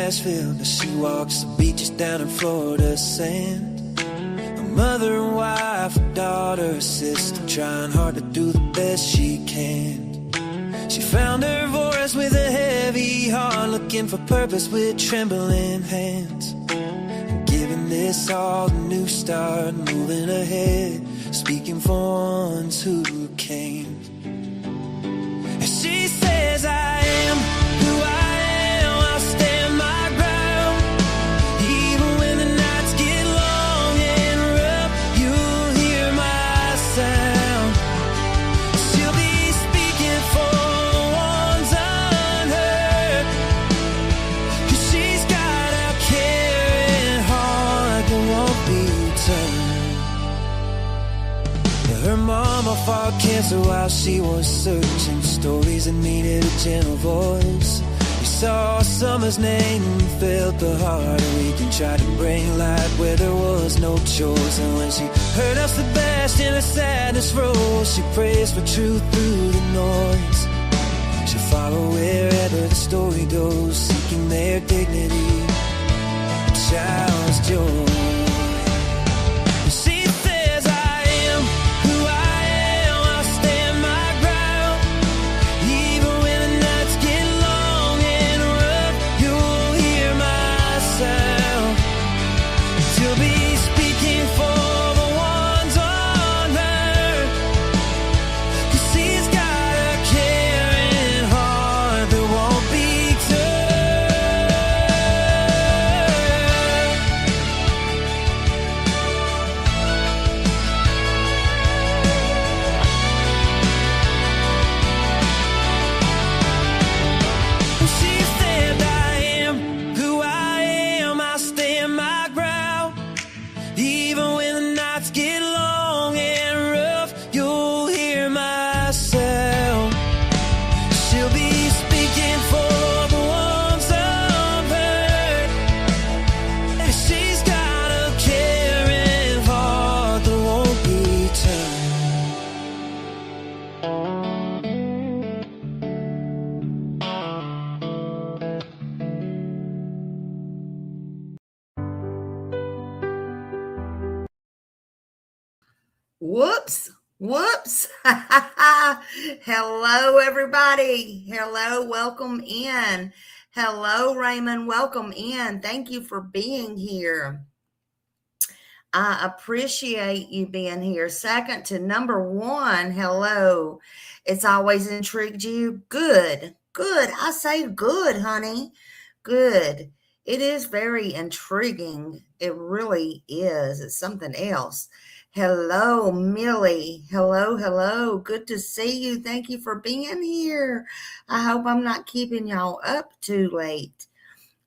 Nashville, now she walks the beaches down in Florida sand. A mother and wife, a daughter, a sister, trying hard to do the best she can. She found her voice with a heavy heart, looking for purpose with trembling hands. Giving this all a new start, moving ahead, speaking for ones who came. She says, I am who I am, I'll stand my ground. Even when the nights get long and rough, you'll hear my sound. She'll be speaking for the ones unheard, 'cause she's got a caring heart that won't be turned. Her mama fought cancer while she was searching for stories that needed a gentle voice. We saw summer's name and felt the heart ache and tried to bring light where there was no choice. And when she heard us, Sebastian, her sadness rose. She prays for truth through the noise. She'll follow wherever the story goes, seeking their dignity, a child's joy. Whoops. Hello, everybody. Hello, welcome in. Hello, Raymond, welcome in. Thank you for being here. I appreciate you being here. Second to number one, hello. It's always intrigued you. Good. I say good, honey. Good. It is very intriguing. It really is. It's something else. Hello, Millie. Hello. Good to see you. Thank you for being here. I hope I'm not keeping y'all up too late.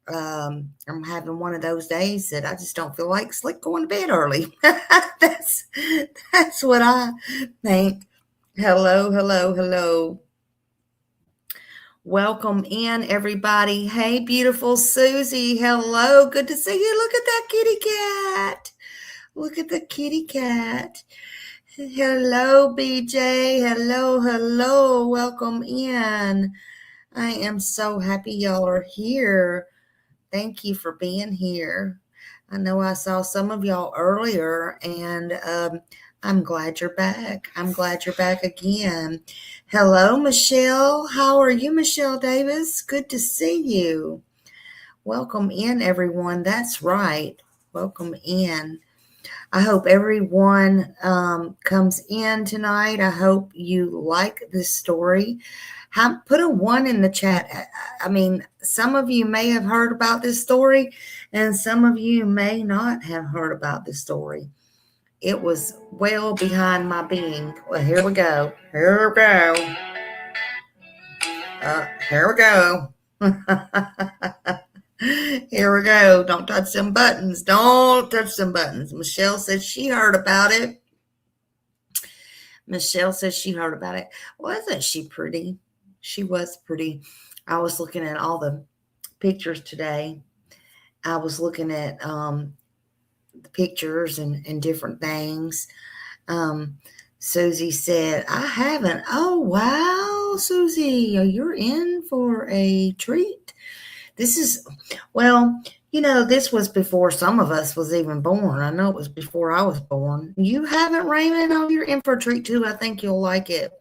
I'm having one of those days that I just don't feel like going to bed early. That's what I think. Hello. Welcome in, everybody. Hey, beautiful Susie. Hello. Good to see you. Look at that kitty cat. Look at the kitty cat. Hello, BJ. Hello. Welcome in. I am so happy y'all are here. Thank you for being here. I know I saw some of y'all earlier, and I'm glad you're back. I'm glad you're back again. Hello, Michelle. How are you, Michelle Davis? Good to see you. Welcome in, everyone. That's right. Welcome in. I hope everyone comes in tonight. I hope you like this story. Put a 1 in the chat. I mean, some of you may have heard about this story, and some of you may not have heard about this story. It was well behind my being. Well, here we go. Here we go. Don't touch them buttons. Michelle said she heard about it. Wasn't she pretty? She was pretty. I was looking at all the pictures today. I was looking at the pictures and different things. Susie said, I haven't. Oh, wow, Susie, you're in for a treat This is, well, you know, this was before some of us was even born. I know it was before I was born. You haven't, Raymond? Oh, you're in for a treat too. I think you'll like it.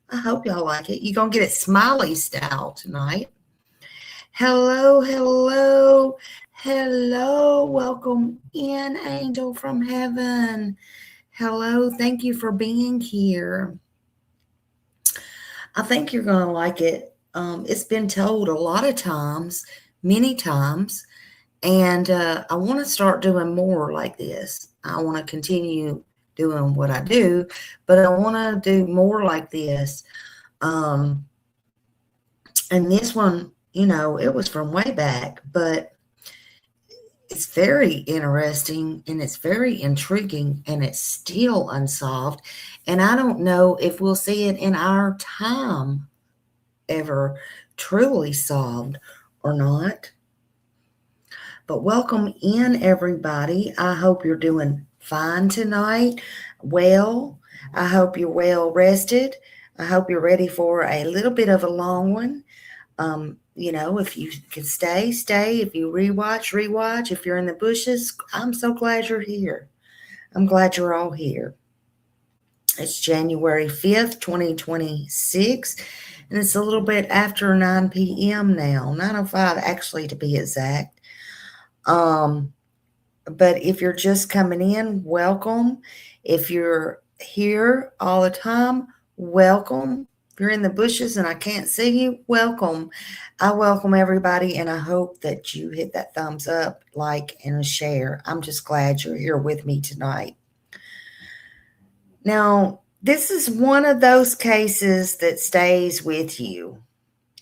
I hope y'all like it. You're going to get it smiley style tonight. Hello, hello, hello. Welcome in, angel from heaven. Hello, thank you for being here. I think you're going to like it. It's been told a lot of times, many times, and I want to start doing more like this. I want to continue doing what I do, but I want to do more like this. And this one, you know, it was from way back, but it's very interesting and it's very intriguing and it's still unsolved. And I don't know if we'll see it in our time ever truly solved or not. But welcome in, everybody. I hope you're doing fine tonight. Well, I hope you're well rested. I hope you're ready for a little bit of a long one. You know, if you can stay. If you rewatch. If you're in the bushes, I'm so glad you're here. I'm glad you're all here. It's January 5th, 2026, and it's a little bit after 9 p.m. now, 9:05 actually to be exact. But if you're just coming in, welcome. If you're here all the time, welcome. If you're in the bushes and I can't see you, welcome. I welcome everybody, and I hope that you hit that thumbs up, like, and share. I'm just glad you're here with me tonight. Now, this is one of those cases that stays with you.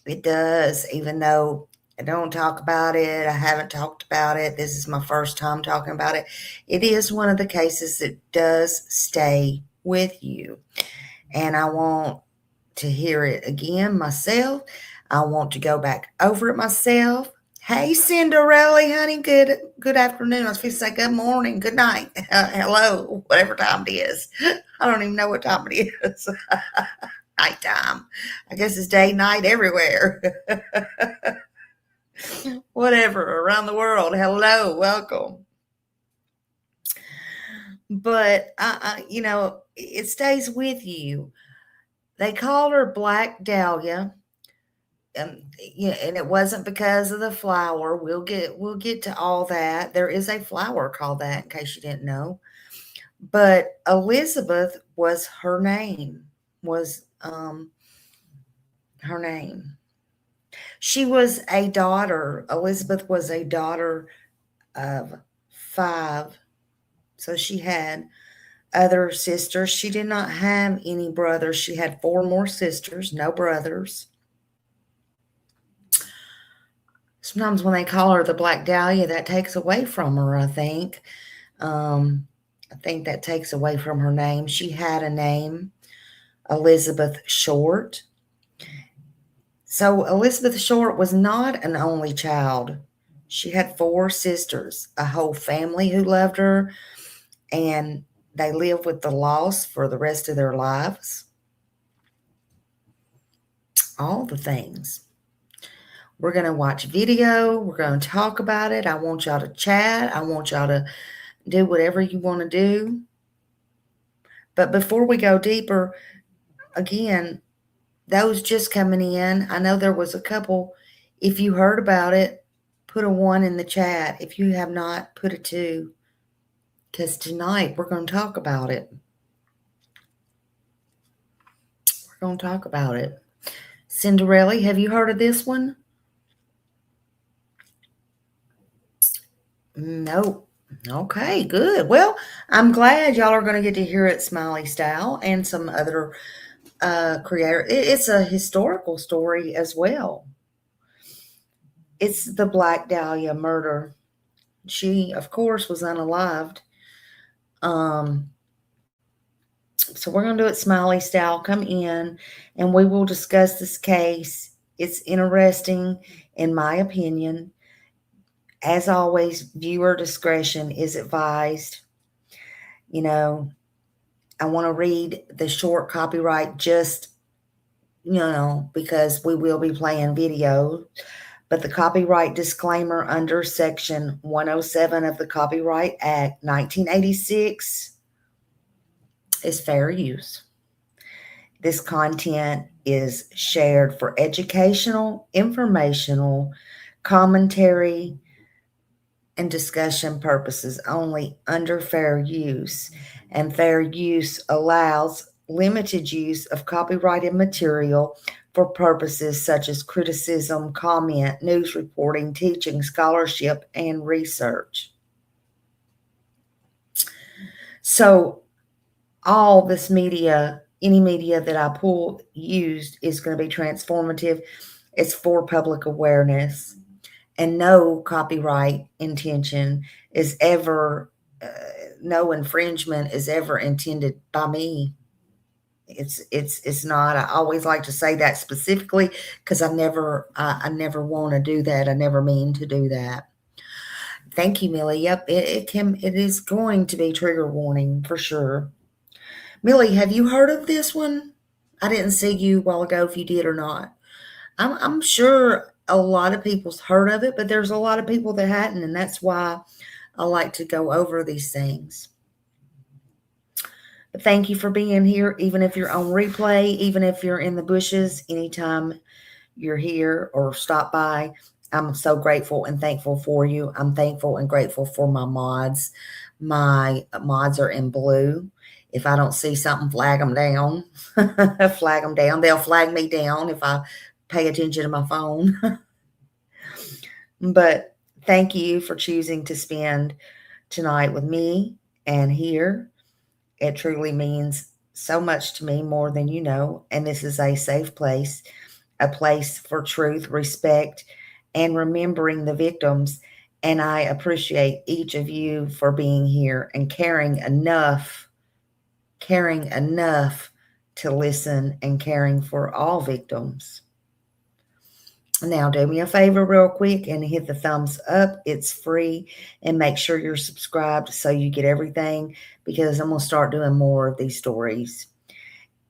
It does, even though I don't talk about it. I haven't talked about it. This is my first time talking about it. It is one of the cases that does stay with you. And I want to hear it again myself. I want to go back over it myself. Hey, Cinderella, honey, good afternoon. I was supposed to say good morning, good night, hello, whatever time it is. I don't even know what time it is. Nighttime. I guess it's day, night everywhere. Whatever, around the world. Hello, welcome. But, you know, it stays with you. They called her Black Dahlia. Yeah, and it wasn't because of the flower. We'll get to all that. There is a flower called that, in case you didn't know. But Elizabeth was her name. Her name. She was a daughter. Elizabeth was a daughter of 5. So she had other sisters. She did not have any brothers. She had 4 more sisters, no brothers. Sometimes when they call her the Black Dahlia, that takes away from her, I think. I think that takes away from her name. She had a name, Elizabeth Short. So Elizabeth Short was not an only child. She had 4 sisters, a whole family who loved her, and they lived with the loss for the rest of their lives. All the things. We're going to watch video. We're going to talk about it. I want y'all to chat. I want y'all to do whatever you want to do. But before we go deeper, again, those just coming in, I know there was a couple. If you heard about it, put a 1 in the chat. If you have not, put a 2. Because tonight we're going to talk about it. We're going to talk about it. Cinderella, have you heard of this one? Nope. Okay, good. Well, I'm glad y'all are going to get to hear it Smiley Style and some other creator. It's a historical story as well. It's the Black Dahlia murder. She, of course, was unalived. So we're going to do it Smiley Style. Come in and we will discuss this case. It's interesting, in my opinion. As always, viewer discretion is advised. You know, I want to read the short copyright just, you know, because we will be playing video. But the copyright disclaimer under Section 107 of the Copyright Act 1986 is fair use. This content is shared for educational, informational, commentary, and discussion purposes only under fair use. And fair use allows limited use of copyrighted material for purposes such as criticism, comment, news reporting, teaching, scholarship, and research. So all this media, any media that I pull used is going to be transformative. It's for public awareness, and no copyright intention is ever, no infringement is ever intended by me. It's not. I always like to say that specifically because I never want to do that. I never mean to do that. Thank you, Millie. Yep, it is going to be trigger warning for sure. Millie, have you heard of this one? I didn't see you a while ago if you did or not. I'm sure a lot of people's heard of it, but there's a lot of people that hadn't, and that's why I like to go over these things. But thank you for being here, even if you're on replay, even if you're in the bushes, anytime you're here or stop by. I'm so grateful and thankful for you. I'm thankful and grateful for my mods. My mods are in blue. If I don't see something, flag them down. Flag them down. They'll flag me down if I pay attention to my phone. But thank you for choosing to spend tonight with me and here. It truly means so much to me, more than you know. And this is a safe place, a place for truth, respect, and remembering the victims. And I appreciate each of you for being here and caring enough to listen and caring for all victims. Now, do me a favor real quick and hit the thumbs up. It's free. And make sure you're subscribed so you get everything, because I'm going to start doing more of these stories.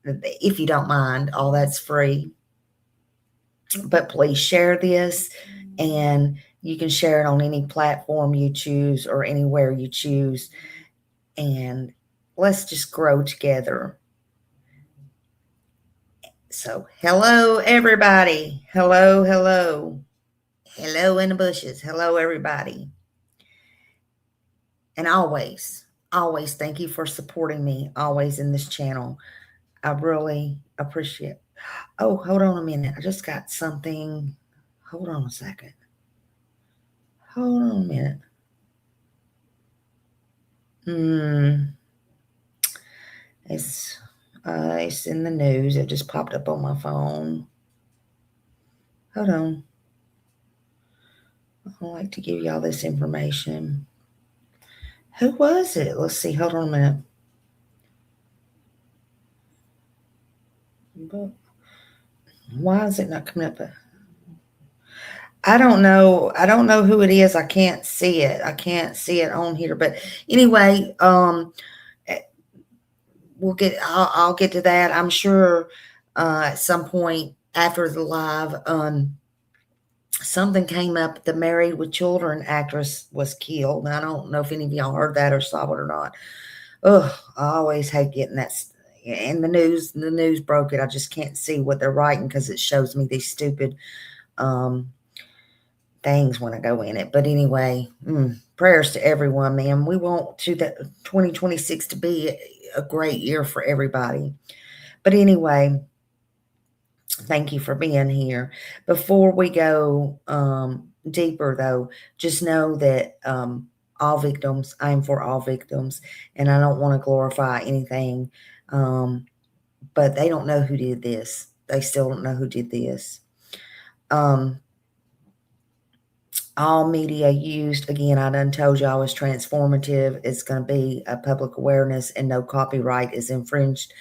If you don't mind, all that's free. But please share this, and you can share it on any platform you choose or anywhere you choose. And let's just grow together. So, hello, everybody. Hello, hello. Hello in the bushes. Hello, everybody. And always thank you for supporting me, always in this channel. I really appreciate it. Oh, hold on a minute. I just got something. Hold on a second. Hold on a minute. It's in the news. It just popped up on my phone. Hold on. I like to give y'all this information. Who was it? Let's see. Hold on a minute. But why is it not coming up? I don't know. I don't know who it is. I can't see it. I can't see it on here. But anyway, we'll get. I'll get to that. I'm sure at some point after the live, something came up. The Married with Children actress was killed. And I don't know if any of y'all heard that or saw it or not. Ugh, I always hate getting that. And the news broke it. I just can't see what they're writing because it shows me these stupid things when I go in it. But anyway, prayers to everyone, man. We want 2026 to be a great year for everybody. But anyway, thank you for being here. Before we go deeper, though, just know that all victims, I am for all victims, and I don't want to glorify anything. But they don't know who did this. They still don't know who did this. All media used, again, I done told y'all, is transformative. It's going to be a public awareness, and no copyright is infringed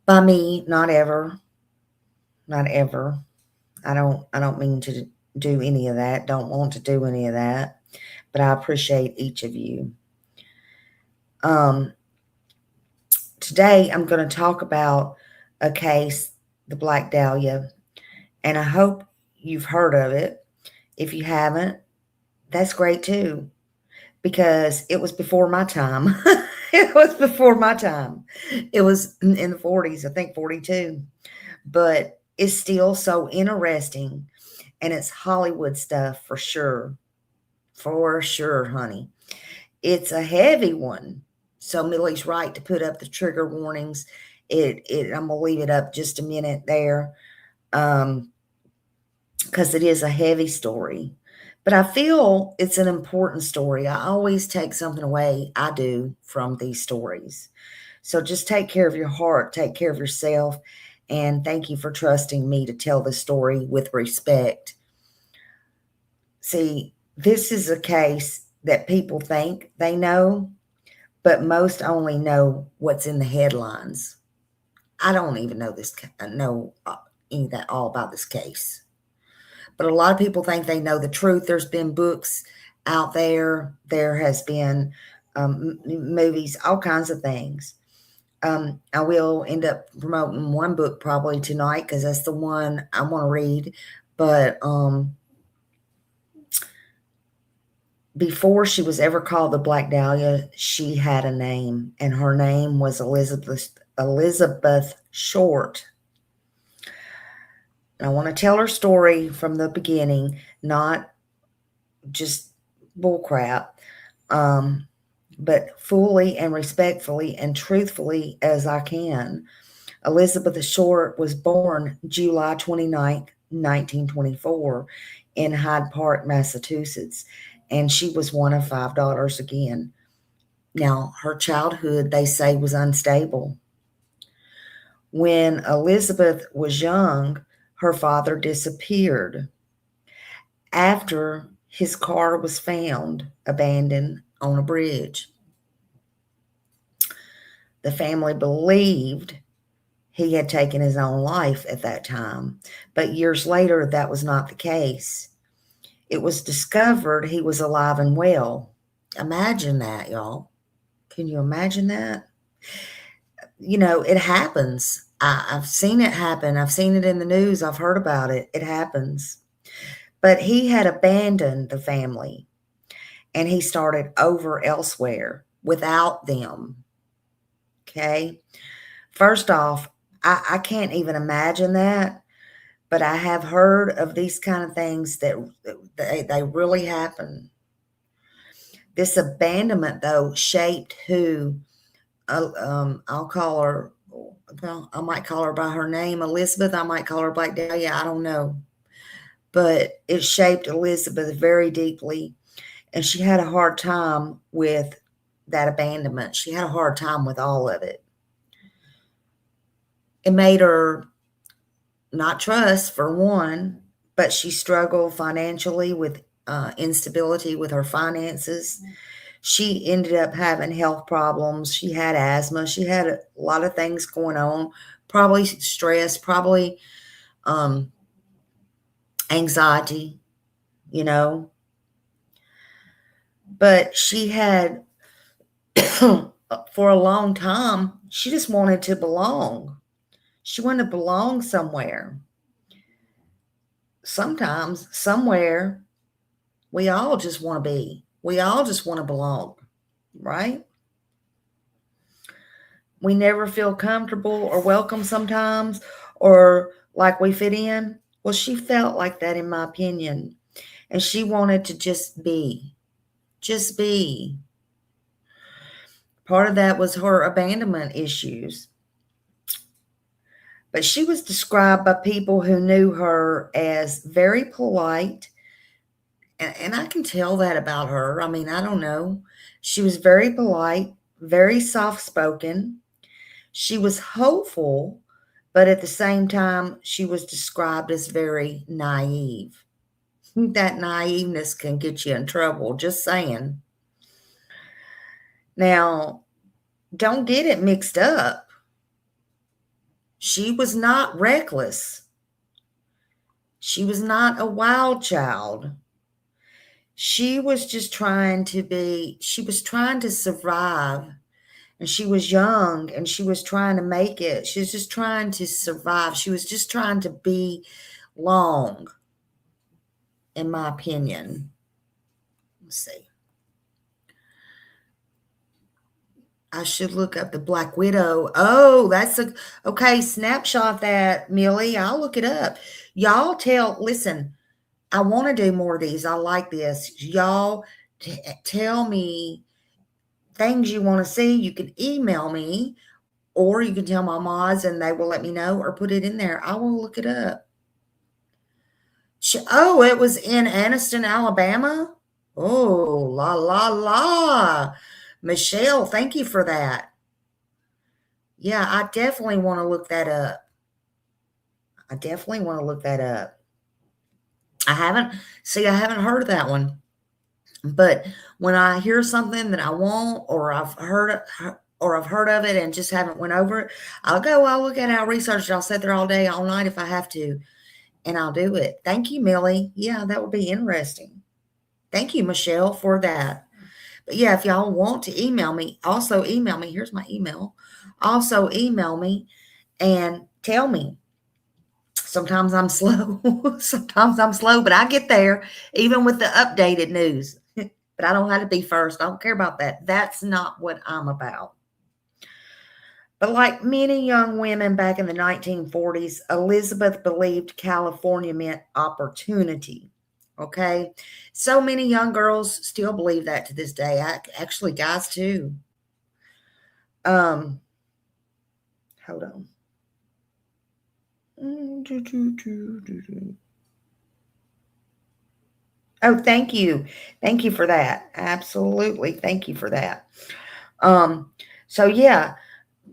by me. Not ever. Not ever. I don't mean to do any of that. Don't want to do any of that. But I appreciate each of you. Today, I'm going to talk about a case, the Black Dahlia, and I hope you've heard of it. If you haven't, that's great too, because it was before my time. It was before my time. It was in the 40s, I think 42. But it's still so interesting, and it's Hollywood stuff for sure. For sure, honey. It's a heavy one. So Millie's right to put up the trigger warnings. I'm going to leave it up just a minute there. Because it is a heavy story. But I feel it's an important story. I always take something away, I do, from these stories. So just take care of your heart, take care of yourself, and thank you for trusting me to tell the story with respect. See, this is a case that people think they know, but most only know what's in the headlines. I don't even know any of that all about this case. But a lot of people think they know the truth. There's been books out there. There has been movies, all kinds of things. I will end up promoting one book probably tonight because that's the one I want to read. But before she was ever called the Black Dahlia, she had a name, and her name was Elizabeth Short. And I want to tell her story from the beginning, not just bullcrap, but fully and respectfully and truthfully as I can. Elizabeth Short was born July 29th, 1924 in Hyde Park, Massachusetts, and she was one of 5 daughters again. Now, her childhood, they say, was unstable. When Elizabeth was young, her father disappeared after his car was found abandoned on a bridge. The family believed he had taken his own life at that time, but years later, that was not the case. It was discovered he was alive and well. Imagine that, y'all. Can you imagine that? You know, it happens. I've seen it happen. I've seen it in the news. I've heard about it. It happens. But he had abandoned the family, and he started over elsewhere without them. Okay? First off, I can't even imagine that, but I have heard of these kind of things that they really happen. This abandonment, though, shaped who I'll call her. Well, I might call her by her name, Elizabeth. I might call her Black Dahlia. I don't know. But it shaped Elizabeth very deeply, and she had a hard time with that abandonment. She had a hard time with all of it. It made her not trust, for one, but she struggled financially with instability with her finances. She ended up having health problems. She had asthma. She had a lot of things going on, probably stress, probably anxiety, you know. But she had, for a long time, she just wanted to belong. She wanted to belong somewhere. Sometimes, somewhere, we all just want to be. We all just want to belong, right? We never feel comfortable or welcome sometimes, or like we fit in. Well, she felt like that, in my opinion. And she wanted to just be. Just be. Part of that was her abandonment issues. But she was described by people who knew her as very polite. And I can tell that about her. I mean, I don't know. She was very polite, very soft-spoken. She was hopeful, but at the same time, she was described as very naive. That naiveness can get you in trouble, just saying. Now, don't get it mixed up. She was not reckless. She was not a wild child. She was just trying to survive. And she was young, and she was trying to make it. She was just trying to survive. She was just trying to be long. in my opinion. Let's see. I should look up the Black Widow. Oh, that's okay. Snapshot that, Millie. I'll look it up. Y'all listen, I want to do more of these. I like this. Y'all tell me things you want to see. You can email me, or you can tell my mods and they will let me know, or put it in there. I will look it up. Oh, it was in Anniston, Alabama. Oh, la, la, la. Michelle, thank you for that. Yeah, I definitely want to look that up. I haven't heard of that one. But when I hear something that I want, or I've heard of it and just haven't went over it, I'll look at it, I'll research it, I'll sit there all day, all night if I have to, and I'll do it. Thank you, Millie. Yeah, that would be interesting. Thank you, Michelle, for that. But yeah, if y'all want to email me, also email me. Here's my email. Also email me and tell me. Sometimes I'm slow. But I get there, even with the updated news. But I don't have to be first. I don't care about that. That's not what I'm about. But like many young women back in the 1940s, Elizabeth believed California meant opportunity. Okay. So many young girls still believe that to this day. Actually, guys too. Hold on. Oh, thank you. Thank you for that. Absolutely. Thank you for that. So yeah.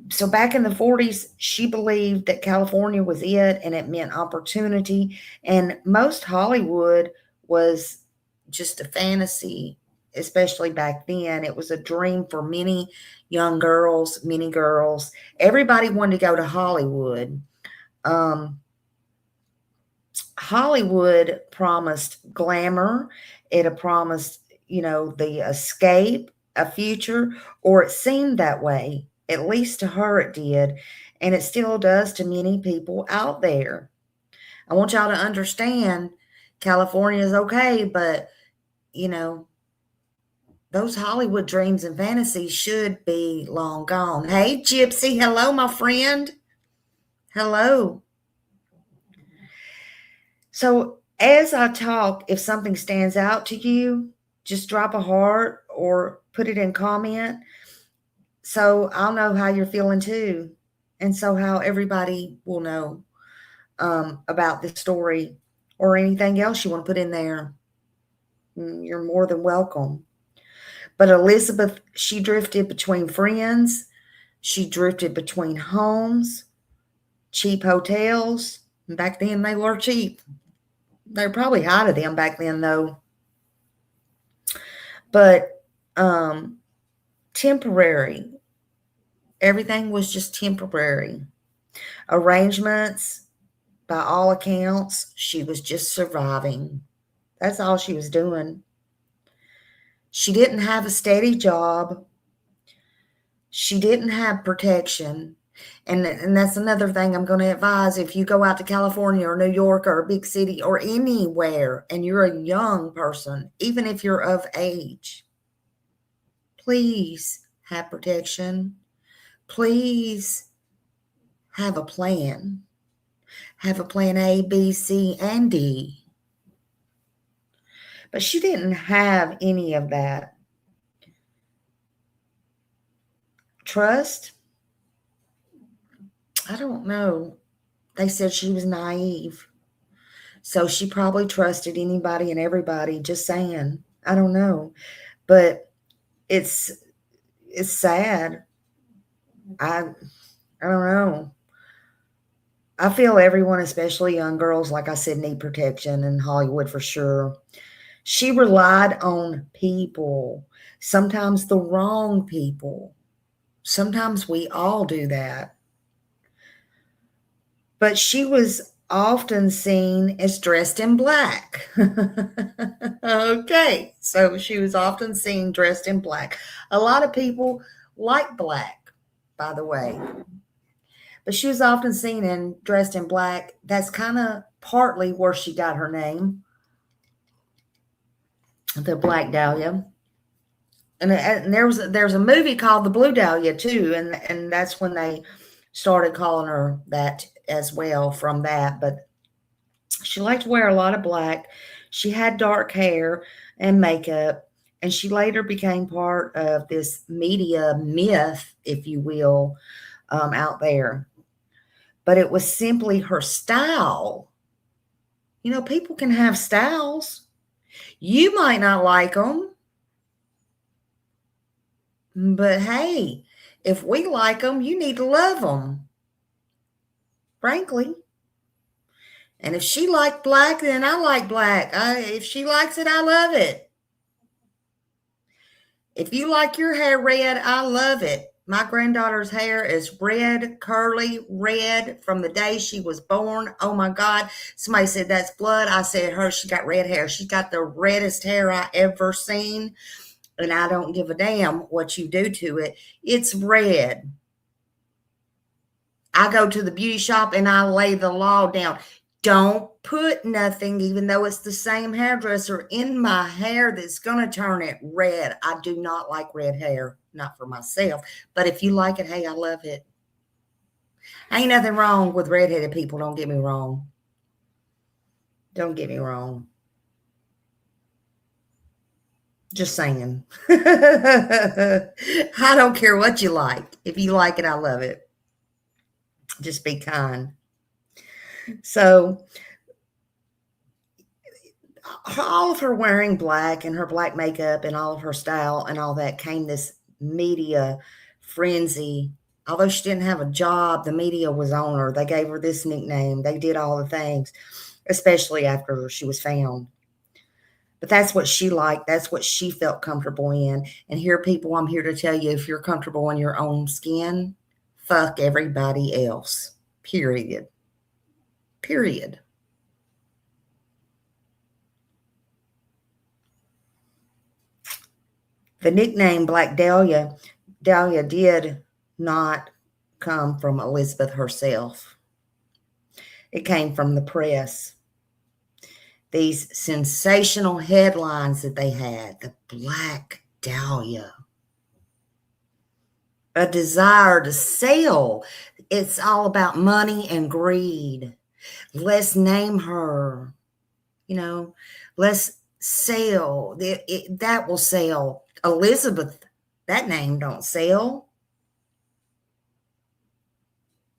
So back in the 40s, she believed that California was it, and it meant opportunity. And most Hollywood was just a fantasy, especially back then. It was a dream for many young girls, many girls. Everybody wanted to go to Hollywood. Hollywood promised glamour. It promised, the escape, a future, or it seemed that way. At least to her it did, and it still does to many people out there. I want y'all to understand California is okay, but, those Hollywood dreams and fantasies should be long gone. Hey, Gypsy. Hello, my friend. Hello. So as I talk, if something stands out to you, just drop a heart or put it in comment, so I'll know how you're feeling too, and so how everybody will know about this story, or anything else you want to put in there. You're more than welcome. But Elizabeth, she drifted between friends. She drifted between homes, cheap hotels. Back then they were cheap. They were probably high to them back then though. But temporary. Everything was just temporary. Arrangements, by all accounts, she was just surviving. That's all she was doing. She didn't have a steady job. She didn't have protection. And that's another thing I'm going to advise. If you go out to California or New York or a big city or anywhere and you're a young person, even if you're of age, please have protection. Please have a plan. Have a plan A, B, C, and D. But she didn't have any of that. Trust? I don't know. They said she was naive. So she probably trusted anybody and everybody, just saying. I don't know. But it's sad. I don't know. I feel everyone, especially young girls, like I said, need protection in Hollywood for sure. She relied on people, sometimes the wrong people. Sometimes we all do that. But she was often seen as dressed in black. Okay, so she was often seen dressed in black. A lot of people like black, by the way. But she was often seen dressed in black. That's kind of partly where she got her name. the Black Dahlia. And there's a movie called The Blue Dahlia too, and that's when they started calling her that as well from that. But she liked to wear a lot of black. She had dark hair and makeup, and she later became part of this media myth, if you will, out there. But it was simply her style. You know, people can have styles. You might not like them, but hey, if we like them, you need to love them, frankly. And if she liked black, then I like black. If she likes it, I love it. If you like your hair red, I love it. My granddaughter's hair is red, curly, red from the day she was born. Oh my God. Somebody said that's blood. I said she got red hair. She's got the reddest hair I ever seen. And I don't give a damn what you do to it. It's red. I go to the beauty shop and I lay the law down. Don't put nothing, even though it's the same hairdresser, in my hair that's going to turn it red. I do not like red hair, not for myself. But if you like it, hey, I love it. Ain't nothing wrong with redheaded people, don't get me wrong. Don't get me wrong. Just saying. I don't care what you like. If you like it, I love it. Just be kind. So all of her wearing black and her black makeup and all of her style and all that came this media frenzy. Although she didn't have a job, the media was on her. They gave her this nickname. They did all the things, especially after she was found. But that's what she liked. That's what she felt comfortable in. And here, people, I'm here to tell you, if you're comfortable in your own skin, fuck everybody else. Period. Period. The nickname Black Dahlia did not come from Elizabeth herself. It came from the press. These sensational headlines that they had, the Black Dahlia, a desire to sell. It's all about money and greed. Let's name her, let's sell. That will sell. Elizabeth, that name don't sell.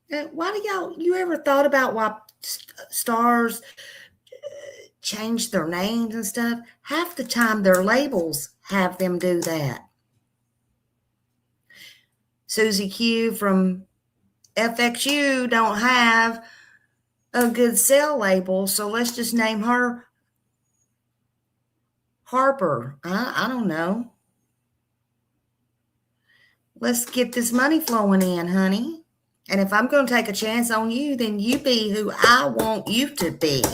Why do you ever thought about why stars change their names and stuff? Half the time their labels have them do that. Susie Q from FXU don't have a good sell label, so let's just name her Harper. I don't know. Let's get this money flowing in, honey. And if I'm going to take a chance on you, then you be who I want you to be.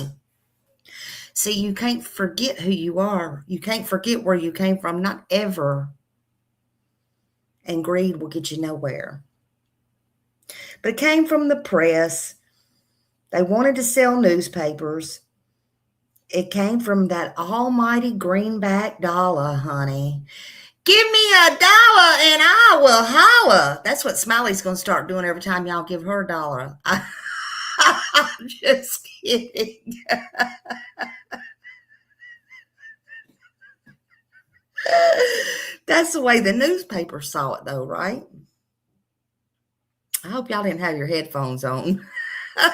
See, you can't forget who you are. You can't forget where you came from, not ever. And greed will get you nowhere. But it came from the press. They wanted to sell newspapers. It came from that almighty greenback dollar, honey. Give me $1 and I will holla. That's what Smiley's going to start doing every time y'all give her $1. I'm just kidding. That's the way the newspaper saw it, though, right? I hope y'all didn't have your headphones on. I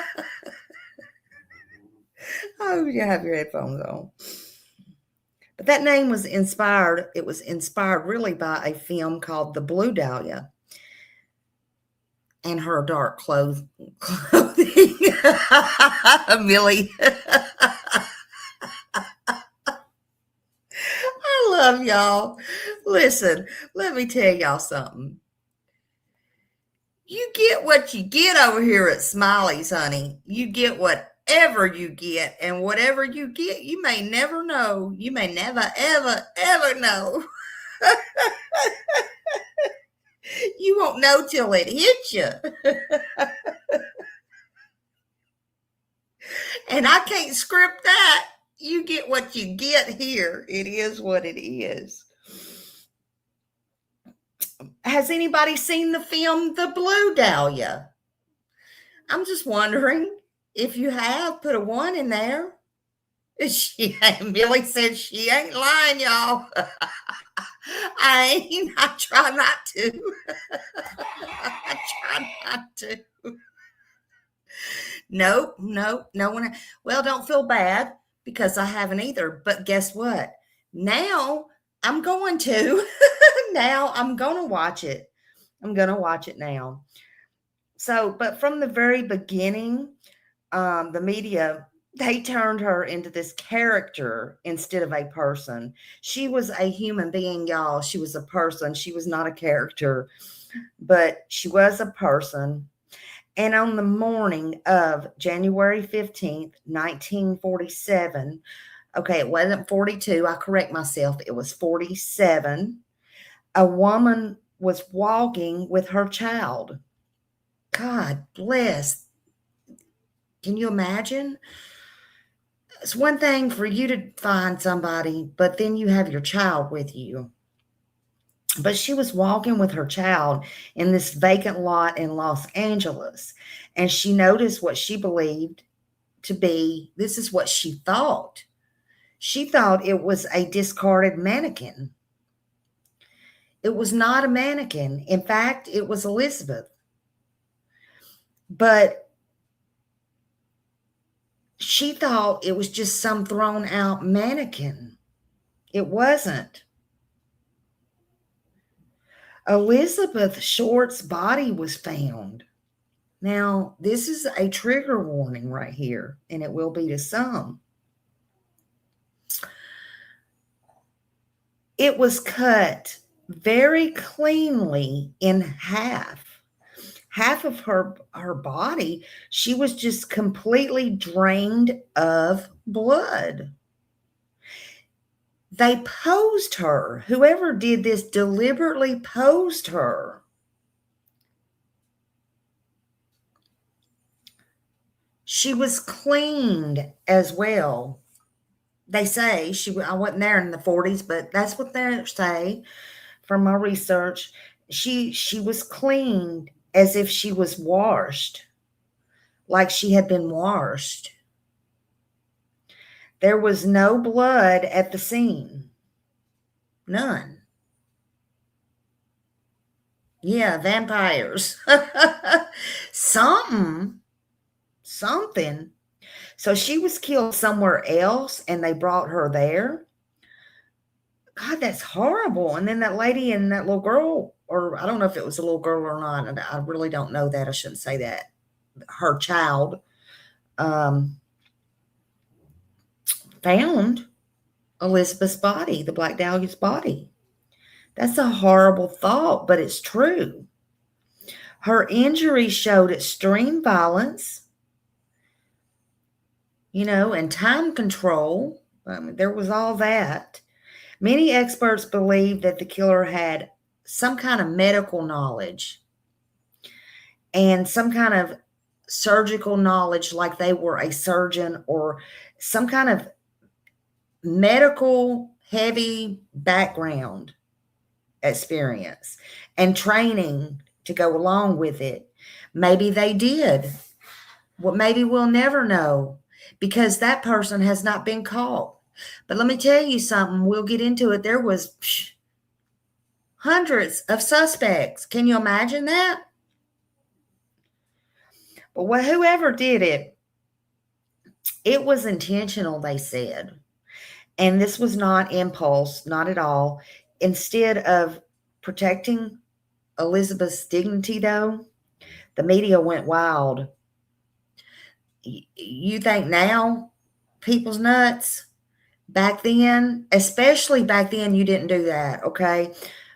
hope you have your headphones on. But that name was inspired. It was inspired really by a film called The Blue Dahlia and her dark clothing. Millie. I love y'all. Listen, let me tell y'all something. You get what you get over here at Smiley's, honey. You get whatever you get, and whatever you get, you may never know. You may never, ever, ever know. You won't know till it hits you. And I can't script that. You get what you get here. It is what it is. Has anybody seen the film The Blue Dahlia? I'm just wondering if you have, put a 1 in there. Millie said she ain't lying, y'all. I try not to. I try not to. Nope, no one. Well, don't feel bad because I haven't either. But guess what? Now I'm going to. Now I'm going to watch it. I'm going to watch it now. So, but from the very beginning, the media, they turned her into this character instead of a person. She was a human being, y'all. She was a person. She was not a character, but she was a person. And on the morning of January 15th, 1947, okay, it wasn't 42. I correct myself. It was 47. A woman was walking with her child. God bless. Can you imagine? It's one thing for you to find somebody, but then you have your child with you. But she was walking with her child in this vacant lot in Los Angeles, and she noticed what she believed to be, this is what she thought. She thought it was a discarded mannequin. It was not a mannequin. In fact, it was Elizabeth. But she thought it was just some thrown out mannequin. It wasn't. Elizabeth Short's body was found. Now, this is a trigger warning right here, and it will be to some. It was cut very cleanly in half. Half of her body, she was just completely drained of blood. They posed her. Whoever did this deliberately posed her. She was cleaned as well. They say I wasn't there in the 40s, but that's what they say from my research. She was cleaned as if she was washed, like she had been washed. There was no blood at the scene. None. Yeah, vampires. Something. So she was killed somewhere else and they brought her there. God, that's horrible. And then that lady and that little girl, or I don't know if it was a little girl or not. And I really don't know that. I shouldn't say that. Her child found Elizabeth's body, the Black Dahlia's body. That's a horrible thought, but it's true. Her injuries showed extreme violence, and time control. There was all that. Many experts believe that the killer had some kind of medical knowledge and some kind of surgical knowledge, like they were a surgeon or some kind of medical heavy background experience and training to go along with it. Maybe they did. Well, maybe we'll never know because that person has not been caught. But let me tell you something. We'll get into it. There was hundreds of suspects. Can you imagine that? But whoever did it, it was intentional, they said. And this was not impulse, not at all. Instead of protecting Elizabeth's dignity, though, the media went wild. You think now people's nuts? Back then, especially back then, you didn't do that, okay?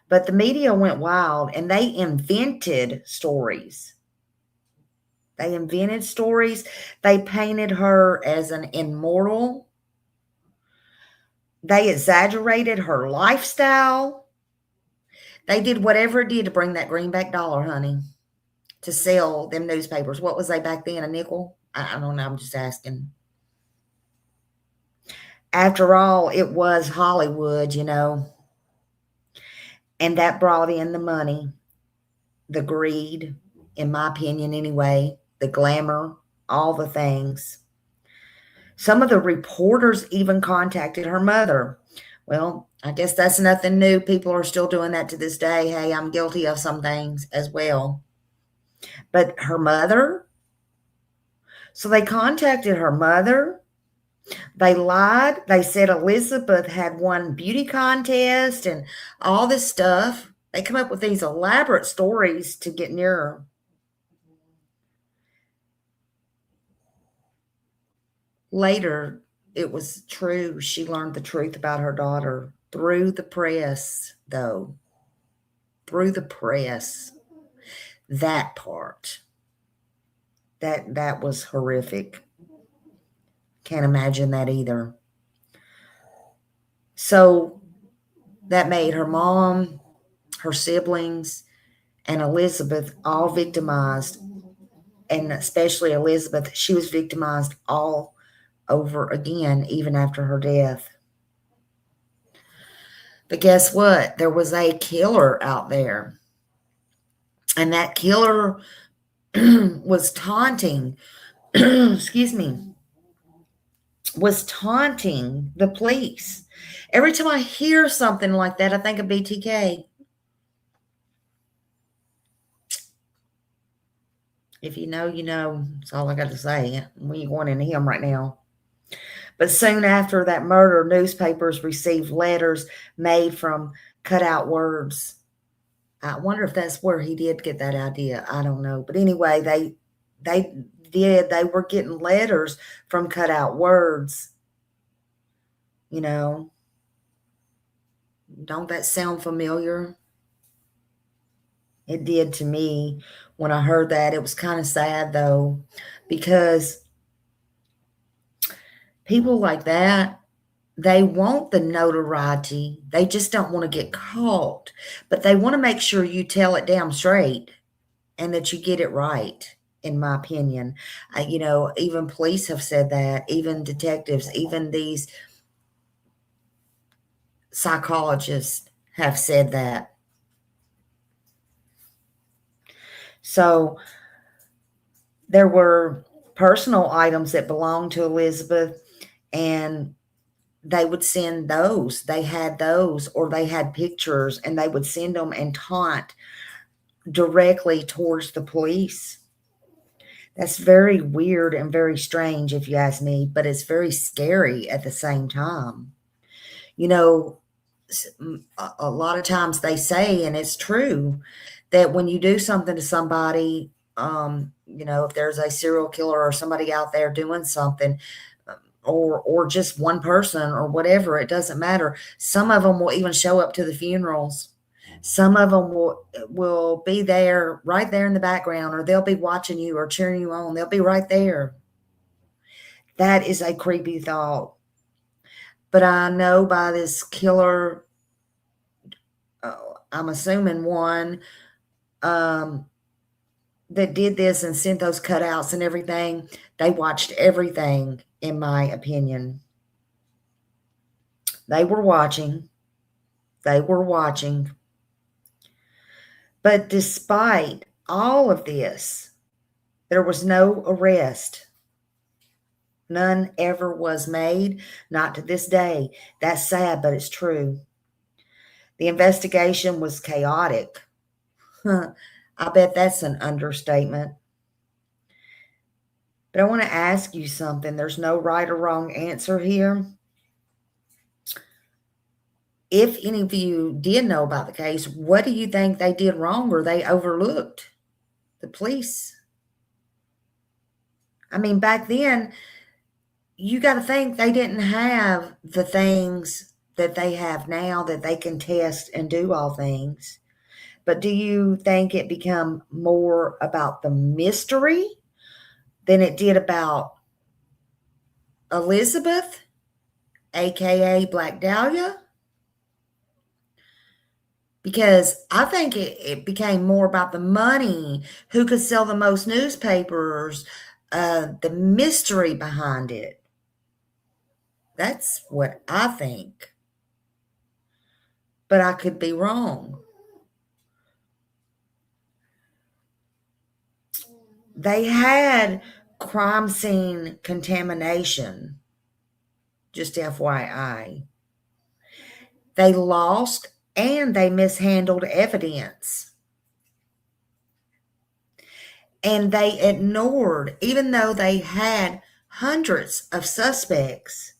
But the media went wild and they invented stories. They invented stories. They painted her as an immortal. They exaggerated her lifestyle. They did whatever it did to bring that greenback dollar, honey, to sell them newspapers. What was they back then, a nickel? I don't know. I'm just asking. After all, it was Hollywood, you know, and that brought in the money, the greed, in my opinion anyway, the glamour, all the things. Some of the reporters even contacted her mother. Well, I guess that's nothing new. People are still doing that to this day. Hey, I'm guilty of some things as well. But her mother? So they contacted her mother. They lied. They said Elizabeth had won beauty contest and all this stuff. They come up with these elaborate stories to get near her. Later, it was true. She learned the truth about her daughter through the press, though. Through the press. That part. That was horrific. Can't imagine that either. So that made her mom, her siblings, and Elizabeth all victimized. And especially Elizabeth, she was victimized all over again, even after her death. But guess what? There was a killer out there. And that killer was taunting, excuse me, was taunting the police. Every time I hear something like that, I think of BTK. If you know, you know. That's all I got to say. We ain't going into him right now. But soon after that murder, newspapers received letters made from cut out words. I wonder if that's where he did get that idea. I don't know. But anyway, they were getting letters from cut out words. You know, don't that sound familiar? It did to me when I heard that. It was kind of sad though, because people like that, they want the notoriety. They just don't want to get caught, but they want to make sure you tell it damn straight and that you get it right, in my opinion. You know, even police have said that, even detectives, even these psychologists have said that. So there were personal items that belonged to Elizabeth, and they would send those. They had those, or they had pictures, and they would send them and taunt directly towards the police. That's very weird and very strange, if you ask me, but it's very scary at the same time. You know, a lot of times they say, and it's true, that when you do something to somebody, you know, if there's a serial killer or somebody out there doing something, or just one person or whatever, it doesn't matter. Some of them will even show up to the funerals. Some of them will be there, right there in the background, or they'll be watching you or cheering you on. They'll be right there. That is a creepy thought. But I know by this killer, I'm assuming one, that did this and sent those cutouts and everything, they watched everything, in my opinion. They were watching. They were watching. But despite all of this, there was no arrest. None ever was made, not to this day. That's sad, but it's true. The investigation was chaotic. I bet that's an understatement. But I want to ask you something. There's no right or wrong answer here. If any of you did know about the case, what do you think they did wrong or they overlooked? The police. I mean, back then, you got to think they didn't have the things that they have now, that they can test and do all things. But do you think it become more about the mystery than it did about Elizabeth, aka Black Dahlia? Because I think it became more about the money, who could sell the most newspapers, the mystery behind it. That's what I think. But I could be wrong. They had crime scene contamination, just FYI. They lost and they mishandled evidence. And they ignored, even though they had hundreds of suspects,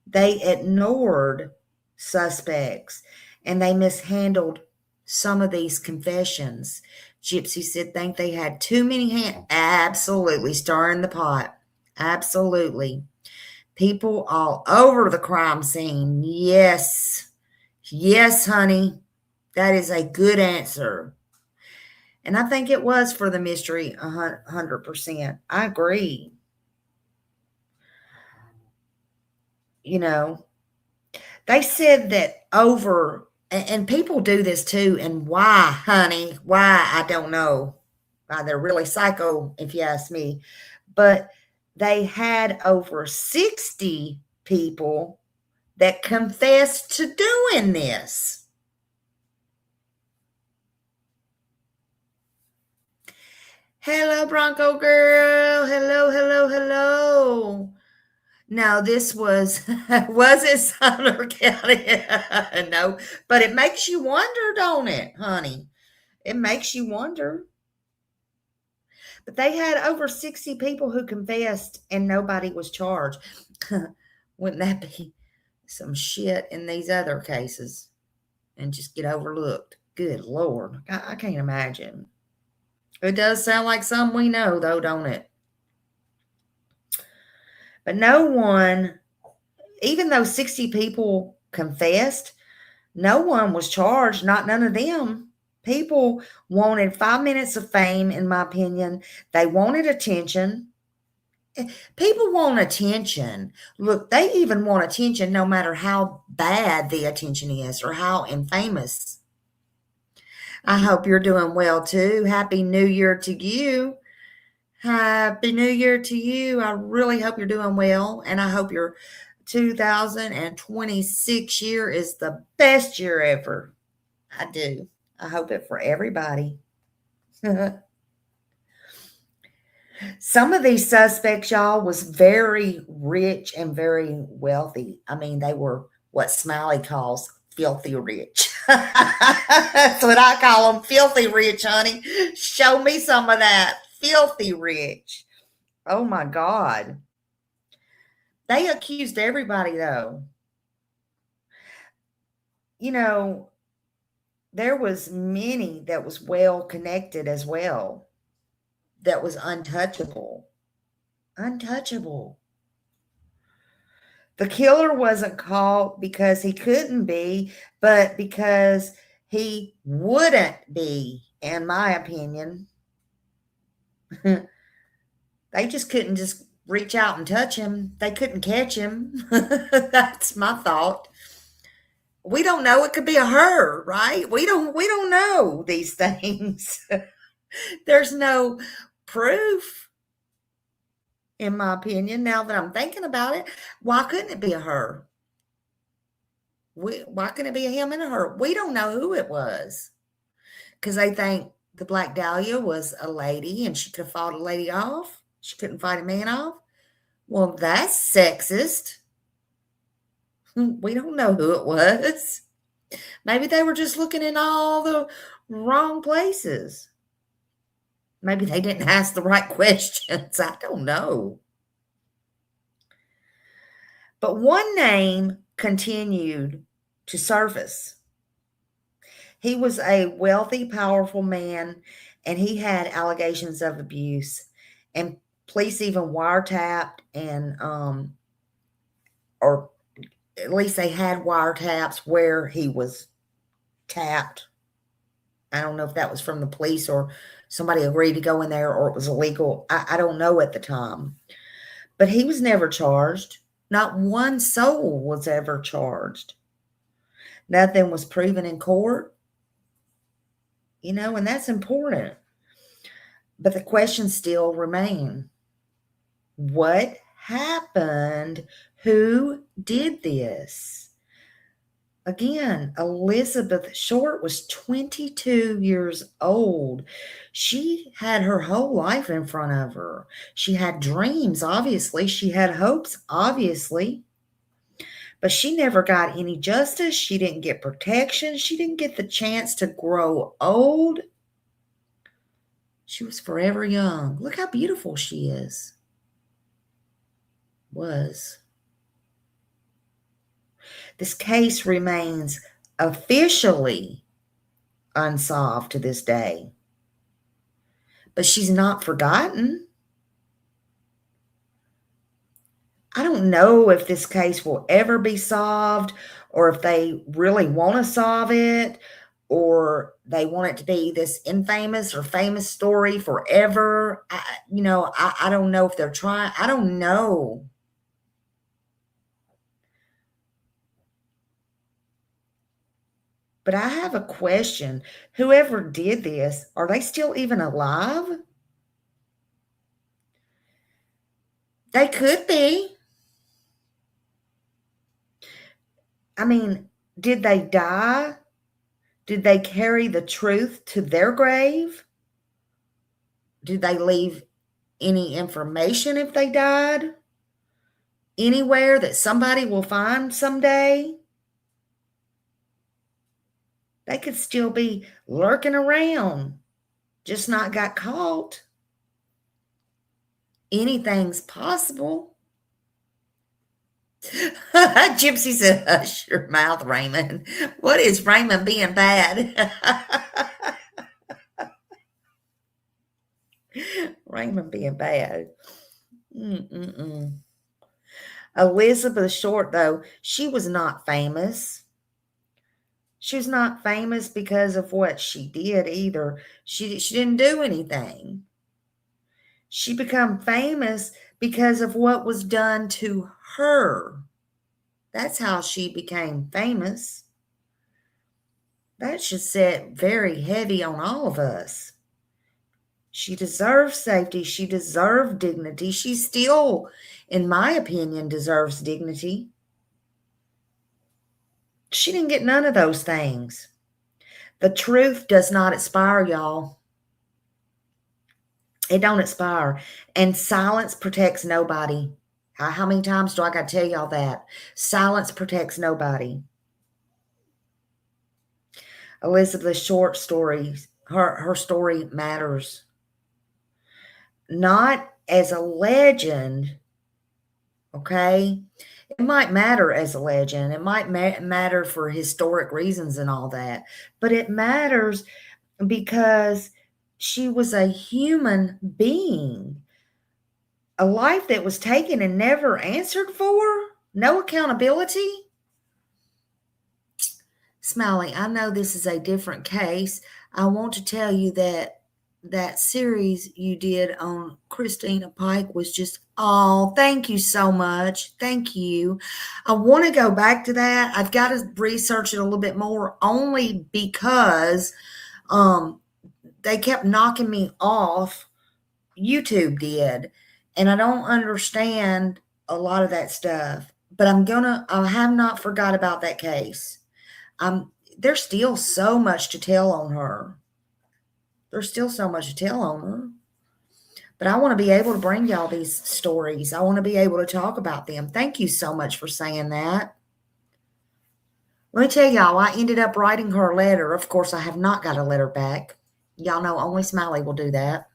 they ignored suspects and they mishandled some of these confessions. Gypsy said, think they had too many hands. Absolutely. Stirring the pot. Absolutely. People all over the crime scene. Yes. Yes, honey. That is a good answer. And I think it was for the mystery 100%. I agree. You know, they said that over, and people do this too, and why, honey? Why? I don't know. Why, they're really psycho, if you ask me. But they had over 60 people that confessed to doing this. Hello, Bronco girl. Hello, hello, hello. No, this was it Sumner County? No, but it makes you wonder, don't it, honey? It makes you wonder. But they had over 60 people who confessed and nobody was charged. Wouldn't that be some shit in these other cases and just get overlooked? Good Lord. I can't imagine. It does sound like some we know, though, don't it? But no one, even though 60 people confessed, no one was charged, none of them. People wanted 5 minutes of fame, in my opinion. They wanted attention. People want attention. Look, they even want attention no matter how bad the attention is or how infamous. I hope you're doing well too. Happy New Year to you. Happy New Year to you. I really hope you're doing well, and I hope your 2026 year is the best year ever. I do. I hope it for everybody. Some of these suspects, y'all, was very rich and very wealthy. I mean, they were what Smiley calls filthy rich. That's what I call them, filthy rich, honey. Show me some of that. Filthy rich. Oh, my God. They accused everybody, though. You know, there was many that was well connected as well, that was untouchable. Untouchable. The killer wasn't caught because he couldn't be, but because he wouldn't be, in my opinion. They just couldn't just reach out and touch him. They couldn't catch him. That's my thought. We don't know. It could be a her, right? We don't know these things. There's no proof, in my opinion. Now that I'm thinking about it, why couldn't it be a her? Why couldn't it be a him and a her? We don't know who it was, because they think the Black Dahlia was a lady and she could have fought a lady off. She couldn't fight a man off. Well, that's sexist. We don't know who it was. Maybe they were just looking in all the wrong places. Maybe they didn't ask the right questions. I don't know. But one name continued to surface. He was a wealthy, powerful man, and he had allegations of abuse. And police even wiretapped and, or at least they had wiretaps where he was tapped. I don't know if that was from the police or somebody agreed to go in there or it was illegal. I don't know at the time. But he was never charged. Not one soul was ever charged. Nothing was proven in court. You know, and that's important. But the questions still remain. What happened? Who did this? Again, Elizabeth Short was 22 years old. She had her whole life in front of her. She had dreams, obviously. She had hopes, obviously. But she never got any justice. She didn't get protection. She didn't get the chance to grow old. She was forever young. Look how beautiful she is. Was. This case remains officially unsolved to this day. But she's not forgotten. I don't know if this case will ever be solved, or if they really want to solve it, or they want it to be this infamous or famous story forever. I don't know if they're trying. I don't know. But I have a question. Whoever did this, are they still even alive? They could be. I mean, did they die? Did they carry the truth to their grave? Did they leave any information if they died? Anywhere that somebody will find someday? They could still be lurking around, just not got caught. Anything's possible. Gypsy said, hush your mouth, Raymond. What is Raymond being bad? Raymond being bad. Elizabeth Short, though, she was not famous. She was not famous because of what she did either. She didn't do anything. She became famous because of what was done to her. That's how she became famous. That should sit very heavy on all of us. She deserves safety. She deserved dignity. She still, in my opinion, deserves dignity. She didn't get none of those things. The truth does not expire, y'all. It don't expire. And silence protects nobody. How many times do I got to tell y'all that? Silence protects nobody. Elizabeth Short story, her story matters. Not as a legend, okay? It might matter as a legend. It might matter for historic reasons and all that. But it matters because she was a human being. A life that was taken and never answered for. No accountability. Smiley, I know this is a different case. I want to tell you that that series you did on Christina Pike was just, oh, thank you so much. Thank you. I want to go back to that. I've got to research it a little bit more, only because they kept knocking me off. YouTube did. And I don't understand a lot of that stuff. But I have not forgot about that case. There's still so much to tell on her. There's still so much to tell on her. But I want to be able to bring y'all these stories. I want to be able to talk about them. Thank you so much for saying that. Let me tell y'all, I ended up writing her a letter. Of course, I have not got a letter back. Y'all know only Smiley will do that.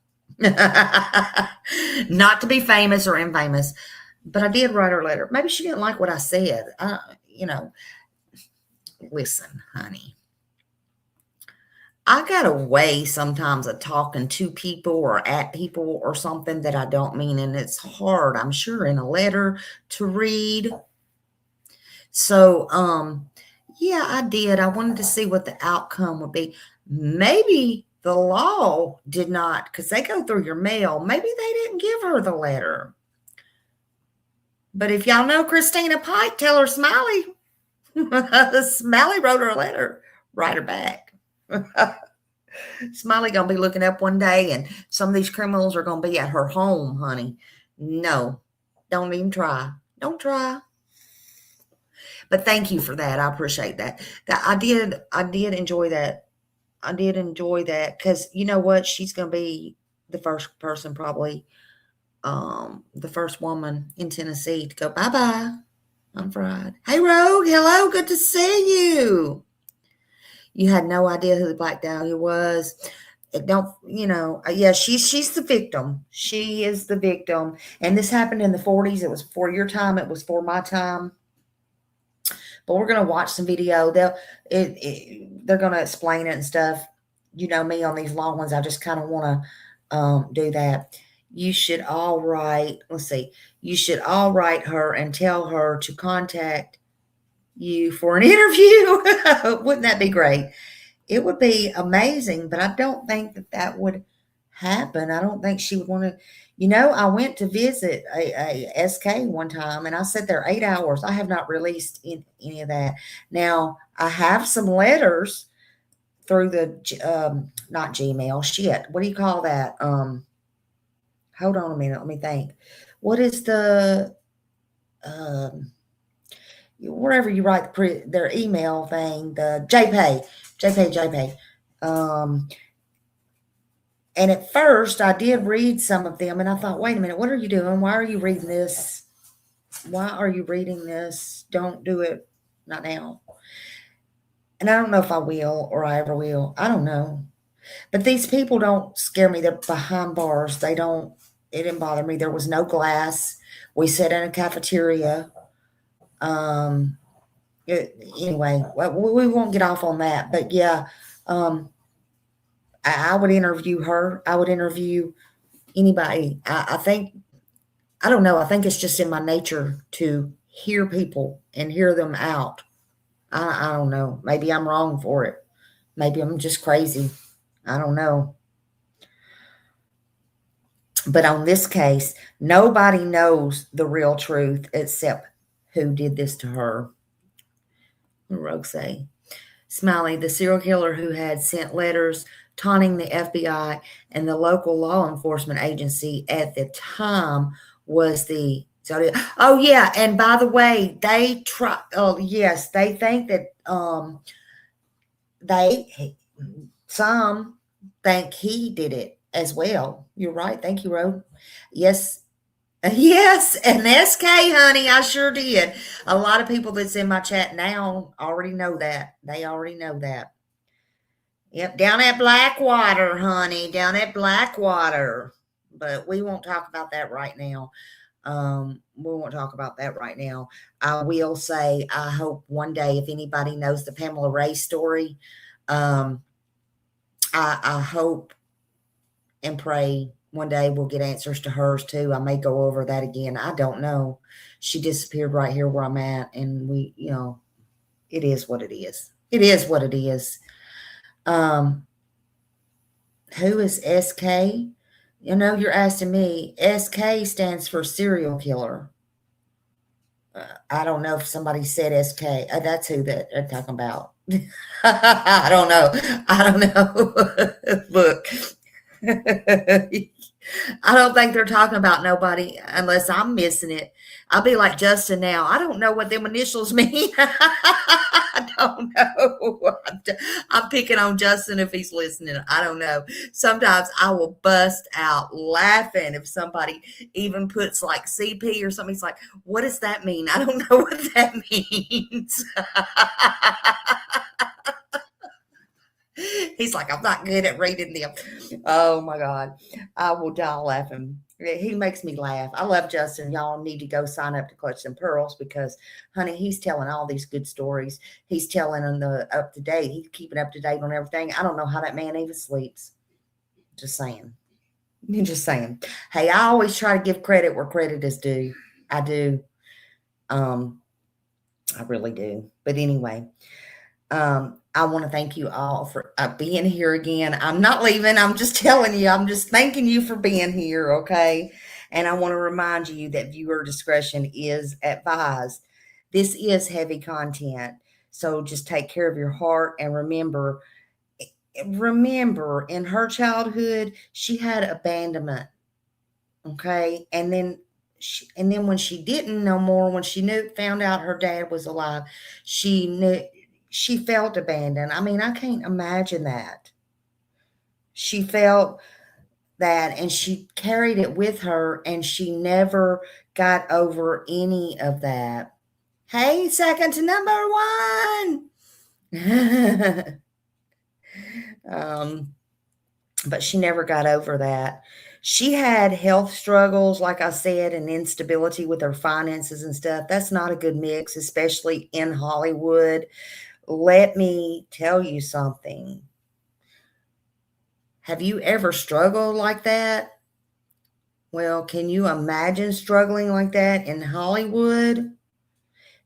Not to be famous or infamous. But I did write her a letter. Maybe she didn't like what I said. Listen, honey. I got a way sometimes of talking to people or at people or something that I don't mean, and it's hard, I'm sure, in a letter to read. So, yeah, I did. I wanted to see what the outcome would be. Maybe the law did not, because they go through your mail. Maybe they didn't give her the letter. But if y'all know Christina Pike, tell her Smiley. Smiley wrote her a letter. Write her back. Smiley gonna be looking up one day and some of these criminals are gonna be at her home, honey. No, Don't even try. Don't try. But thank you for that. I appreciate that. I did enjoy that. I did enjoy that because you know what? She's going to be the first person, probably, the first woman in Tennessee to go bye-bye on Friday. Hey, Rogue. Hello. Good to see you. You had no idea who the Black Dahlia was. Yeah, she's the victim. She is the victim. And this happened in the 40s. It was before your time. It was for my time. But we're going to watch some video. They're going to explain it and stuff. You know me on these long ones. I just kind of want to do that. You should all write. Let's see. You should all write her and tell her to contact you for an interview. Wouldn't that be great? It would be amazing, but I don't think that would happen. I don't think she would want to. You know, I went to visit a SK one time, and I sat there 8 hours. I have not released any of that. Now, I have some letters through the, not Gmail, shit. What do you call that? Hold on a minute. Let me think. What is the, wherever you write their email thing, the JPay. And at first I did read some of them and I thought, wait a minute, what are you doing? Why are you reading this? Why are you reading this? Don't do it. Not now. And I don't know if I will or I ever will. I don't know. But these people don't scare me. They're behind bars. It didn't bother me. There was no glass. We sat in a cafeteria. Anyway, we won't get off on that. But yeah, I would interview her. I would interview anybody. I think, I don't know. I think it's just in my nature to hear people and hear them out. I don't know. Maybe I'm wrong for it. Maybe I'm just crazy. I don't know. But on this case, nobody knows the real truth except who did this to her. Rogue say. Smiley, the serial killer who had sent letters taunting the FBI and the local law enforcement agency at the time was the oh yeah, and by the way, they try. Oh yes, they think that some think he did it as well. You're right. Thank you, Rode. Yes. Yes, and SK, honey, I sure did. A lot of people that's in my chat now already know that. They already know that. Yep, down at Blackwater, honey, down at Blackwater. But we won't talk about that right now. We won't talk about that right now. I will say, I hope one day, if anybody knows the Pamela Ray story, I hope and pray one day we'll get answers to hers too. I may go over that again. I don't know. She disappeared right here where I'm at, and we, it is what it is. It is what it is. Who is SK? You're asking me. SK stands for serial killer. I don't know if somebody said SK. That's who that they're talking about. I don't know. Look. I don't think they're talking about nobody unless I'm missing it. I'll be like Justin now. I don't know what them initials mean. I don't know. I'm picking on Justin if he's listening. I don't know. Sometimes I will bust out laughing if somebody even puts like CP or something. He's like, what does that mean? I don't know what that means. He's like, I'm not good at reading them. Oh my God. I will die laughing. He makes me laugh. I love Justin. Y'all need to go sign up to Clutch and Pearls because, honey, he's telling all these good stories. He's telling them the up to date. He's keeping up to date on everything. I don't know how that man even sleeps. Just saying. Just saying. Hey, I always try to give credit where credit is due. I do. I really do. But anyway, I want to thank you all for being here again. I'm not leaving. I'm just telling you. I'm just thanking you for being here, okay? And I want to remind you that viewer discretion is advised. This is heavy content, so just take care of your heart and remember, in her childhood, she had abandonment, okay? And then and then when she didn't no more, when she found out her dad was alive, she felt abandoned. I mean, I can't imagine that. She felt that, and she carried it with her, and she never got over any of that. Hey, second to number one. But she never got over that. She had health struggles, like I said, and instability with her finances and stuff. That's not a good mix, especially in Hollywood. Let me tell you something. Have you ever struggled like that? Well, can you imagine struggling like that in Hollywood?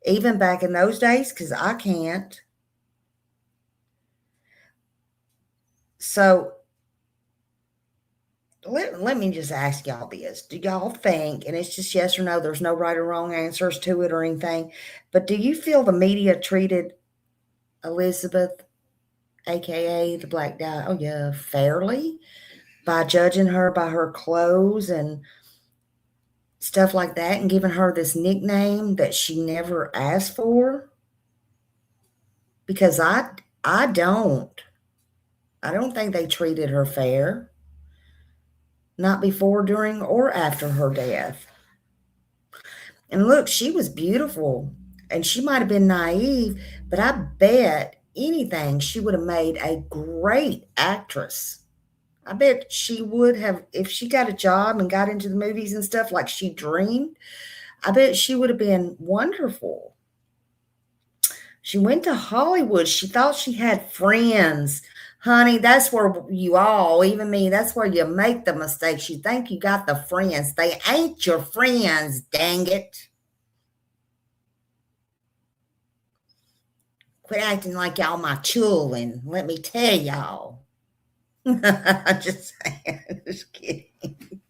Even back in those days, because I can't. So let me just ask y'all this. Do y'all think, and it's just yes or no, there's no right or wrong answers to it or anything, but do you feel the media treated Elizabeth, aka the Black Dye, oh yeah, fairly by judging her by her clothes and stuff like that and giving her this nickname that she never asked for? Because I don't think they treated her fair. Not before, during, or after her death. And look, she was beautiful, and she might have been naive, but I bet anything she would have made a great actress. I bet she would have, if she got a job and got into the movies and stuff like she dreamed, I bet she would have been wonderful. She went to Hollywood. She thought she had friends. Honey, that's where you all, even me, that's where you make the mistakes. You think you got the friends. They ain't your friends, dang it. Quit acting like y'all my children. Let me tell y'all. Just saying. Just kidding.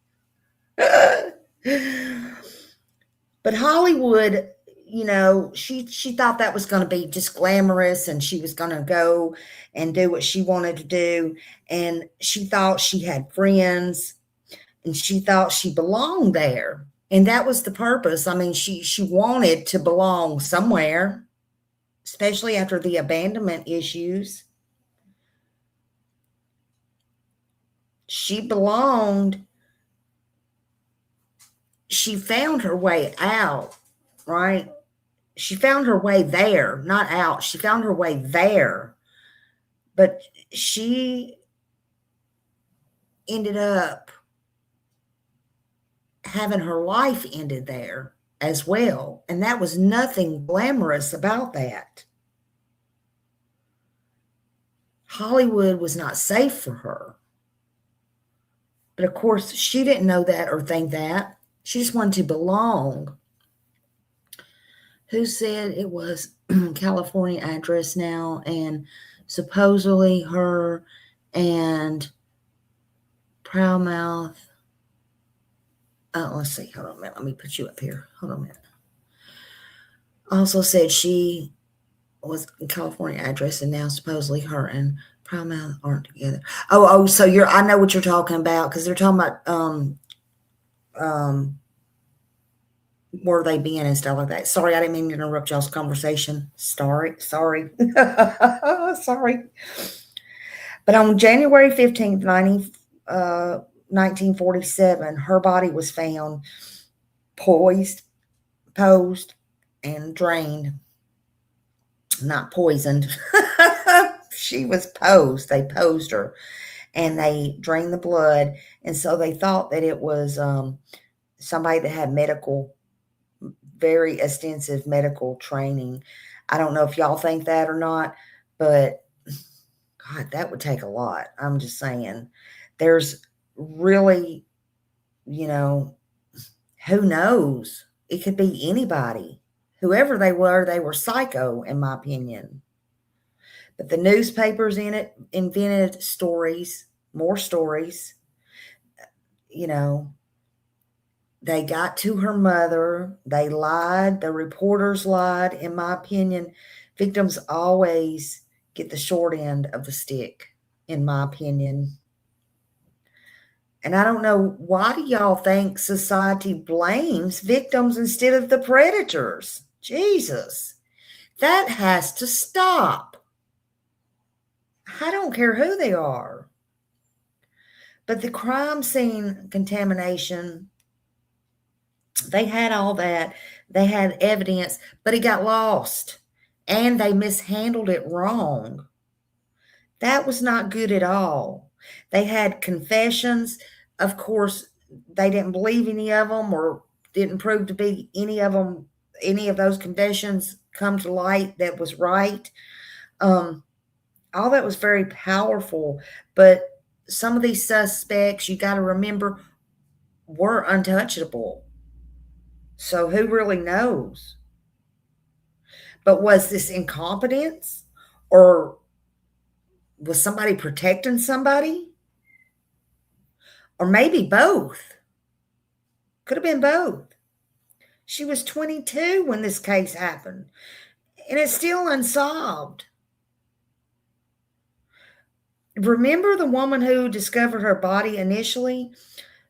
But Hollywood, she thought that was going to be just glamorous, and she was going to go and do what she wanted to do. And she thought she had friends, and she thought she belonged there. And that was the purpose. I mean, she wanted to belong somewhere, especially after the abandonment issues. She belonged. She found her way out, right? She found her way there, not out. She found her way there. But she ended up having her life ended there as well. And that was nothing glamorous about that. Hollywood was not safe for her. But of course, she didn't know that or think that. She just wanted to belong. Who said it was California address now? And supposedly her and Proudmouth. Let's see. Hold on a minute. Let me put you up here. Hold on a minute. Also said she was in California address, and now supposedly her and Proudmouth aren't together. So I know what you're talking about, because they're talking about where they been and stuff like that. Sorry, I didn't mean to interrupt y'all's conversation. Sorry. Sorry. But on January 15th, 1947, her body was found posed, and drained. Not poisoned. She was posed. They posed her, and they drained the blood. And so they thought that it was somebody that had very extensive medical training. I don't know if y'all think that or not, but God, that would take a lot. I'm just saying. There's really, who knows? It could be anybody. Whoever they were psycho, in my opinion. But the newspapers invented stories, more stories. They got to her mother. They lied. The reporters lied. In my opinion, victims always get the short end of the stick, in my opinion. And I don't know, why do y'all think society blames victims instead of the predators? Jesus, that has to stop. I don't care who they are. But the crime scene contamination, they had all that. They had evidence, but it got lost. And they mishandled it wrong. That was not good at all. They had confessions. Of course, they didn't believe any of them or didn't prove to be any of them, any of those confessions come to light that was right. All that was very powerful, but some of these suspects, you got to remember, were untouchable. So who really knows? But was this incompetence, or was somebody protecting somebody? Or maybe both. Could have been both. She was 22 when this case happened, and it's still unsolved. Remember the woman who discovered her body initially?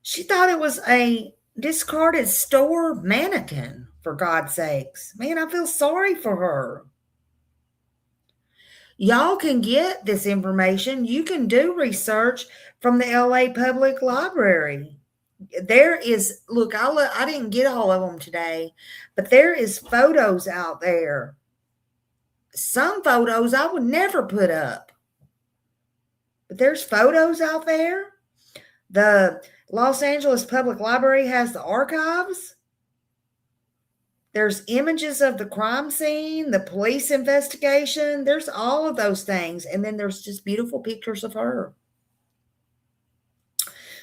She thought it was a discarded store mannequin, for God's sakes. Man, I feel sorry for her. Y'all can get this information. You can do research from the LA Public Library. There is, look, I didn't get all of them today, but there is photos out there. Some photos I would never put up, but there's photos out there. The Los Angeles Public Library has the archives. There's images of the crime scene, the police investigation. There's all of those things. And then there's just beautiful pictures of her.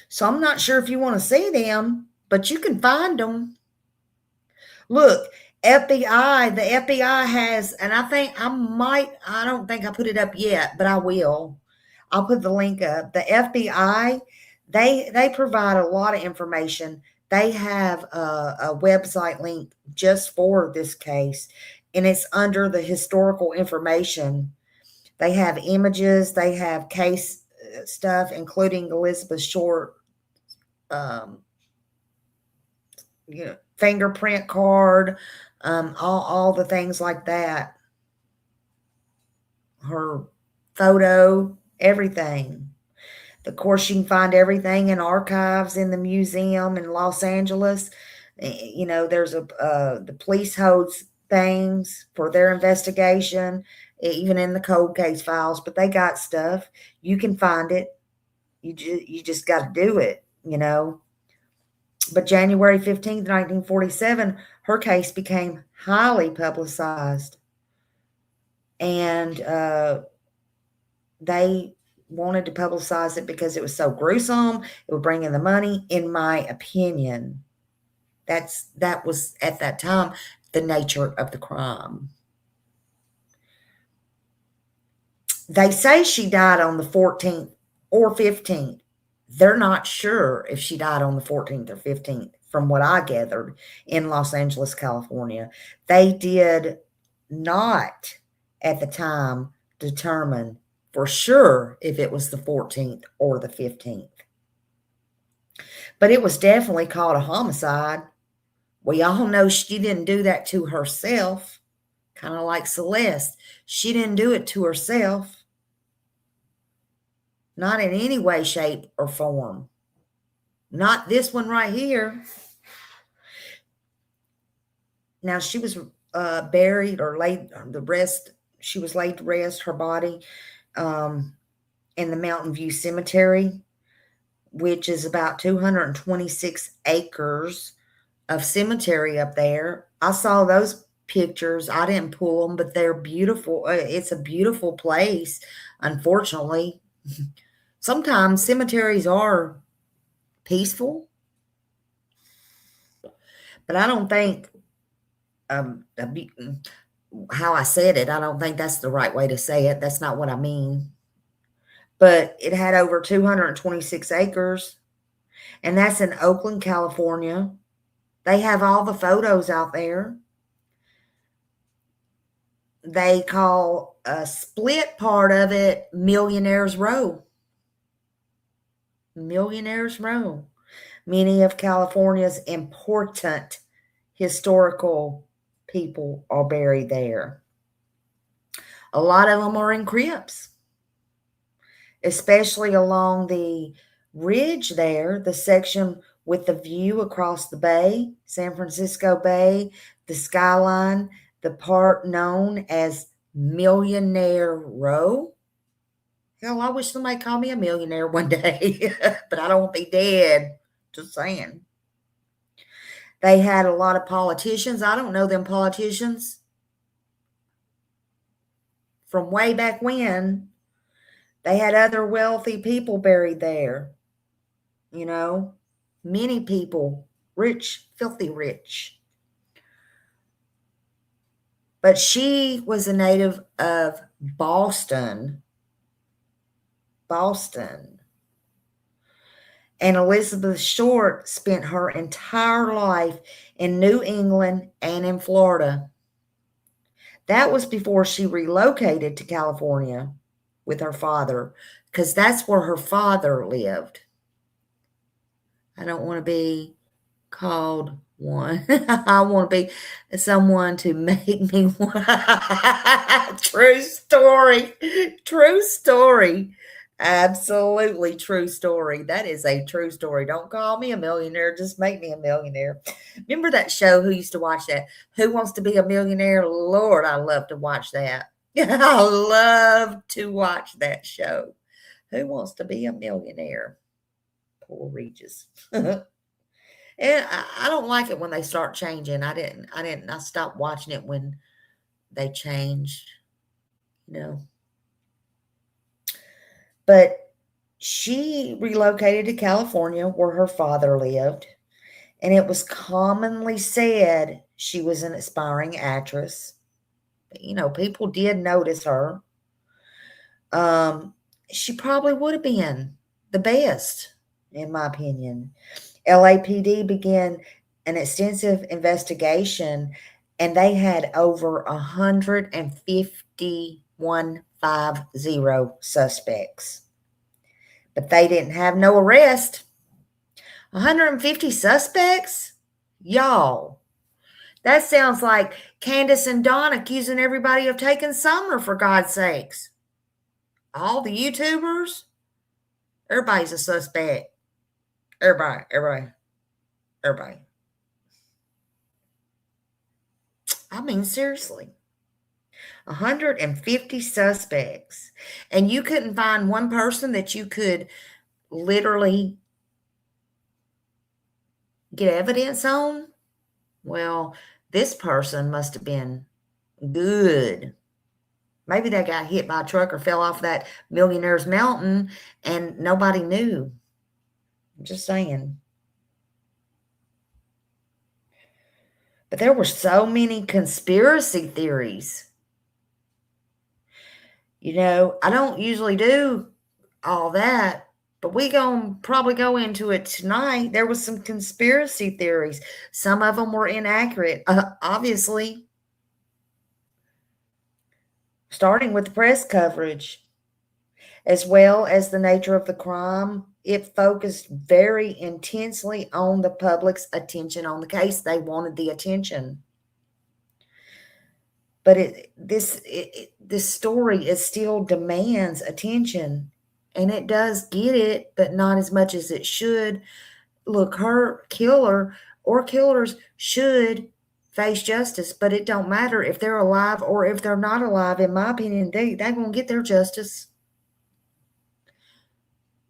So I'm not sure if you want to see them, but you can find them. Look, FBI, the FBI has, and I don't think I put it up yet, but I will. I'll put the link up. The FBI, they provide a lot of information. They have a website link just for this case, and it's under the historical information. They have images, they have case stuff, including Elizabeth Short, fingerprint card, all the things like that. Her photo, everything. Of course, you can find everything in archives in the museum in Los Angeles. There's the police holds things for their investigation, even in the cold case files, but they got stuff. You can find it. You just got to do it, But January 15th, 1947, her case became highly publicized. And they wanted to publicize it because it was so gruesome. It would bring in the money, in my opinion. That was, at that time, the nature of the crime. They say she died on the 14th or 15th. They're not sure if she died on the 14th or 15th, from what I gathered in Los Angeles, California. They did not, at the time, determine for sure if it was the 14th or the 15th. But it was definitely called a homicide. We all know she didn't do that to herself, kind of like Celeste. She didn't do it to herself. Not in any way, shape, or form. Not this one right here. Now, she was buried or laid, she was laid to rest, her body, in the Mountain View Cemetery, which is about 226 acres of cemetery up there. I saw those pictures. I didn't pull them, but they're beautiful. It's a beautiful place, unfortunately. Sometimes cemeteries are peaceful, but I don't think, how I said it, I don't think that's the right way to say it. That's not what I mean. But it had over 226 acres, and that's in Oakland, California. They have all the photos out there. They call a split part of it Millionaire's Row. Millionaires Row. Many of California's important historical people are buried there. A lot of them are in crypts, especially along the ridge there, the section with the view across the bay, San Francisco Bay, the skyline, the part known as Millionaire Row. Hell, I wish somebody called me a millionaire one day, but I don't want to be dead. Just saying. They had a lot of politicians. I don't know them politicians from way back when. They had other wealthy people buried there. You know, many people, rich, filthy rich. But she was a native of Boston. And Elizabeth Short spent her entire life in New England and in Florida. That was before she relocated to California with her father, because that's where her father lived. I don't want to be called one. I want to be someone to make me one. True story. True story. Absolutely true story. That is a true story. Don't call me a millionaire. Just make me a millionaire. Remember that show? Who used to watch that? Who Wants to Be a Millionaire? Lord, I love to watch that. I love to watch that show. Who Wants to Be a Millionaire? Poor Regis. And I don't like it when they start changing. I stopped watching it when they changed, you know. But she relocated to California where her father lived, and it was commonly said she was an aspiring actress. You know, people did notice her. She probably would have been the best, in my opinion. LAPD began an extensive investigation, and they had over 151 suspects. But they didn't have no arrest. 150 suspects? Y'all, that sounds like Candace and Dawn accusing everybody of taking Summer, for God's sakes. All the YouTubers, everybody's a suspect. Everybody. I mean, seriously. 150 suspects. And you couldn't find one person that you could literally get evidence on? Well, this person must have been good. Maybe they got hit by a truck or fell off that Millionaire's Mountain and nobody knew. I'm just saying. But there were so many conspiracy theories. You know, I don't usually do all that, but we gonna probably go into it tonight. There was some conspiracy theories. Some of them were inaccurate, obviously. Starting with the press coverage, as well as the nature of the crime, it focused very intensely on the public's attention on the case. They wanted the attention. But this story, it still demands attention, and it does get it, but not as much as it should. Look, her killer or killers should face justice, but it don't matter if they're alive or if they're not alive. In my opinion, they're going to get their justice.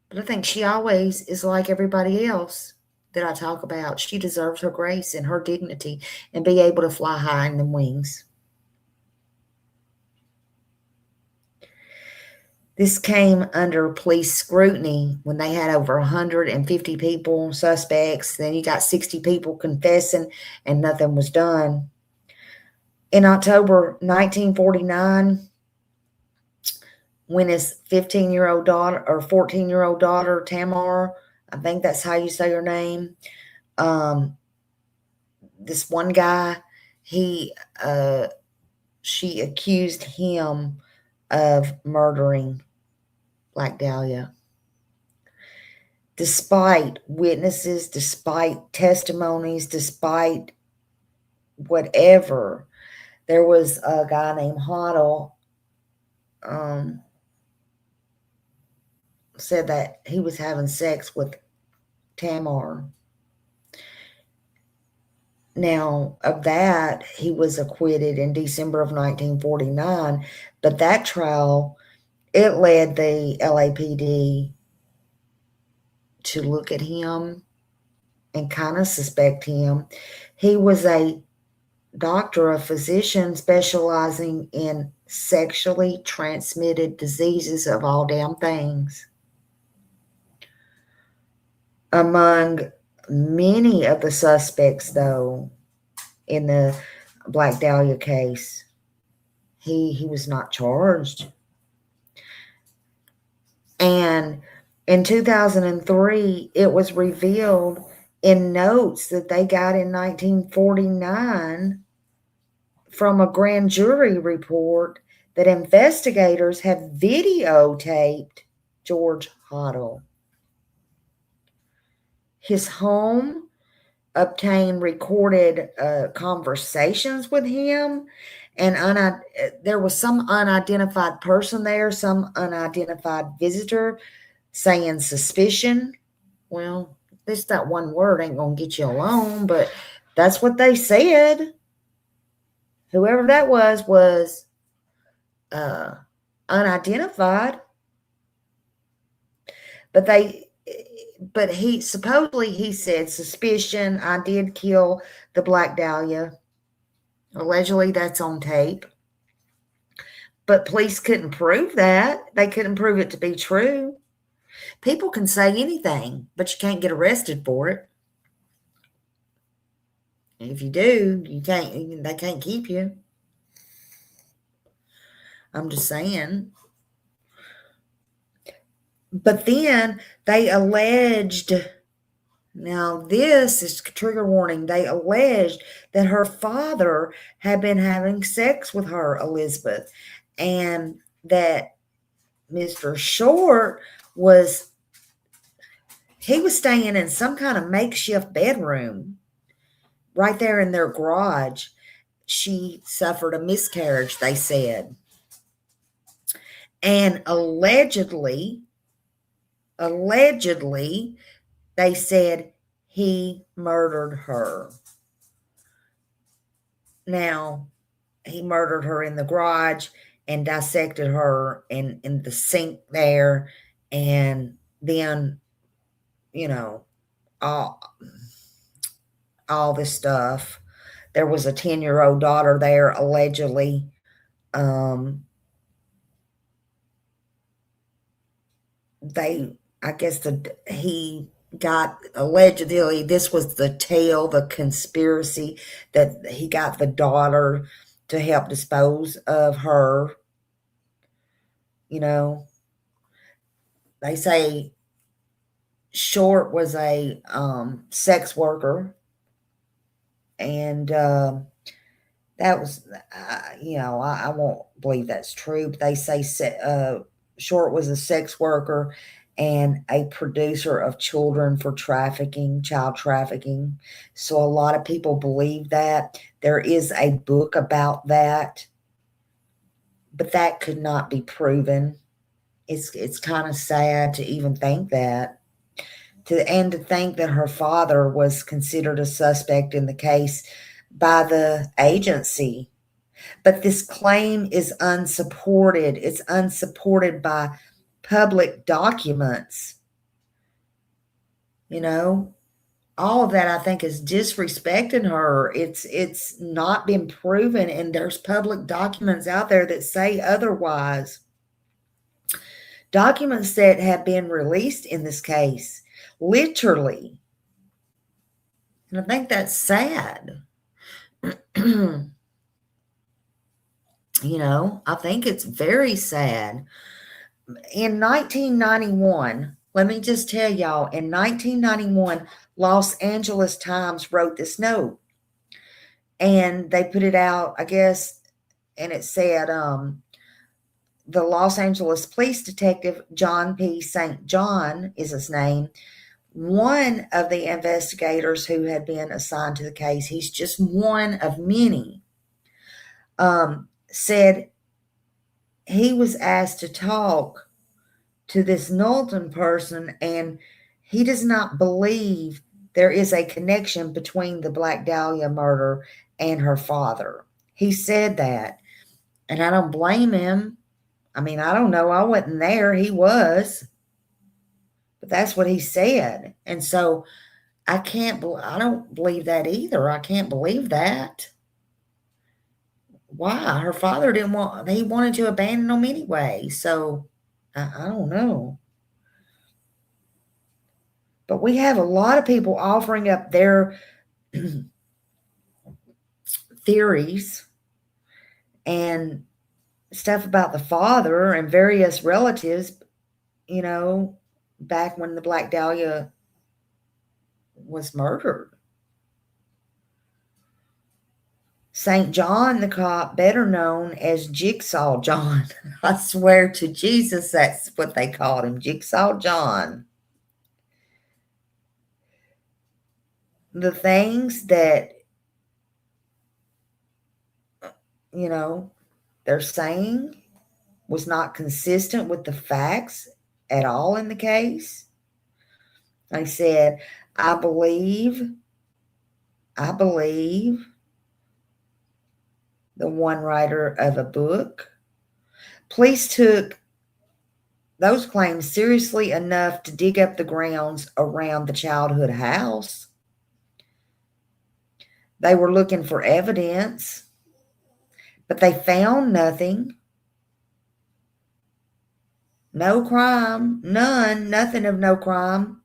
But I think she always is like everybody else that I talk about. She deserves her grace and her dignity and be able to fly high in the wings. This came under police scrutiny when they had over 150 people, suspects. Then you got 60 people confessing, and nothing was done. In October 1949, when his 15-year-old daughter or 14-year-old daughter, Tamar, I think that's how you say her name, this one guy, she accused him of murdering Black Dahlia. despite witnesses, despite testimonies, despite whatever. There was a guy named Hoddle, said that he was having sex with Tamar. Now, of that, he was acquitted in December of 1949, but that trial, it led the LAPD to look at him and kind of suspect him. He was a doctor, a physician specializing in sexually transmitted diseases of all damn things. Among many of the suspects, though, in the Black Dahlia case, he was not charged. And in 2003, it was revealed in notes that they got in 1949 from a grand jury report that investigators have videotaped George Hoddle. His home obtained recorded conversations with him, and there was some unidentified person there, some unidentified visitor saying suspicion. Well, that one word ain't gonna get you alone, but that's what they said. Whoever that was unidentified, but he supposedly he said suspicion, I did kill the Black Dahlia. Allegedly, that's on tape. But police couldn't prove that. They couldn't prove it to be true. People can say anything, but you can't get arrested for it. And if you do, they can't keep you. I'm just saying. But then they alleged, now this is trigger warning, they alleged that her father had been having sex with her, Elizabeth, and that Mr. Short was staying in some kind of makeshift bedroom right there in their garage. She suffered a miscarriage, they said. And allegedly, they said he murdered her. Now, he murdered her in the garage and dissected her in the sink there, and then, all this stuff. There was a 10-year-old daughter there, allegedly. He got, allegedly, this was the tale, the conspiracy, that he got the daughter to help dispose of her. They say Short was a sex worker, and that was, I won't believe that's true, but they say Short was a sex worker and a producer of children for child trafficking. So a lot of people believe that. There is a book about that, but that could not be proven. It's kind of sad to even think that. To think that her father was considered a suspect in the case by the agency. But this claim is unsupported. It's unsupported by public documents. All of that, I think, is disrespecting her. It's not been proven, and there's public documents out there that say otherwise. Documents that have been released in this case, literally. And I think that's sad. I think it's very sad. In 1991, let me just tell y'all, in 1991, Los Angeles Times wrote this note. And they put it out, I guess, and it said, the Los Angeles police detective, John P. St. John is his name, one of the investigators who had been assigned to the case, he's just one of many, said he was asked to talk to this Knowlton person, and he does not believe there is a connection between the Black Dahlia murder and her father. He said that, and I don't blame him. I mean, I don't know. I wasn't there. He was. But that's what he said. And so I don't believe that either. I can't believe that. Why? Her father he wanted to abandon them anyway. So I don't know. But we have a lot of people offering up their theories and stuff about the father and various relatives, back when the Black Dahlia was murdered. St. John the cop, better known as Jigsaw John. I swear to Jesus, that's what they called him, Jigsaw John. The things that, they're saying was not consistent with the facts at all in the case. I said, I believe the one writer of a book. Police took those claims seriously enough to dig up the grounds around the childhood house. They were looking for evidence, but they found nothing. No crime, nothing of no crime.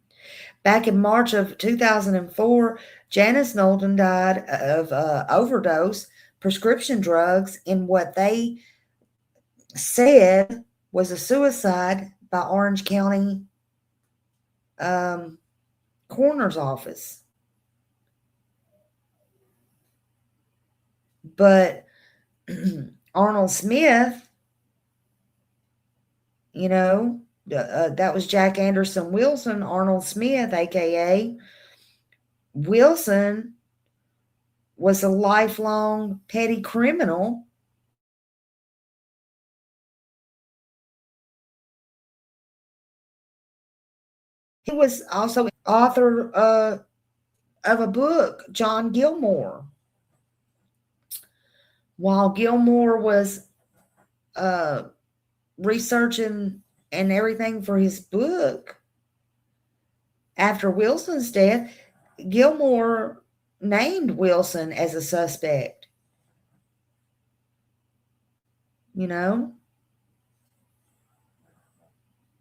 Back in March of 2004, Janice Knowlton died of overdose prescription drugs in what they said was a suicide by Orange County coroner's office. But Arnold Smith, that was Jack Anderson Wilson. Arnold Smith, aka Wilson, was a lifelong petty criminal. He was also author of a book, John Gilmore. While Gilmore was researching and everything for his book, after Wilson's death, Gilmore named Wilson as a suspect.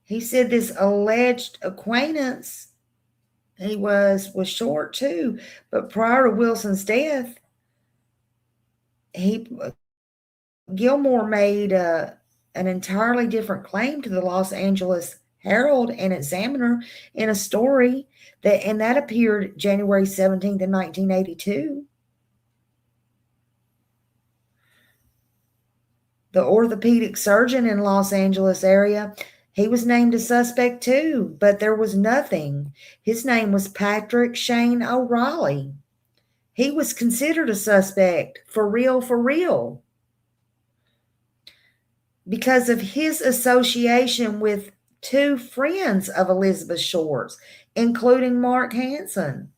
He said this alleged acquaintance, he was short too, but prior to Wilson's death, Gilmore made an entirely different claim to the Los Angeles Herald and Examiner in a story that appeared January 17th in 1982. The orthopedic surgeon in Los Angeles area, he was named a suspect too, but there was nothing. His name was Patrick Shane O'Reilly. He was considered a suspect for real, because of his association with two friends of Elizabeth Short's, including Mark Hansen,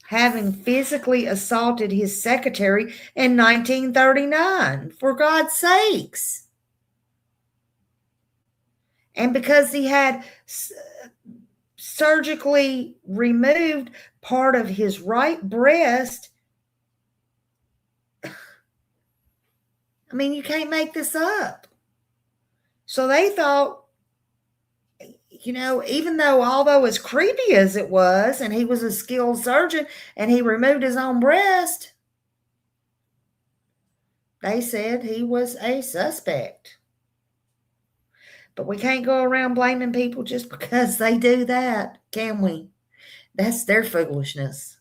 having physically assaulted his secretary in 1939, for God's sakes. And because he had surgically removed part of his right breast, I mean, you can't make this up. So they thought, even although as creepy as it was, and he was a skilled surgeon and he removed his own breast, they said he was a suspect. But we can't go around blaming people just because they do that, can we? That's their foolishness.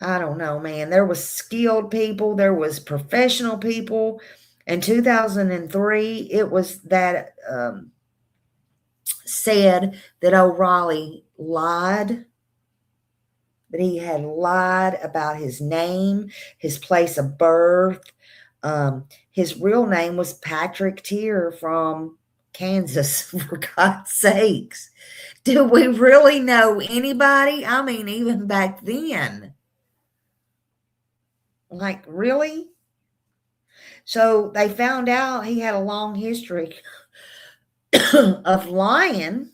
I don't know, man. There was skilled people. There was professional people. In 2003, it was that said that O'Reilly lied, that he had lied about his name, his place of birth. His real name was Patrick Tier from Kansas, for God's sakes. Do we really know anybody? I mean, even back then. Like, really? So they found out he had a long history of lying.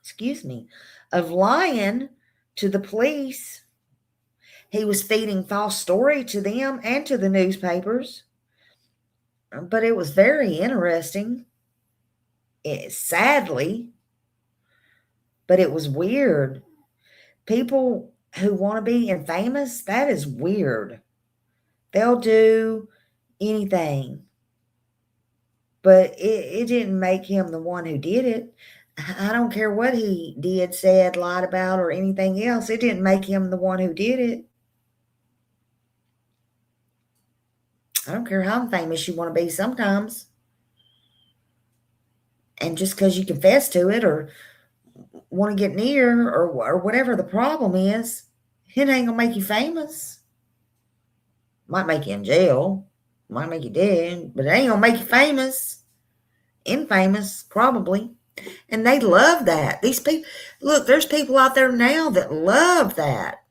Excuse me, of lying to the police. He was feeding false story to them and to the newspapers. But it was very interesting. Sadly, but it was weird. People who want to be infamous, that is weird. They'll do anything. But it didn't make him the one who did it. I don't care what he did, said, lied about, or anything else. It didn't make him the one who did it. I don't care how famous you want to be sometimes. And just because you confess to it or want to get near or whatever the problem is, it ain't going to make you famous. Might make you in jail. Might make you dead. But it ain't going to make you famous. Infamous, probably. And they love that. These people, look, there's people out there now that love that.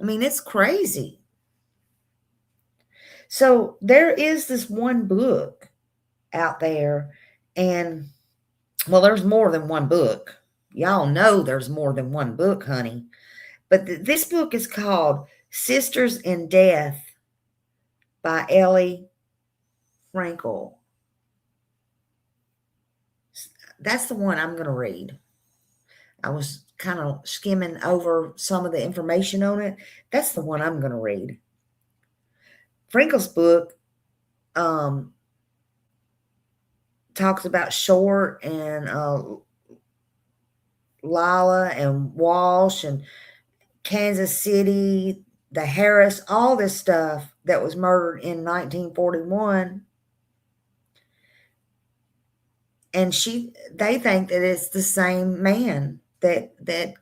I mean, it's crazy. So there is this one book out there, and well, there's more than one book. Y'all know there's more than one book, honey. But this book is called Sisters in Death by Ellie Frankel. That's the one I'm going to read. I was kind of skimming over some of the information on it. That's the one I'm going to read. Frankel's book talks about Short and Lila and Walsh and Kansas City, the Harris, all this stuff that was murdered in 1941. And they think that it's the same man that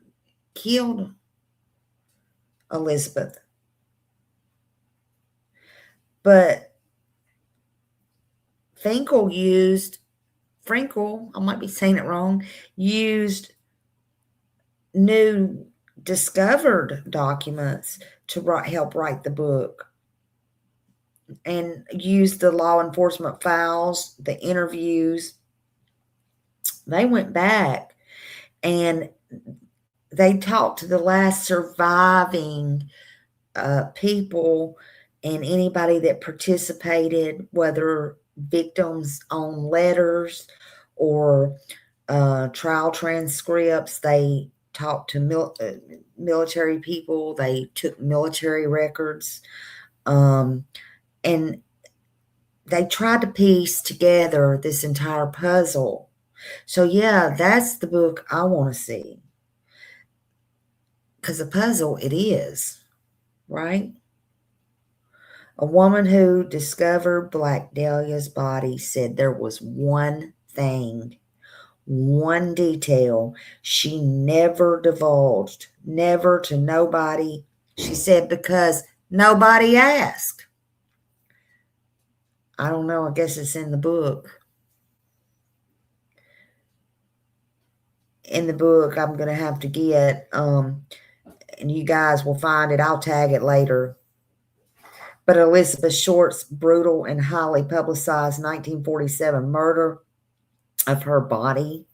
killed Elizabeth. But Frankel, I might be saying it wrong, used new discovered documents to help write the book, and used the law enforcement files, the interviews. They went back and they talked to the last surviving people and anybody that participated, whether victims' own letters or trial transcripts. They talked to military people. They took military records. And they tried to piece together this entire puzzle. So, yeah, that's the book I want to see. Because a puzzle it is, right? A woman who discovered Black Dahlia's body said there was one thing, one detail she never divulged, never to nobody. She said because nobody asked. I don't know. I guess it's in the book. In the book, I'm going to have to get, and you guys will find it. I'll tag it later. But Elizabeth Short's brutal and highly publicized 1947 murder of her body,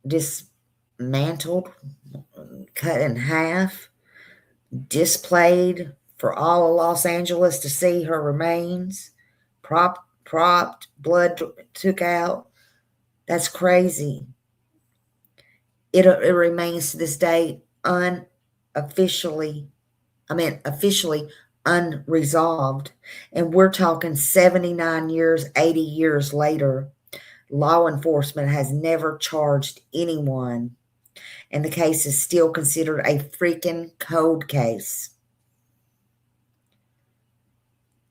dismantled, cut in half, displayed for all of Los Angeles to see her remains, propped, blood took out. That's crazy. It remains to this day officially unresolved. And we're talking 79 years, 80 years later. Law enforcement has never charged anyone. And the case is still considered a freaking cold case.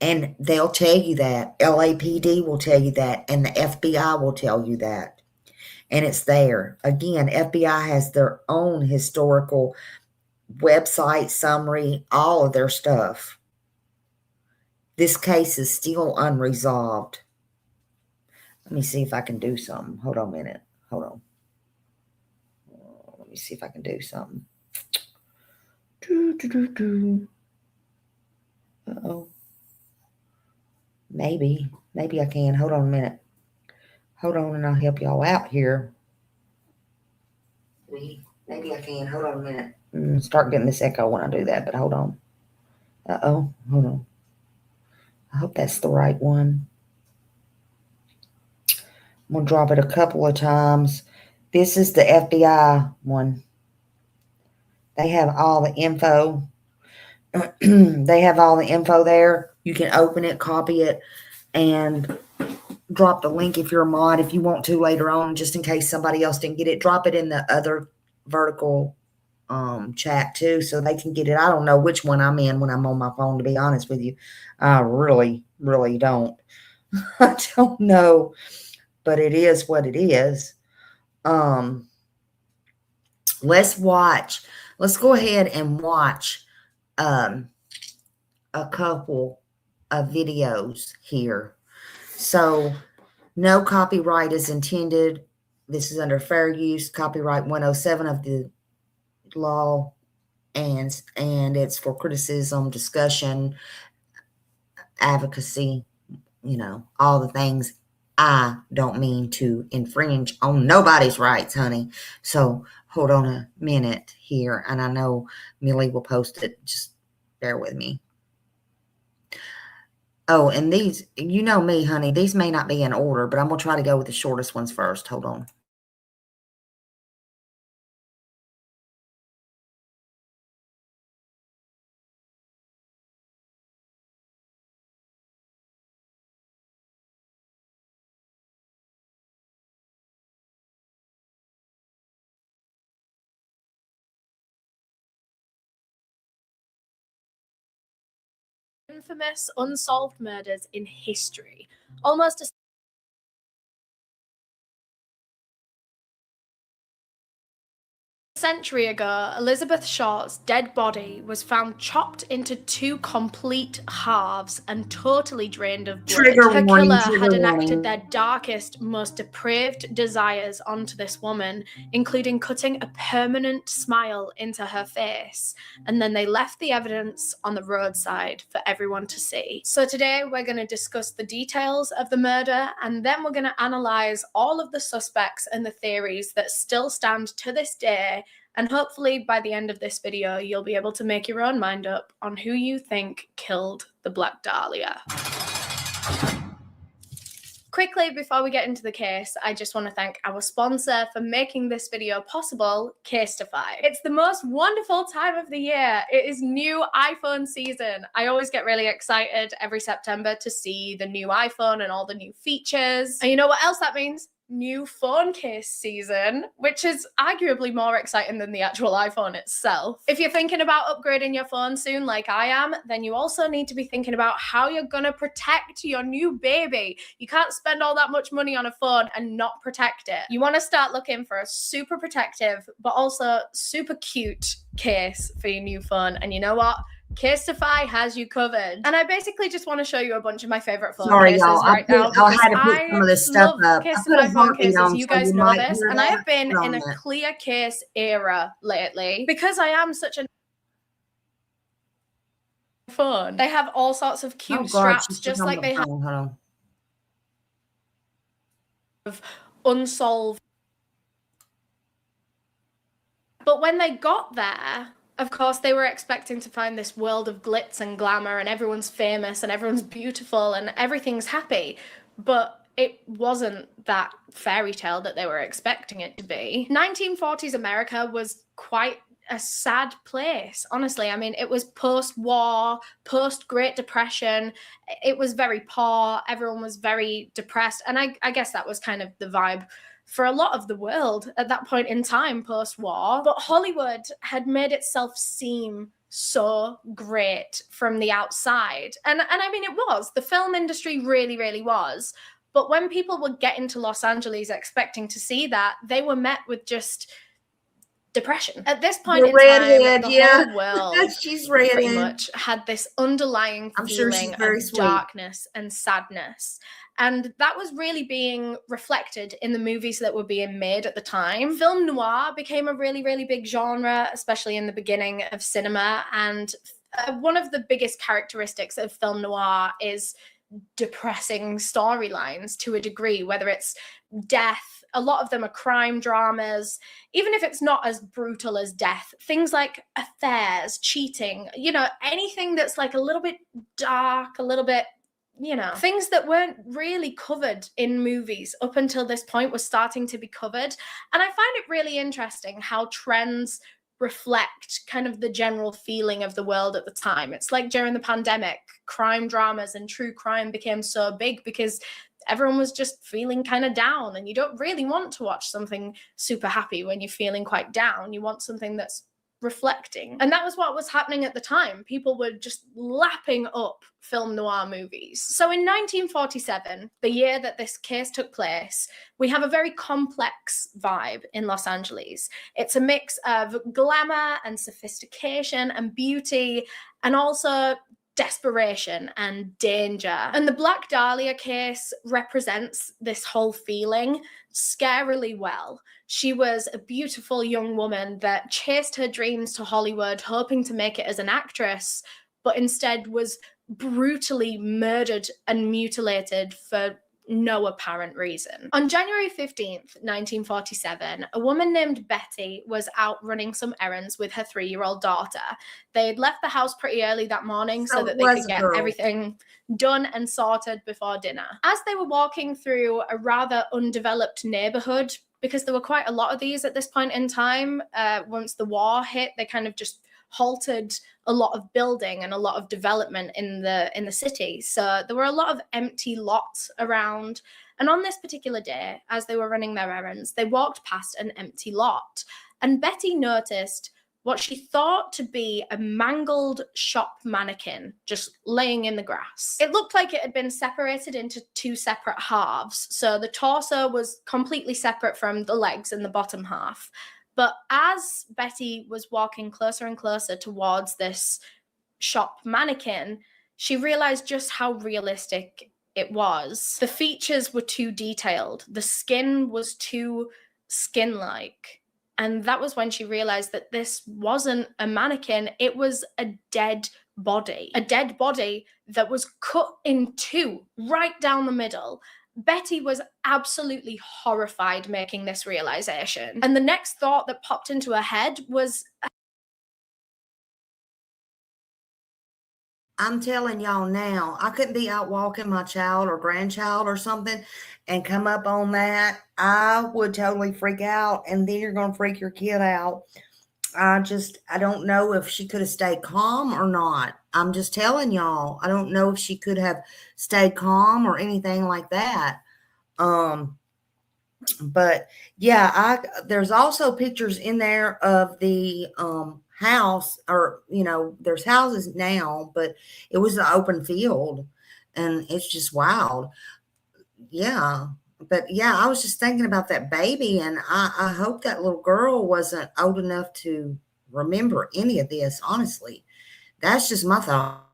And they'll tell you that. LAPD will tell you that. And the FBI will tell you that. And it's there. Again, FBI has their own historical website, summary, all of their stuff. This case is still unresolved. Let me see if I can do something. Hold on a minute. Hold on. Let me see if I can do something. Uh-oh. Maybe I can. Hold on a minute. Hold on and I'll help y'all out here. Maybe I can. Hold on a minute. Start getting this echo when I do that, but hold on. Uh-oh. Hold on. I hope that's the right one. I'm going to drop it a couple of times. This is the FBI one. They have all the info. They have all the info there. You can open it, copy it, and drop the link if you're a mod if you want to later on, just in case somebody else didn't get it. Drop it in the other vertical chat too, so they can get it. I don't know which one I'm in when I'm on my phone, to be honest with you. I really don't. I don't know, but it is what it is. Let's watch. Let's go ahead and watch a couple of videos here. So no copyright is intended. This is under fair use, copyright 107 of the law, and it's for criticism, discussion, advocacy, you know, all the things. I don't mean to infringe on nobody's rights, honey. So hold on a minute here, and I know Millie will post it. Just bear with me. Oh, and these, you know me, honey, these may not be in order, but I'm going to try to go with the shortest ones first. Hold on. Infamous unsolved murders in history. Almost a century ago, Elizabeth Short's dead body was found chopped into two complete halves and totally drained of blood. Her killer had enacted their darkest, most depraved desires onto this woman, including cutting a permanent smile into her face, and then they left the evidence on the roadside for everyone to see. So today we're going to discuss the details of the murder, and then we're going to analyze all of the suspects and the theories that still stand to this day. And hopefully by the end of this video, you'll be able to make your own mind up on who you think killed the Black Dahlia. Quickly, before we get into the case, I just want to thank our sponsor for making this video possible, Casetify. It's the most wonderful time of the year. It is new iPhone season. I always get really excited every September to see the new iPhone and all the new features. And you know what else that means? New phone case season, which is arguably more exciting than the actual iPhone itself. If you're thinking about upgrading your phone soon like I am, then you also need to be thinking about how you're gonna protect your new baby. You can't spend all that much money on a phone and not protect it. You want to start looking for a super protective but also super cute case for your new phone, and you know what? Casetify has you covered. And I basically just want to show you a bunch of my favorite phone cases right now. I had to put some of this stuff up. Casetify phone cases, you guys know this, and I have been in a clear case era lately because I am such a phone. They have all sorts of cute straps, just like they have unsolved. But when they got there, of course, they were expecting to find this world of glitz and glamour and everyone's famous and everyone's beautiful and everything's happy. But it wasn't that fairy tale that they were expecting it to be. 1940s America was quite a sad place, honestly. I mean, it was post-war, post-Great Depression. It was very poor. Everyone was very depressed. And I guess that was kind of the vibe for a lot of the world at that point in time, post-war. But Hollywood had made itself seem so great from the outside. And I mean, it was. The film industry really, really was. But when people would get into Los Angeles expecting to see that, they were met with just depression. At this point in time, the whole world she's pretty much had this underlying feeling of sweet. darkness and sadness. And that was really being reflected in the movies that were being made at the time. Film noir became a really, really big genre, especially in the beginning of cinema. And one of the biggest characteristics of film noir is depressing storylines to a degree, whether it's death. A lot of them are crime dramas, even if it's not as brutal as death. Things like affairs, cheating, you know, anything that's like a little bit dark, a little bit, you know, things that weren't really covered in movies up until this point were starting to be covered. And I find it really interesting how trends reflect kind of the general feeling of the world at the time. It's like during the pandemic, crime dramas and true crime became so big because everyone was just feeling kind of down, and you don't really want to watch something super happy when you're feeling quite down. You want something that's reflecting. And that was what was happening at the time. People were just lapping up film noir movies. So in 1947, the year that this case took place, we have a very complex vibe in Los Angeles. It's a mix of glamour and sophistication and beauty, and also desperation and danger. And the Black Dahlia case represents this whole feeling scarily well. She was a beautiful young woman that chased her dreams to Hollywood, hoping to make it as an actress, but instead was brutally murdered and mutilated for no apparent reason. On January 15th, 1947, a woman named Betty was out running some errands with her 3-year-old daughter. They had left the house pretty early that morning so that they could get everything done and sorted before dinner. As they were walking through a rather undeveloped neighborhood, because there were quite a lot of these at this point in time, once the war hit, they kind of just halted a lot of building and a lot of development in the city. So there were a lot of empty lots around. And on this particular day, as they were running their errands, they walked past an empty lot. And Betty noticed what she thought to be a mangled shop mannequin just laying in the grass. It looked like it had been separated into 2 separate halves. So the torso was completely separate from the legs and the bottom half. But as Betty was walking closer and closer towards this shop mannequin, she realized just how realistic it was. The features were too detailed. The skin was too skin-like. And that was when she realized that this wasn't a mannequin, it was a dead body. A dead body that was cut in 2, right down the middle. Betty was absolutely horrified making this realization. And the next thought that popped into her head was, I'm telling y'all now, I couldn't be out walking my child or grandchild or something and come up on that. I would totally freak out, and then you're going to freak your kid out. I don't know if she could have stayed calm or not. I'm just telling y'all, I don't know if she could have stayed calm or anything like that. But yeah, there's also pictures in there of the house, or there's houses now, but it was an open field, and it's just wild. Yeah. But yeah, I was just thinking about that baby, and I hope that little girl wasn't old enough to remember any of this. Honestly, that's just my thought.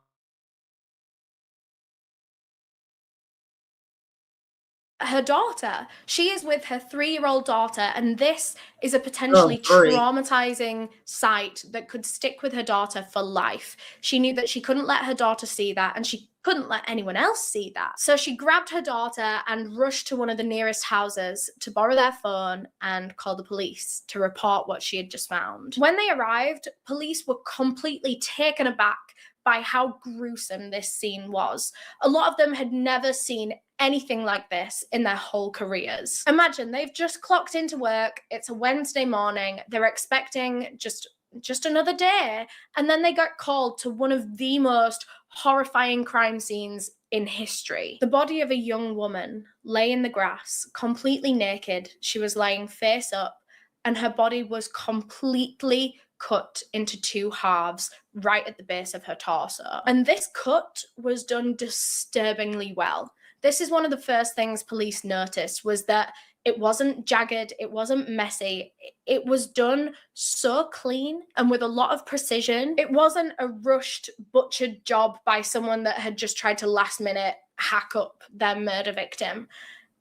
her daughter. She is with her 3-year-old daughter, and this is a potentially traumatizing sight that could stick with her daughter for life. She knew that she couldn't let her daughter see that, and she couldn't let anyone else see that. So she grabbed her daughter and rushed to one of the nearest houses to borrow their phone and call the police to report what she had just found. When they arrived, police were completely taken aback by how gruesome this scene was. A lot of them had never seen anything like this in their whole careers. Imagine, they've just clocked into work, it's a Wednesday morning, they're expecting just another day, and then they got called to one of the most horrifying crime scenes in history. The body of a young woman lay in the grass, completely naked. She was lying face up, and her body was completely cut into 2 halves right at the base of her torso. And this cut was done disturbingly well. This is one of the first things police noticed, was that it wasn't jagged, it wasn't messy. It was done so clean and with a lot of precision. It wasn't a rushed, butchered job by someone that had just tried to last minute hack up their murder victim.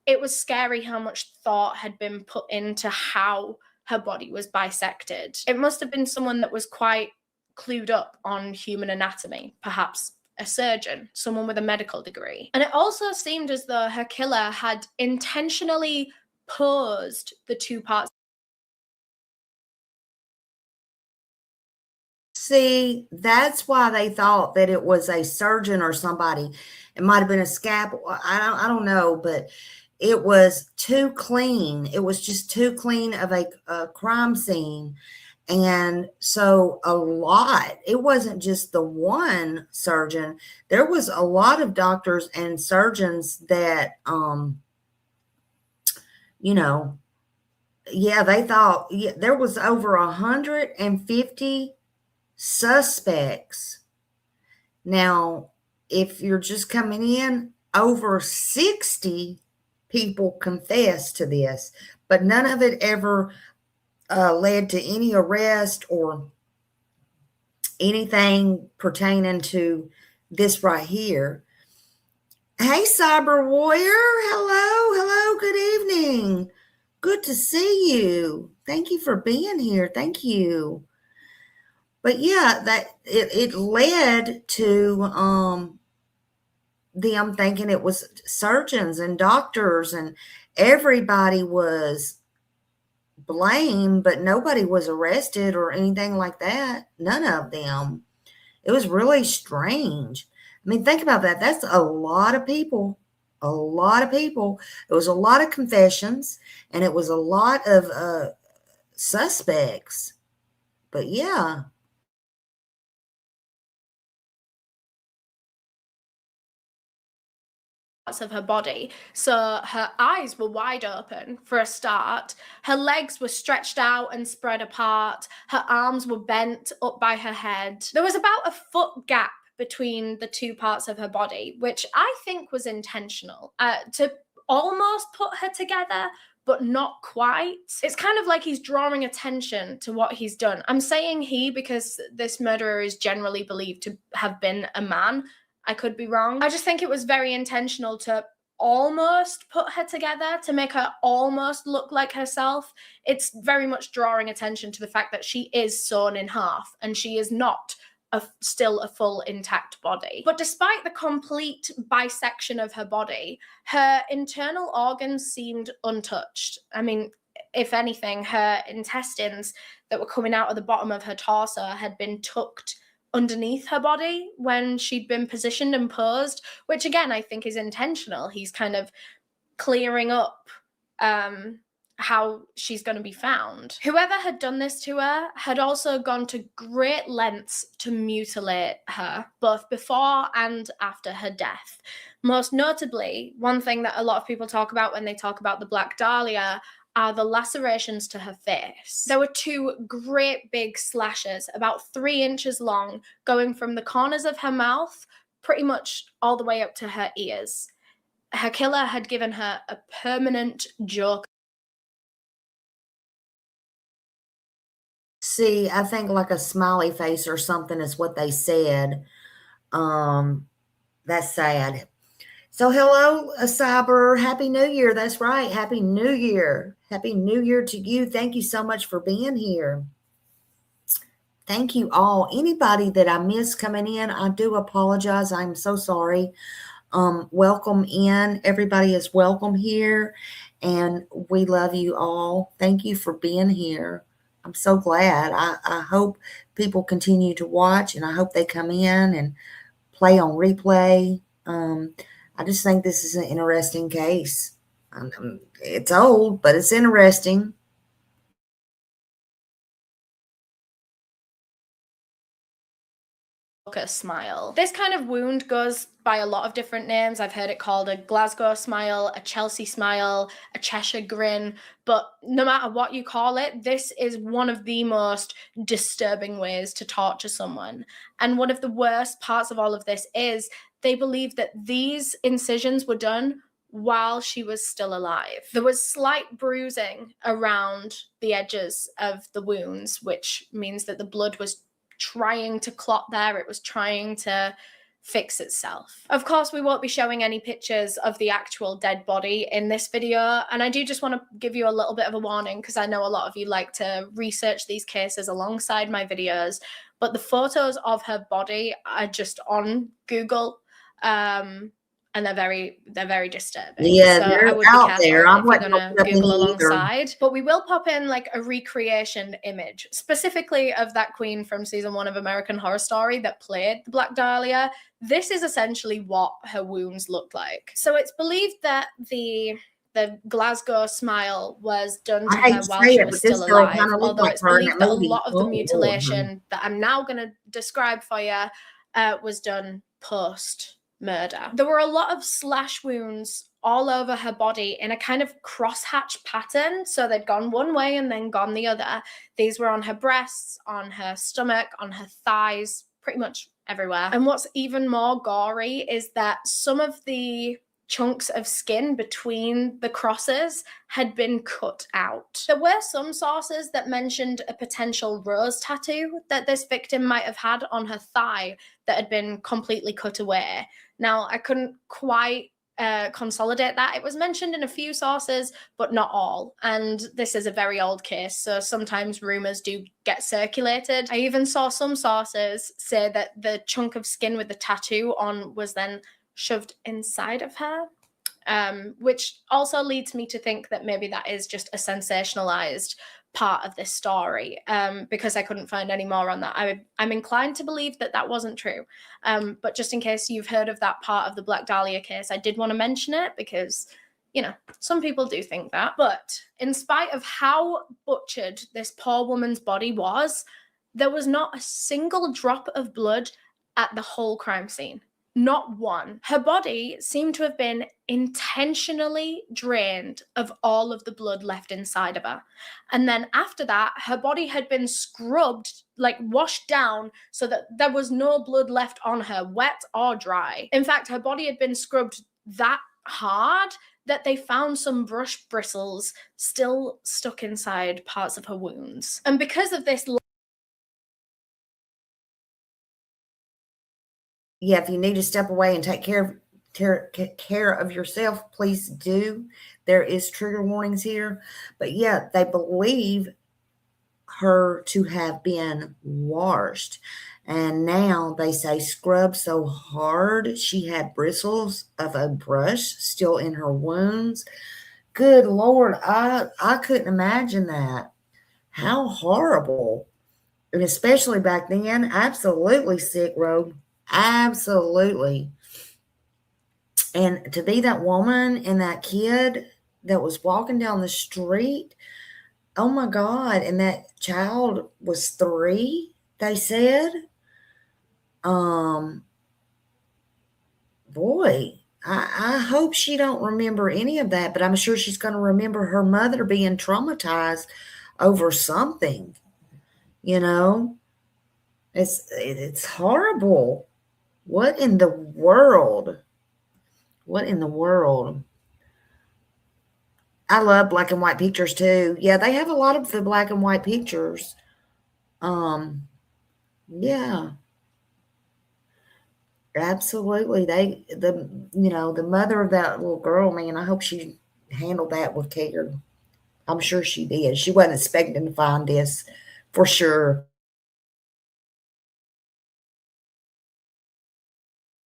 It was scary how much thought had been put into how her body was bisected. It must have been someone that was quite clued up on human anatomy, perhaps a surgeon, someone with a medical degree. And it also seemed as though her killer had intentionally posed the two parts. See, that's why they thought that it was a surgeon or somebody. It might have been a scalpel. I don't know, but it was too clean. It was just too clean of a crime scene. And so it wasn't just the one surgeon. There was a lot of doctors and surgeons that, they thought there was over 150 suspects. Now, if you're just coming in, over 60 people confessed to this, but none of it ever led to any arrest or anything pertaining to this right here. Hey, Cyber Warrior. Hello, good evening. Good to see you. Thank you for being here. Thank you. But yeah, that it led to them thinking it was surgeons and doctors, and everybody was blamed, but nobody was arrested or anything like that. None of them. It was really strange. I mean, think about that. That's a lot of people. A lot of people. It was a lot of confessions, and it was a lot of suspects. But yeah. Of her body. So her eyes were wide open for a start. Her legs were stretched out and spread apart. Her arms were bent up by her head. There was about a foot gap between the two parts of her body, which I think was intentional, to almost put her together, but not quite. It's kind of like he's drawing attention to what he's done. I'm saying he because this murderer is generally believed to have been a man. I could be wrong. I just think it was very intentional to almost put her together, to make her almost look like herself. It's very much drawing attention to the fact that she is sawn in half and she is not still a full intact body. But despite the complete bisection of her body, her internal organs seemed untouched. I mean, if anything, her intestines that were coming out of the bottom of her torso had been tucked underneath her body when she'd been positioned and posed, which again, I think is intentional. He's kind of clearing up how she's going to be found. Whoever had done this to her had also gone to great lengths to mutilate her, both before and after her death. Most notably, one thing that a lot of people talk about when they talk about the Black Dahlia are the lacerations to her face. There were two great big slashes, about 3 inches long, going from the corners of her mouth pretty much all the way up to her ears. Her killer had given her a permanent joke. See, I think like a smiley face or something is what they said. That's sad. So hello, Cyber. Happy New Year. That's right. Happy New Year. Happy New Year to you. Thank you so much for being here. Thank you all. Anybody that I missed coming in, I do apologize. I'm so sorry. Welcome in. Everybody is welcome here, and we love you all. Thank you for being here. I'm so glad. I hope people continue to watch, and I hope they come in and play on replay. I just think this is an interesting case. It's old, but it's interesting. joker smile. This kind of wound goes by a lot of different names. I've heard it called a Glasgow smile, a Chelsea smile, a Cheshire grin, but no matter what you call it, this is one of the most disturbing ways to torture someone. And one of the worst parts of all of this is they believe that these incisions were done while she was still alive. There was slight bruising around the edges of the wounds, which means that the blood was trying to clot there. It was trying to fix itself. Of course, we won't be showing any pictures of the actual dead body in this video, and I do just want to give you a little bit of a warning because I know a lot of you like to research these cases alongside my videos, but the photos of her body are just on Google, and they're very disturbing. Yeah, so they're I would be out careful there. I if you're wouldn't gonna look up Google any either. alongside. But we will pop in like a recreation image, specifically of that queen from season 1 of American Horror Story that played the Black Dahlia. This is essentially what her wounds looked like. So it's believed that the Glasgow smile was done to her while she was still alive, although it's believed that a lot of the mutilation that I'm now going to describe for you was done post-murder. There were a lot of slash wounds all over her body in a kind of crosshatch pattern, so they'd gone one way and then gone the other. These were on her breasts, on her stomach, on her thighs, pretty much everywhere. And what's even more gory is that some of the chunks of skin between the crosses had been cut out. There were some sources that mentioned a potential rose tattoo that this victim might have had on her thigh that had been completely cut away. Now, I couldn't quite consolidate that. It was mentioned in a few sources, but not all. And this is a very old case, so sometimes rumors do get circulated. I even saw some sources say that the chunk of skin with the tattoo on was then shoved inside of her, which also leads me to think that maybe that is just a sensationalized part of this story, because I couldn't find any more on that. I'm inclined to believe that that wasn't true, but just in case you've heard of that part of the Black Dahlia case, I did want to mention it because, you know, some people do think that. But in spite of how butchered this poor woman's body was, there was not a single drop of blood at the whole crime scene. Not one. Her body seemed to have been intentionally drained of all of the blood left inside of her. And then after that, her body had been scrubbed, like washed down, so that there was no blood left on her, wet or dry. In fact, her body had been scrubbed that hard that they found some brush bristles still stuck inside parts of her wounds. And because of this, yeah, if you need to step away and take care of yourself, please do. There is trigger warnings here. But yeah, they believe her to have been washed. And now they say scrubbed so hard she had bristles of a brush still in her wounds. Good Lord, I couldn't imagine that. How horrible. And especially back then, absolutely sick, Road. Absolutely. And to be that woman and that kid that was walking down the street, oh my God, and that child was 3, they said. Boy, I hope she don't remember any of that, but I'm sure she's going to remember her mother being traumatized over something, you know. It's horrible. What in the world? What in the world? I love black and white pictures too. Yeah, they have a lot of the black and white pictures. Yeah. Absolutely. The mother of that little girl, man, I hope she handled that with care. I'm sure she did. She wasn't expecting to find this for sure.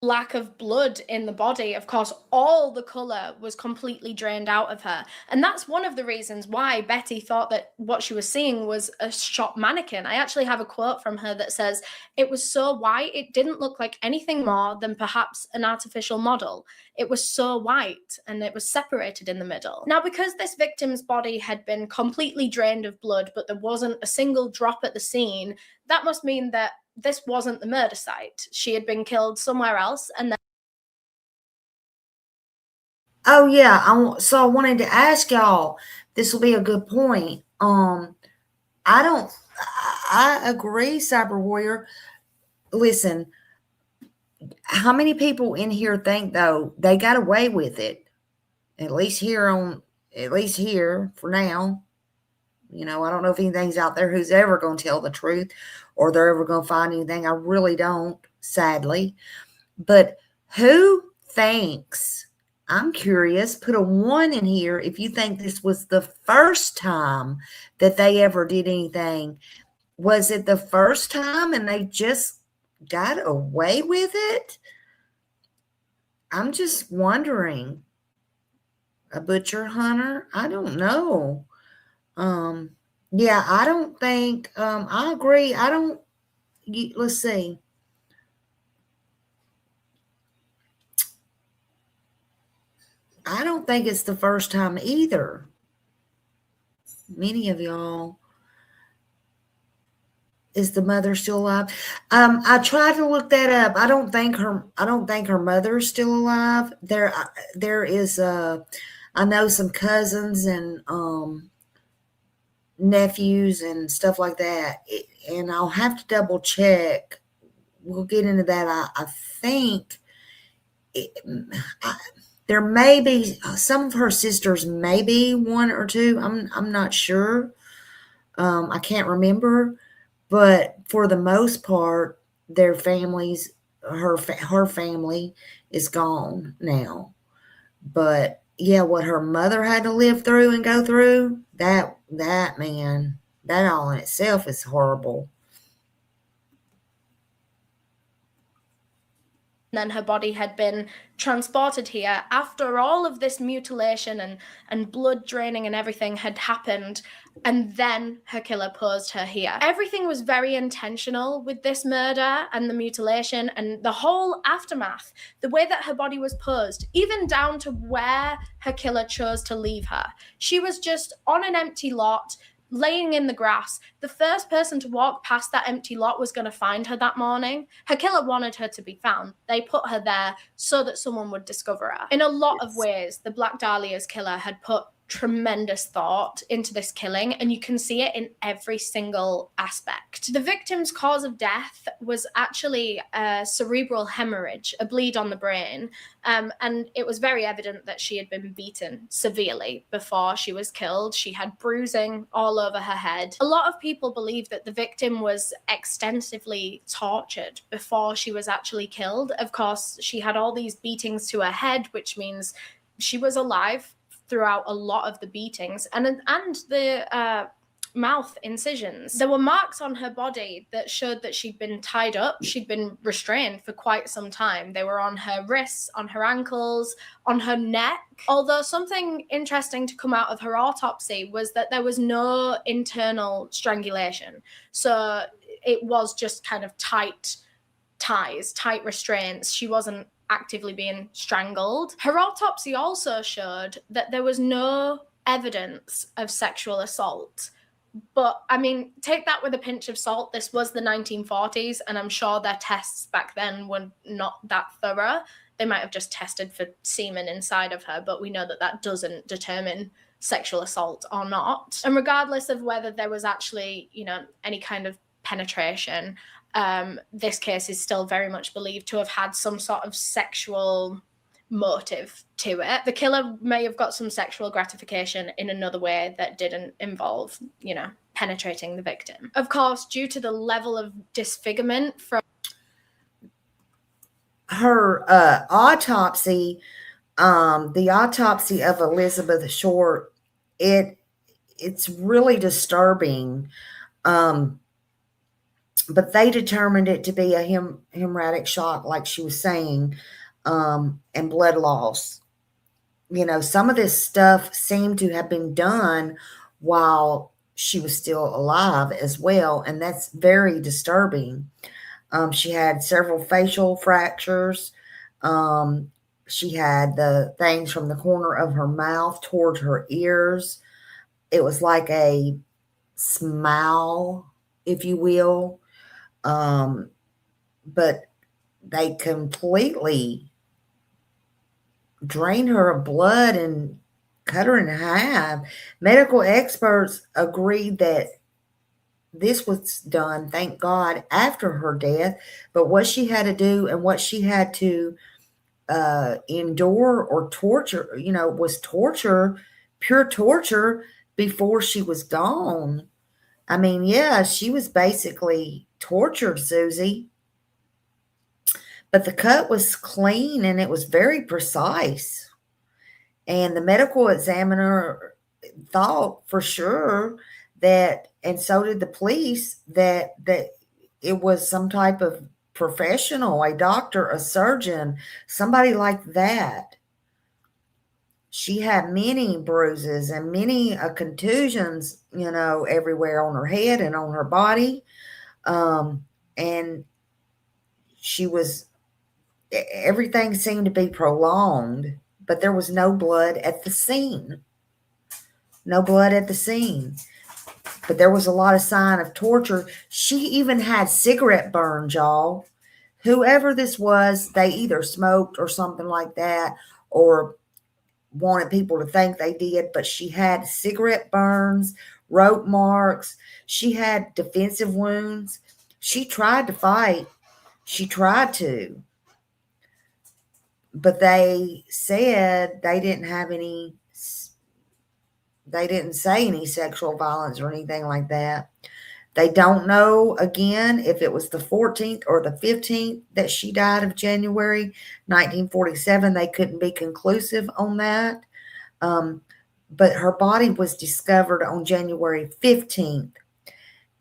Lack of blood in the body, of course, all the colour was completely drained out of her. And that's one of the reasons why Betty thought that what she was seeing was a shop mannequin. I actually have a quote from her that says, "It was so white, it didn't look like anything more than perhaps an artificial model. It was so white and it was separated in the middle." Now, because this victim's body had been completely drained of blood, but there wasn't a single drop at the scene, that must mean that this wasn't the murder site. She had been killed somewhere else, and then Oh yeah, so I wanted to ask y'all, this will be a good point. I agree, Cyber Warrior. Listen, how many people in here think though they got away with it? At least here for now. You know, I don't know if anything's out there who's ever going to tell the truth or they're ever going to find anything. I really don't, sadly. But who thinks, I'm curious, put a 1 in here if you think this was the first time that they ever did anything. Was it the first time and they just got away with it? I'm just wondering. A butcher hunter? I don't know. Yeah, I don't think, I agree. Let's see. I don't think it's the first time either. Many of y'all. Is the mother still alive? I tried to look that up. I don't think her mother is still alive. There is I know some cousins and nephews and stuff like that. And I'll have to double check. We'll get into that. I think there may be some of her sisters, maybe 1 or 2. I'm not sure. I can't remember, but for the most part, their families, her family is gone now. But yeah, what her mother had to live through and go through, that man, that all in itself is horrible. then her body had been transported here after all of this mutilation and blood draining and everything had happened, and then her killer posed her here. Everything was very intentional with this murder and the mutilation and the whole aftermath, the way that her body was posed, even down to where her killer chose to leave her. She was just on an empty lot, laying in the grass. The first person to walk past that empty lot was going to find her that morning. Her killer wanted her to be found. They put her there so that someone would discover her. In a lot of ways, the Black Dahlia's killer had put tremendous thought into this killing, and you can see it in every single aspect. The victim's cause of death was actually a cerebral hemorrhage, a bleed on the brain, and it was very evident that she had been beaten severely before she was killed. She had bruising all over her head. A lot of people believe that the victim was extensively tortured before she was actually killed. Of course, she had all these beatings to her head, which means she was alive throughout a lot of the beatings and the mouth incisions. There were marks on her body that showed that she'd been tied up, she'd been restrained for quite some time. They were on her wrists, on her ankles, on her neck. Although something interesting to come out of her autopsy was that there was no internal strangulation. So it was just kind of tight ties, tight restraints. She wasn't actively being strangled. Her autopsy also showed that there was no evidence of sexual assault. But I mean, take that with a pinch of salt. This was the 1940s, and I'm sure their tests back then were not that thorough. They might have just tested for semen inside of her, but we know that that doesn't determine sexual assault or not. And regardless of whether there was actually, you know, any kind of penetration, this case is still very much believed to have had some sort of sexual motive to it. The killer may have got some sexual gratification in another way that didn't involve, you know, penetrating the victim. Of course, due to the level of disfigurement from her autopsy, the autopsy of Elizabeth Short, it's really disturbing. But they determined it to be a hemorrhagic shock, like she was saying, and blood loss. You know, some of this stuff seemed to have been done while she was still alive as well, and that's very disturbing. She had several facial fractures. She had the things from the corner of her mouth towards her ears. It was like a smile, if you will. But they completely drained her of blood and cut her in half. Medical experts agreed that this was done, thank God, after her death, but what she had to do and what she had to endure or torture, was torture, pure torture before she was gone. I mean, yeah, she was basically tortured, Susie. But the cut was clean and it was very precise. And the medical examiner thought for sure that, and so did the police, that it was some type of professional, a doctor, a surgeon, somebody like that. She had many bruises and many contusions, everywhere on her head and on her body. And she was, everything seemed to be prolonged, but there was no blood at the scene. No blood at the scene. But there was a lot of sign of torture. She even had cigarette burns, y'all. Whoever this was, they either smoked or something like that, or wanted people to think they did, but she had cigarette burns, rope marks. She had defensive wounds. She tried to fight. She tried to. But they said they didn't say any sexual violence or anything like that. They don't know, again, if it was the 14th or the 15th that she died of January 1947. They couldn't be conclusive on that. But her body was discovered on January 15th,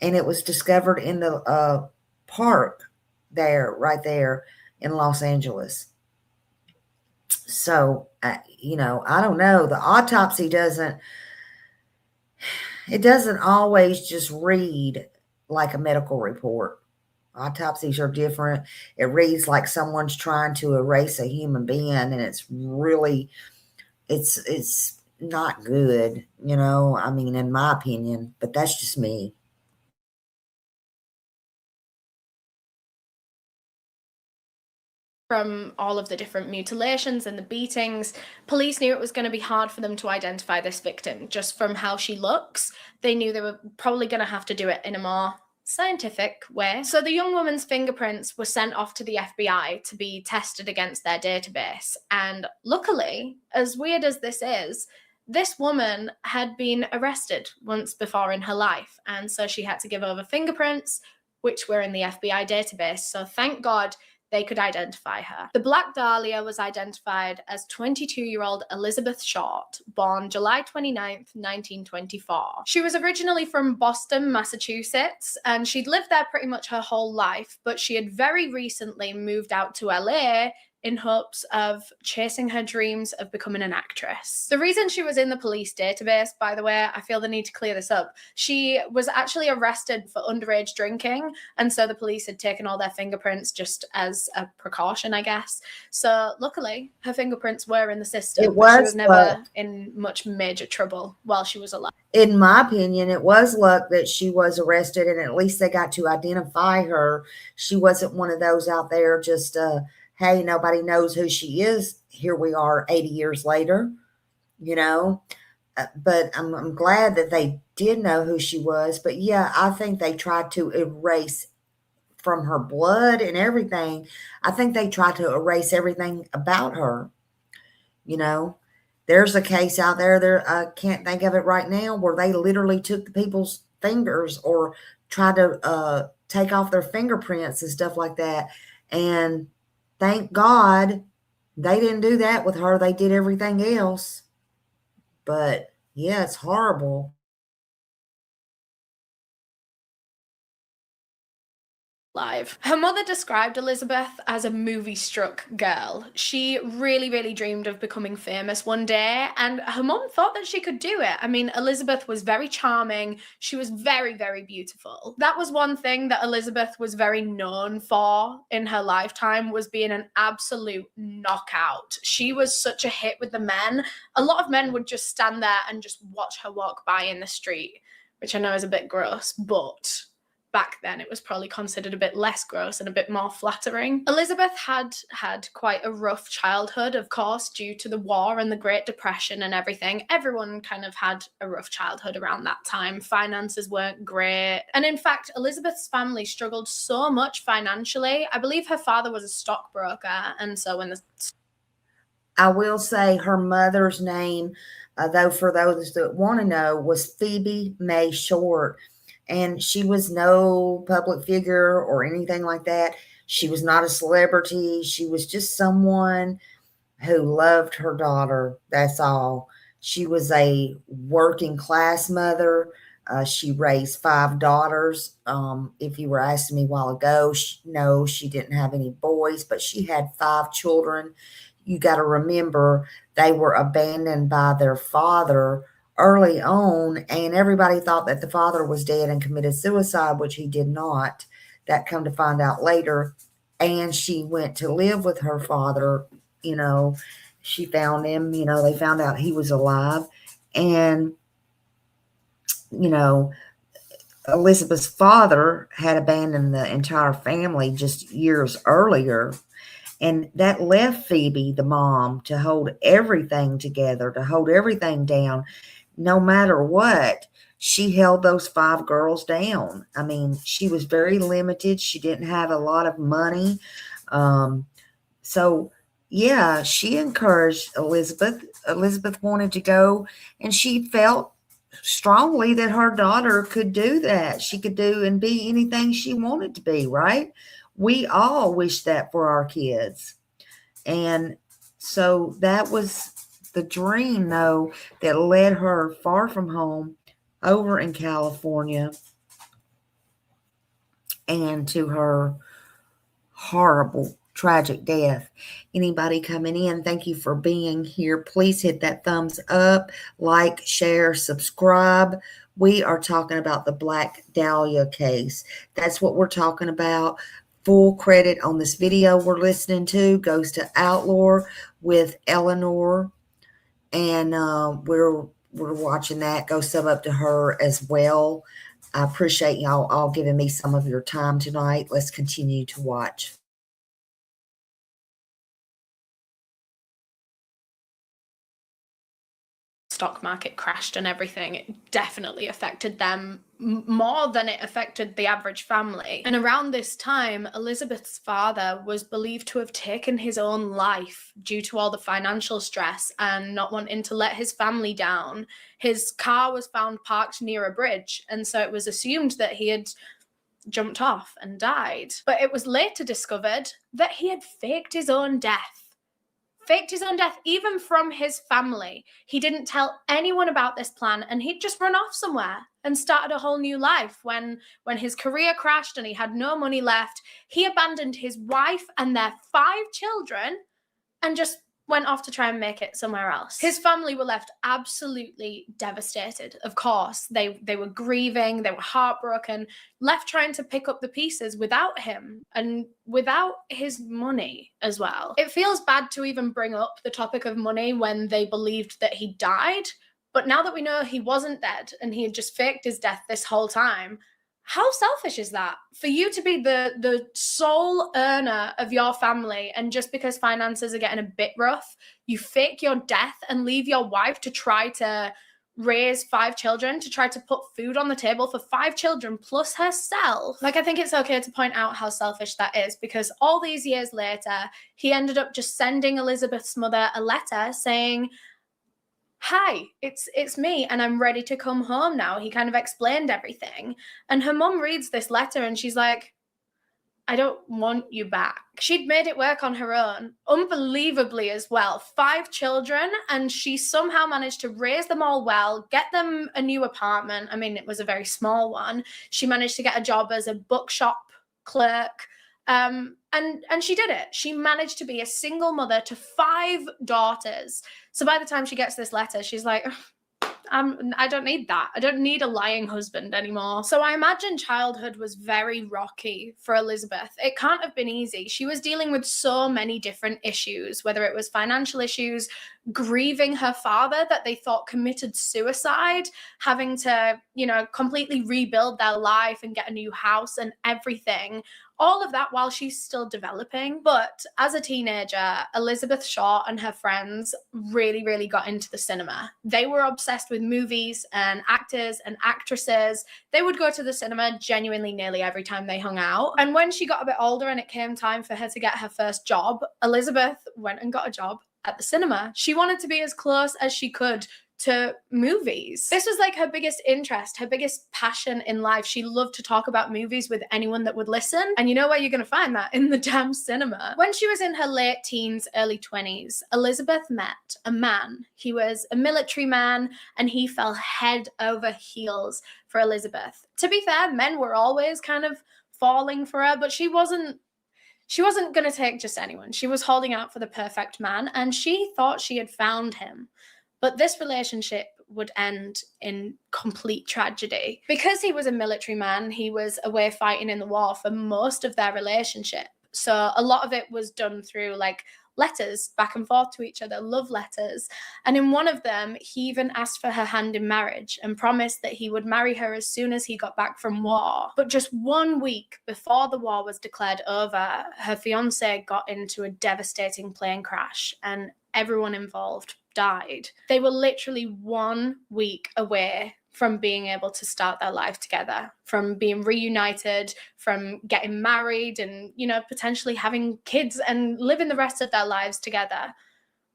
and it was discovered in the park there, right there in Los Angeles. So, I don't know. The autopsy doesn't always just read like a medical report. Autopsies are different. It reads like someone's trying to erase a human being, and it's really, it's not good, I mean, in my opinion, but that's just me. From all of the different mutilations and the beatings, police knew it was going to be hard for them to identify this victim just from how she looks. They knew they were probably going to have to do it in a more scientific way. So the young woman's fingerprints were sent off to the FBI to be tested against their database. And luckily, as weird as this is, this woman had been arrested once before in her life. And so she had to give over fingerprints, which were in the FBI database. So thank God they could identify her. The Black Dahlia was identified as 22-year-old Elizabeth Short, born July 29th, 1924. She was originally from Boston, Massachusetts, and she'd lived there pretty much her whole life, but she had very recently moved out to LA in hopes of chasing her dreams of becoming an actress. The reason she was in the police database, by the way, I feel the need to clear this up. She was actually arrested for underage drinking, and so the police had taken all their fingerprints just as a precaution, I guess. So luckily, her fingerprints were in the system, but she was never in much major trouble while she was alive. In my opinion, it was luck that she was arrested, and at least they got to identify her. She wasn't one of those out there just hey, nobody knows who she is. Here we are 80 years later, but I'm glad that they did know who she was. But yeah, I think they tried to erase from her blood and everything. I think they tried to erase everything about her. There's a case out there, I can't think of it right now, where they literally took the people's fingers or tried to take off their fingerprints and stuff like that. And thank God they didn't do that with her. They did everything else. But yeah, it's horrible. Live. Her mother described Elizabeth as a movie-struck girl. She really, really dreamed of becoming famous one day, and her mom thought that she could do it. I mean, Elizabeth was very charming. She was very, very beautiful. That was one thing that Elizabeth was very known for in her lifetime, was being an absolute knockout. She was such a hit with the men. A lot of men would just stand there and just watch her walk by in the street, which I know is a bit gross, but back then it was probably considered a bit less gross and a bit more flattering. Elizabeth had quite a rough childhood, of course, due to the war and the Great Depression and everything. Everyone kind of had a rough childhood around that time. Finances weren't great. And in fact, Elizabeth's family struggled so much financially. I believe her father was a stockbroker, and so when the... I will say her mother's name, though, for those that want to know, was Phoebe May Short. And she was no public figure or anything like that. She was not a celebrity. She was just someone who loved her daughter. That's all. She was a working class mother. She raised 5 daughters. If you were asking me a while ago, no, she didn't have any boys, but she had 5 children. You got to remember, they were abandoned by their father early on, and everybody thought that the father was dead and committed suicide, which he did not. That come to find out later. And she went to live with her father. You know, she found him, you know, they found out he was alive. And, you know, Elizabeth's father had abandoned the entire family just years earlier. And that left Phoebe, the mom, to hold everything together, to hold everything down. No matter what, she held those 5 girls down. I mean, she was very limited. She didn't have a lot of money. So, yeah, she encouraged Elizabeth. Elizabeth wanted to go, and she felt strongly that her daughter could do that. She could do and be anything she wanted to be, right? We all wish that for our kids. And so that was the dream, though, that led her far from home over in California and to her horrible, tragic death. Anybody coming in, thank you for being here. Please hit that thumbs up, like, share, subscribe. We are talking about the Black Dahlia case. That's what we're talking about. Full credit on this video we're listening to goes to Outlaw with Eleanor. And we're watching that. Go sub up to her as well. I appreciate y'all all giving me some of your time tonight. Let's continue to watch. Stock market crashed and everything, it definitely affected them more than it affected the average family. And around this time, Elizabeth's father was believed to have taken his own life due to all the financial stress and not wanting to let his family down. His car was found parked near a bridge, and so it was assumed that he had jumped off and died. But it was later discovered that he had faked his own death. Faked his own death, even from his family. He didn't tell anyone about this plan, and he'd just run off somewhere and started a whole new life. When his career crashed and he had no money left, he abandoned his wife and their 5 children and just went off to try and make it somewhere else. His family were left absolutely devastated. Of course, they were grieving, they were heartbroken, left trying to pick up the pieces without him and without his money as well. It feels bad to even bring up the topic of money when they believed that he died, but now that we know he wasn't dead and he had just faked his death this whole time, how selfish is that? For you to be the sole earner of your family, and just because finances are getting a bit rough, you fake your death and leave your wife to try to raise 5 children, to try to put food on the table for 5 children plus herself. Like, I think it's okay to point out how selfish that is, because all these years later, he ended up just sending Elizabeth's mother a letter saying, "Hi, it's me, and I'm ready to come home now." He kind of explained everything. And her mum reads this letter and she's like, "I don't want you back." She'd made it work on her own, unbelievably as well. 5 children, and she somehow managed to raise them all well, get them a new apartment. I mean, it was a very small one. She managed to get a job as a bookshop clerk. And she did it. She managed to be a single mother to 5 daughters. So by the time she gets this letter, she's like, I don't need that. I don't need a lying husband anymore. So I imagine childhood was very rocky for Elizabeth. It can't have been easy. She was dealing with so many different issues, whether it was financial issues, grieving her father that they thought committed suicide, having to, completely rebuild their life and get a new house and everything. All of that while she's still developing. But as a teenager, Elizabeth Shaw and her friends really, really got into the cinema. They were obsessed with movies and actors and actresses. They would go to the cinema genuinely nearly every time they hung out. And when she got a bit older and it came time for her to get her first job, Elizabeth went and got a job at the cinema. She wanted to be as close as she could to movies. This was like her biggest interest, her biggest passion in life. She loved to talk about movies with anyone that would listen. And you know where you're going to find that? In the damn cinema. When she was in her late teens, early 20s, Elizabeth met a man. He was a military man and he fell head over heels for Elizabeth. To be fair, men were always kind of falling for her, but she wasn't going to take just anyone. She was holding out for the perfect man and she thought she had found him. But this relationship would end in complete tragedy. Because he was a military man, he was away fighting in the war for most of their relationship. So a lot of it was done through like letters back and forth to each other, love letters. And in one of them, he even asked for her hand in marriage and promised that he would marry her as soon as he got back from war. But just 1 week before the war was declared over, her fiancé got into a devastating plane crash and everyone involved died. They were literally 1 week away from being able to start their life together, from being reunited, from getting married and, potentially having kids and living the rest of their lives together.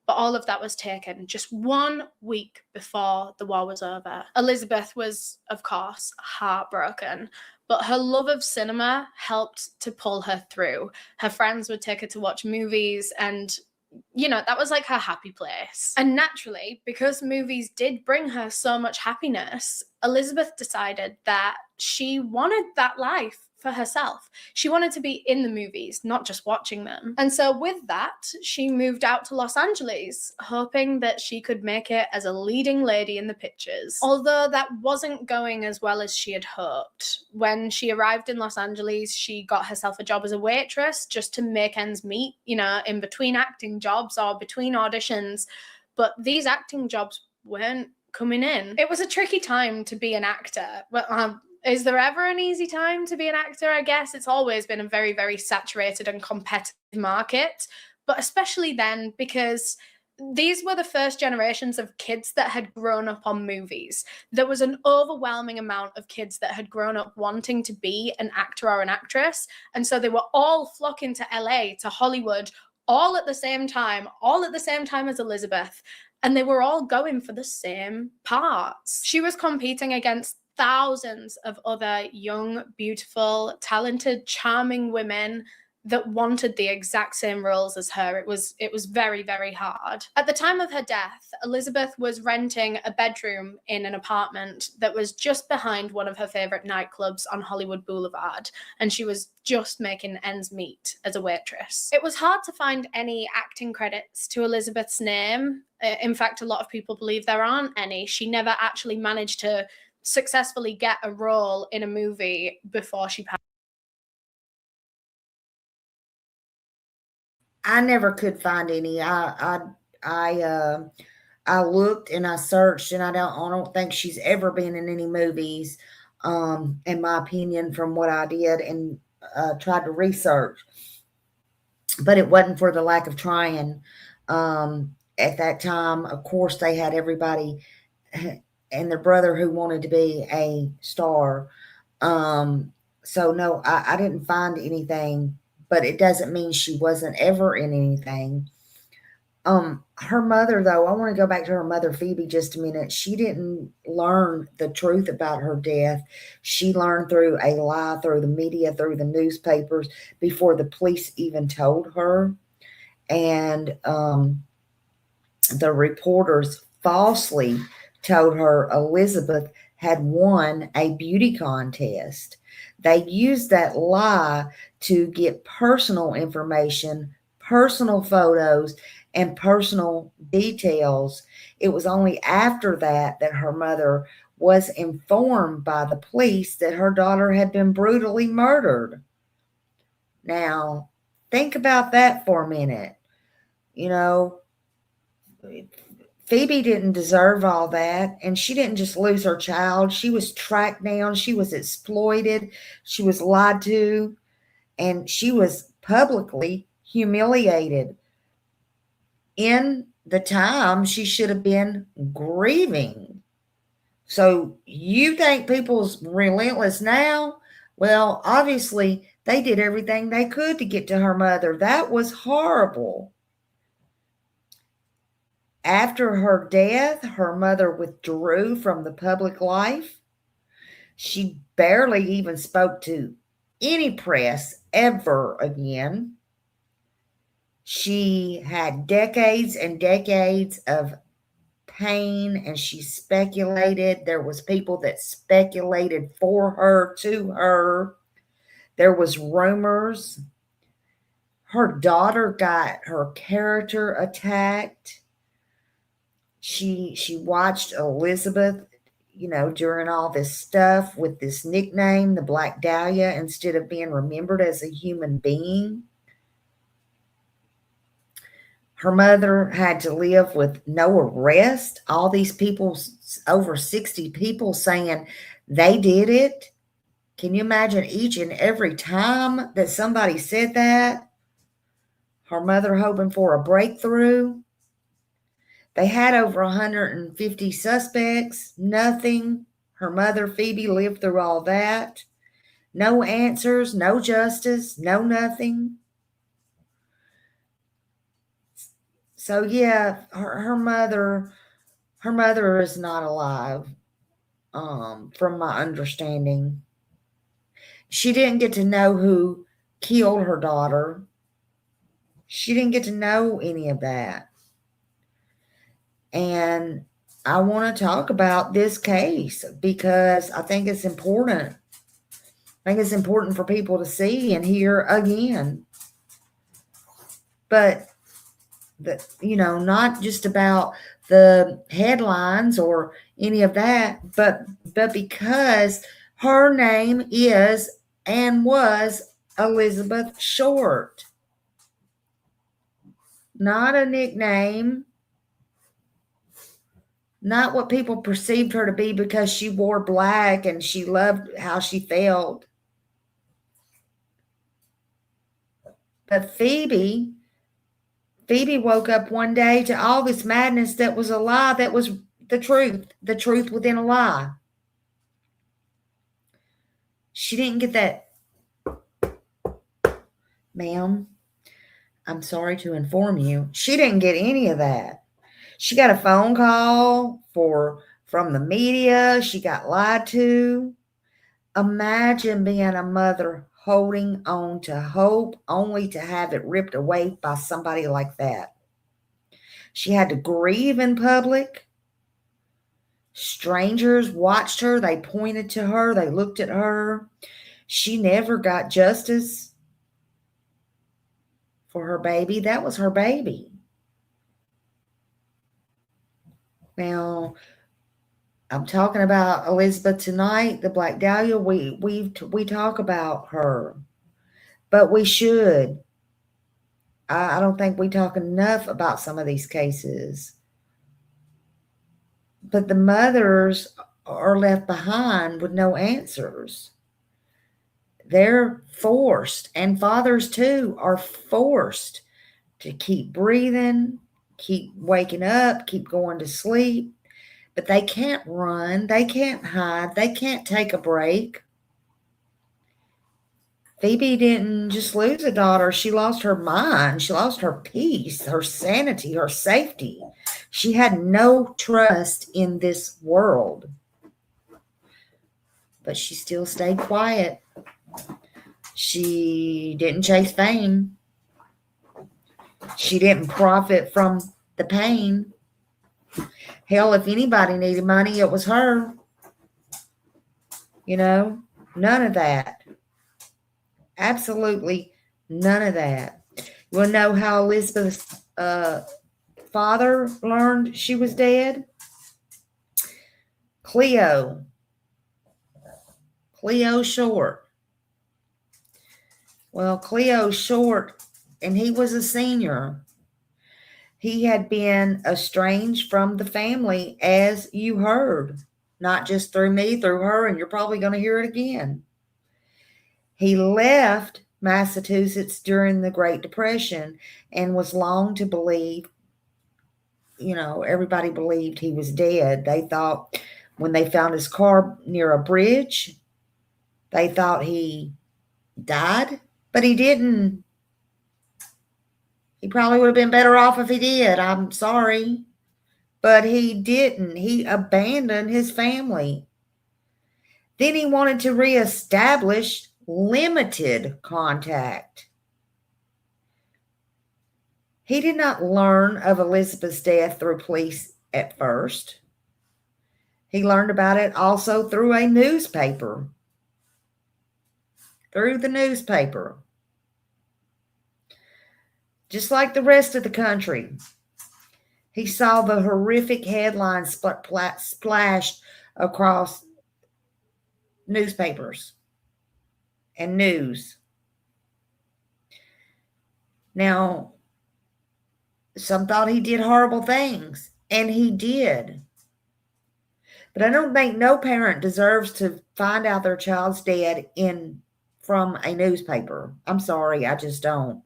But all of that was taken just 1 week before the war was over. Elizabeth was, of course, heartbroken, but her love of cinema helped to pull her through. Her friends would take her to watch movies and that was like her happy place. And naturally, because movies did bring her so much happiness, Elizabeth decided that she wanted that life for herself. She wanted to be in the movies, not just watching them. And so with that, she moved out to Los Angeles, hoping that she could make it as a leading lady in the pictures. Although that wasn't going as well as she had hoped. When she arrived in Los Angeles, she got herself a job as a waitress just to make ends meet, in between acting jobs or between auditions. But these acting jobs weren't coming in. It was a tricky time to be an actor. Well, is there ever an easy time to be an actor? I guess it's always been a very, very saturated and competitive market, but especially then because these were the first generations of kids that had grown up on movies. There was an overwhelming amount of kids that had grown up wanting to be an actor or an actress, and so they were all flocking to LA, to Hollywood, all at the same time as Elizabeth, and they were all going for the same parts. She was competing against thousands of other young, beautiful, talented, charming women that wanted the exact same roles as her. It was very, very hard. At the time of her death, Elizabeth was renting a bedroom in an apartment that was just behind one of her favorite nightclubs on Hollywood Boulevard, and she was just making ends meet as a waitress. It was hard to find any acting credits to Elizabeth's name. In fact, a lot of people believe there aren't any. She never actually managed to successfully get a role in a movie before she passed. I never could find any. I looked and I searched, and I don't think she's ever been in any movies. In my opinion, from what I did and tried to research, but it wasn't for the lack of trying. At that time, of course, they had everybody and their brother who wanted to be a star. So no, I didn't find anything, but it doesn't mean she wasn't ever in anything. Her mother, though, I want to go back to her mother, Phoebe, just a minute. She didn't learn the truth about her death. She learned through a lie, through the media, through the newspapers, before the police even told her. And the reporters falsely told her Elizabeth had won a beauty contest. They used that lie to get personal information, personal photos, and personal details. It was only after that that her mother was informed by the police that her daughter had been brutally murdered. Now, think about that for a minute. You know, Phoebe didn't deserve all that, and she didn't just lose her child. She was tracked down, she was exploited, she was lied to, and she was publicly humiliated. In the time she should have been grieving. So you think people's relentless now? Well, obviously they did everything they could to get to her mother. That was horrible. After her death, her mother withdrew from the public life. She barely even spoke to any press ever again. She had decades and decades of pain, and she speculated. There was people that speculated for her, to her. There was rumors. Her daughter got her character attacked. She watched Elizabeth, during all this stuff with this nickname, the Black Dahlia, instead of being remembered as a human being. Her mother had to live with no arrest. All these people, over 60 people, saying they did it. Can you imagine each and every time that somebody said that? Her mother hoping for a breakthrough. They had over 150 suspects. Nothing. Her mother, Phoebe, lived through all that. No answers, no justice, no nothing. So yeah, her mother is not alive, from my understanding. She didn't get to know who killed her daughter. She didn't get to know any of that. And I want to talk about this case because I think it's important. I think it's important for people to see and hear again. But not just about the headlines or any of that, but because her name is and was Elizabeth Short. Not a nickname. Not what people perceived her to be because she wore black and she loved how she felt. But Phoebe woke up one day to all this madness that was a lie, that was the truth within a lie. She didn't get that. Ma'am, I'm sorry to inform you, she didn't get any of that. She got a phone call from the media. She got lied to. Imagine being a mother holding on to hope only to have it ripped away by somebody like that. She had to grieve in public. Strangers watched her. They pointed to her. They looked at her. She never got justice for her baby. That was her baby. Now, I'm talking about Elizabeth tonight, the Black Dahlia. We talk about her, but we should. I don't think we talk enough about some of these cases. But the mothers are left behind with no answers. They're forced, and fathers too are forced to keep breathing, keep waking up, keep going to sleep. But they can't run. They can't hide. They can't take a break. Phoebe didn't just lose a daughter. She lost her mind. She lost her peace, her sanity, her safety. She had no trust in this world. But she still stayed quiet. She didn't chase fame. She didn't profit from the pain. Hell, if anybody needed money, it was her. None of that. Absolutely none of that. You want to know how Elizabeth's father learned she was dead? Cleo Short. Well, Cleo Short, and he was a senior. He had been estranged from the family, as you heard, not just through me, through her, and you're probably going to hear it again. He left Massachusetts during the Great Depression and was long to believe, everybody believed he was dead. They thought when they found his car near a bridge, they thought he died, but he didn't. He probably would have been better off if he did. I'm sorry. But he didn't. He abandoned his family. Then he wanted to reestablish limited contact. He did not learn of Elizabeth's death through police at first. He learned about it also through a newspaper. Through the newspaper. Just like the rest of the country. He saw the horrific headlines splashed across newspapers and news. Now, some thought he did horrible things, and he did. But I don't think no parent deserves to find out their child's dead from a newspaper. I'm sorry, I just don't.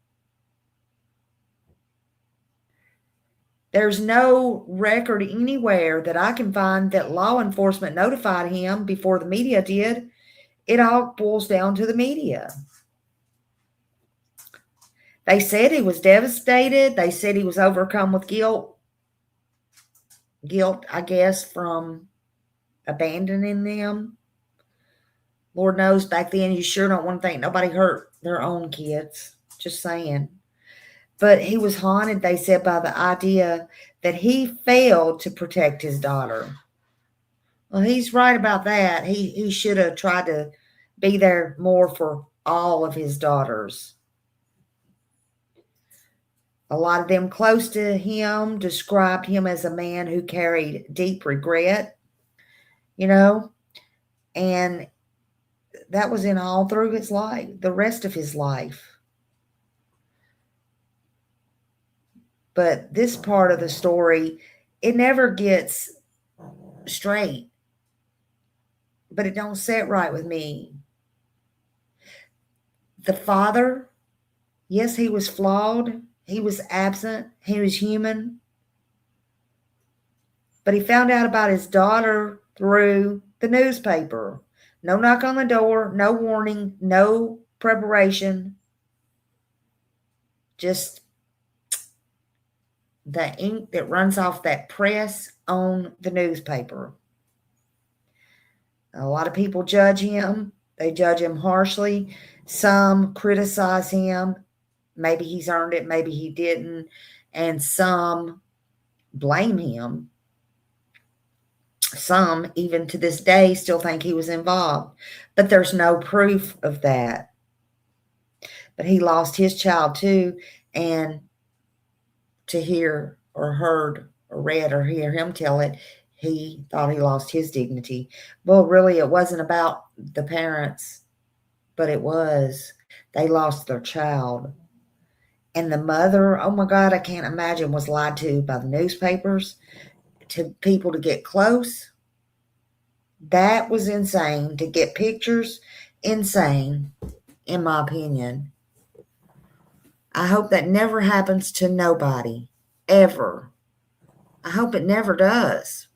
There's no record anywhere that I can find that law enforcement notified him before the media did. It all boils down to the media. They said he was devastated. They said he was overcome with guilt. Guilt, I guess, from abandoning them. Lord knows back then you sure don't want to think nobody hurt their own kids. Just saying. But he was haunted, they said, by the idea that he failed to protect his daughter. Well, he's right about that. He should have tried to be there more for all of his daughters. A lot of them close to him described him as a man who carried deep regret, and that was in all through his life, the rest of his life. But this part of the story, it never gets straight. But it don't sit right with me. The father, yes, he was flawed. He was absent. He was human. But he found out about his daughter through the newspaper. No knock on the door, no warning, no preparation. Just the ink that runs off that press on the newspaper. A lot of people judge him. They judge him harshly. Some criticize him. Maybe he's earned it, maybe he didn't. And some blame him. Some, even to this day, still think he was involved. But there's no proof of that. But he lost his child too. And to hear or heard or read or hear him tell it, he thought he lost his dignity. Well, really, it wasn't about the parents, but it was. They lost their child. And the mother, oh my God, I can't imagine, was lied to by the newspapers to people to get close. That was insane. To get pictures, insane, in my opinion. I hope that never happens to nobody, ever. I hope it never does.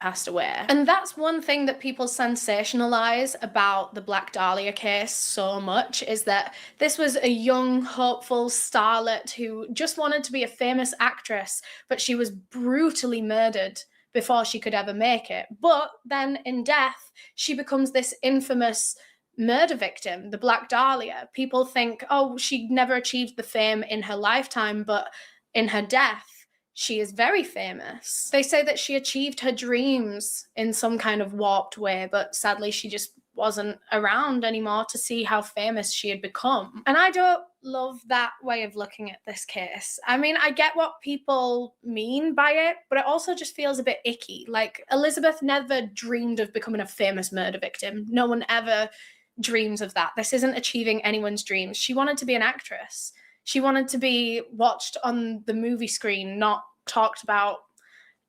Passed away. And that's one thing that people sensationalize about the Black Dahlia case so much, is that this was a young, hopeful starlet who just wanted to be a famous actress, but she was brutally murdered before she could ever make it. But then in death, she becomes this infamous murder victim, the Black Dahlia. People think, oh, she never achieved the fame in her lifetime, but in her death, she is very famous. They say that she achieved her dreams in some kind of warped way, but sadly she just wasn't around anymore to see how famous she had become. And I don't love that way of looking at this case. I mean, I get what people mean by it, but it also just feels a bit icky. Like, Elizabeth never dreamed of becoming a famous murder victim. No one ever dreams of that. This isn't achieving anyone's dreams. She wanted to be an actress. She wanted to be watched on the movie screen, not talked about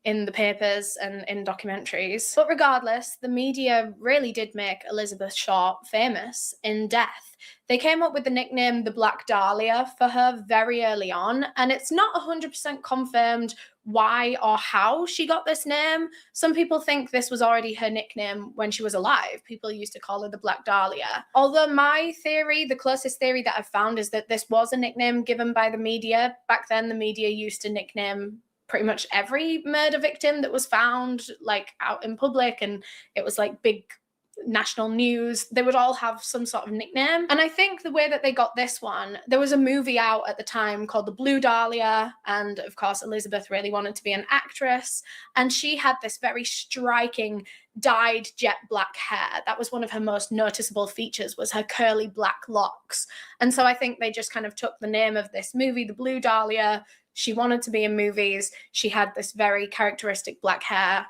in the papers and in documentaries. But regardless, the media really did make Elizabeth Short famous in death. They came up with the nickname the Black Dahlia for her very early on, and it's not 100% confirmed why or how she got this name. Some people think this was already her nickname when she was alive. People used to call her the Black Dahlia. Although my theory, the closest theory that I've found, is that this was a nickname given by the media. Back then, the media used to nickname pretty much every murder victim that was found, like, out in public, and it was like big national news. They would all have some sort of nickname. And I think the way that they got this one, there was a movie out at the time called The Blue Dahlia, and of course Elizabeth really wanted to be an actress, and she had this very striking dyed jet black hair. That was one of her most noticeable features, was her curly black locks. And so I think they just kind of took the name of this movie, The Blue Dahlia. She wanted to be in movies. She had this very characteristic black hair,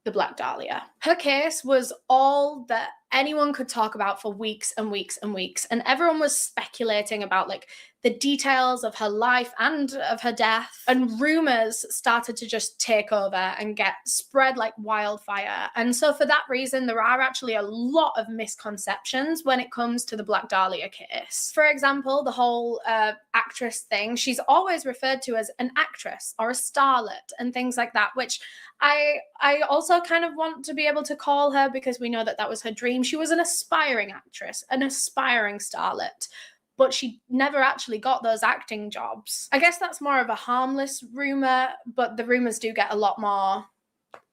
the Black Dahlia. Her case was all that anyone could talk about for weeks and weeks and weeks, and everyone was speculating about, like, the details of her life and of her death, and rumors started to just take over and get spread like wildfire. And so for that reason, there are actually a lot of misconceptions when it comes to the Black Dahlia case. For example, the whole actress thing, she's always referred to as an actress or a starlet and things like that, which I also kind of want to be able to call her, because we know that that was her dream. She was an aspiring actress, an aspiring starlet, but she never actually got those acting jobs. I guess that's more of a harmless rumor, but the rumors do get a lot more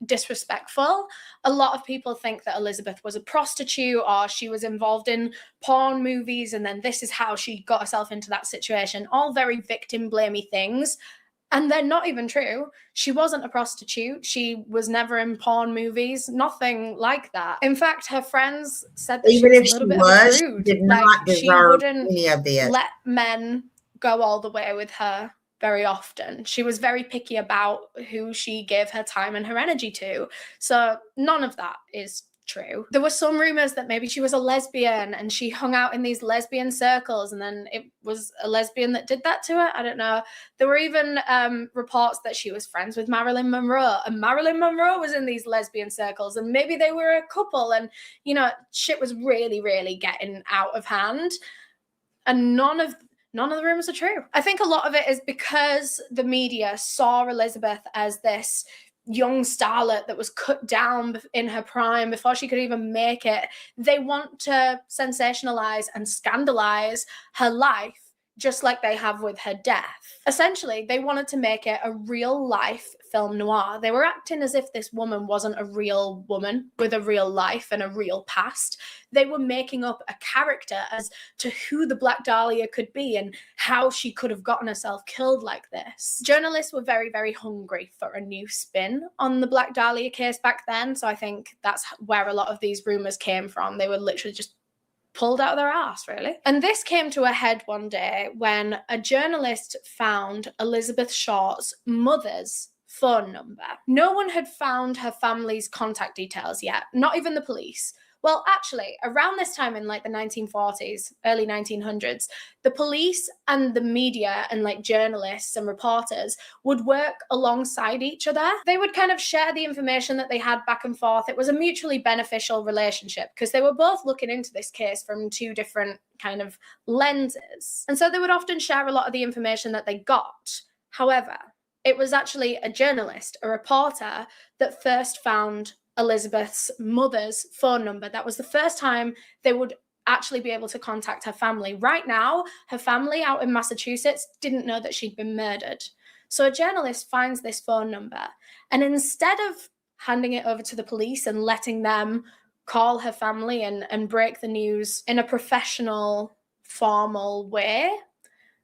disrespectful. A lot of people think that Elizabeth was a prostitute, or she was involved in porn movies, and then this is how she got herself into that situation. All very victim-blamey things. And they're not even true. She wasn't a prostitute. She was never in porn movies. Nothing like that. In fact, her friends said that Even she if was a little she bit was, of a prude. she did Like, not she deserve wouldn't any of this. let men go all the way with her very often. She was very picky about who she gave her time and her energy to. So none of that is true. There were some rumors that maybe she was a lesbian and she hung out in these lesbian circles, and then it was a lesbian that did that to her. I don't know. There were even reports that she was friends with Marilyn Monroe, and Marilyn Monroe was in these lesbian circles, and maybe they were a couple, and, you know, shit was really, really getting out of hand. And none of the rumors are true. I think a lot of it is because the media saw Elizabeth as this young starlet that was cut down in her prime before she could even make it. They want to sensationalize and scandalize her life, just like they have with her death. Essentially, they wanted to make it a real life film noir. They were acting as if this woman wasn't a real woman with a real life and a real past. They were making up a character as to who the Black Dahlia could be and how she could have gotten herself killed like this. Journalists were very, very hungry for a new spin on the Black Dahlia case back then, so I think that's where a lot of these rumors came from. They were literally just pulled out of their ass, really. And this came to a head one day when a journalist found Elizabeth Short's mother's phone number. No one had found her family's contact details yet, not even the police. Well, actually, around this time in like the 1940s, early 1900s, the police and the media and like journalists and reporters would work alongside each other. They would kind of share the information that they had back and forth. It was a mutually beneficial relationship because they were both looking into this case from two different kind of lenses. And so they would often share a lot of the information that they got. However, it was actually a journalist, a reporter, that first found Elizabeth's mother's phone number. That was the first time they would actually be able to contact her family. Right now, her family out in Massachusetts didn't know that she'd been murdered. So a journalist finds this phone number, and instead of handing it over to the police and letting them call her family and break the news in a professional, formal way,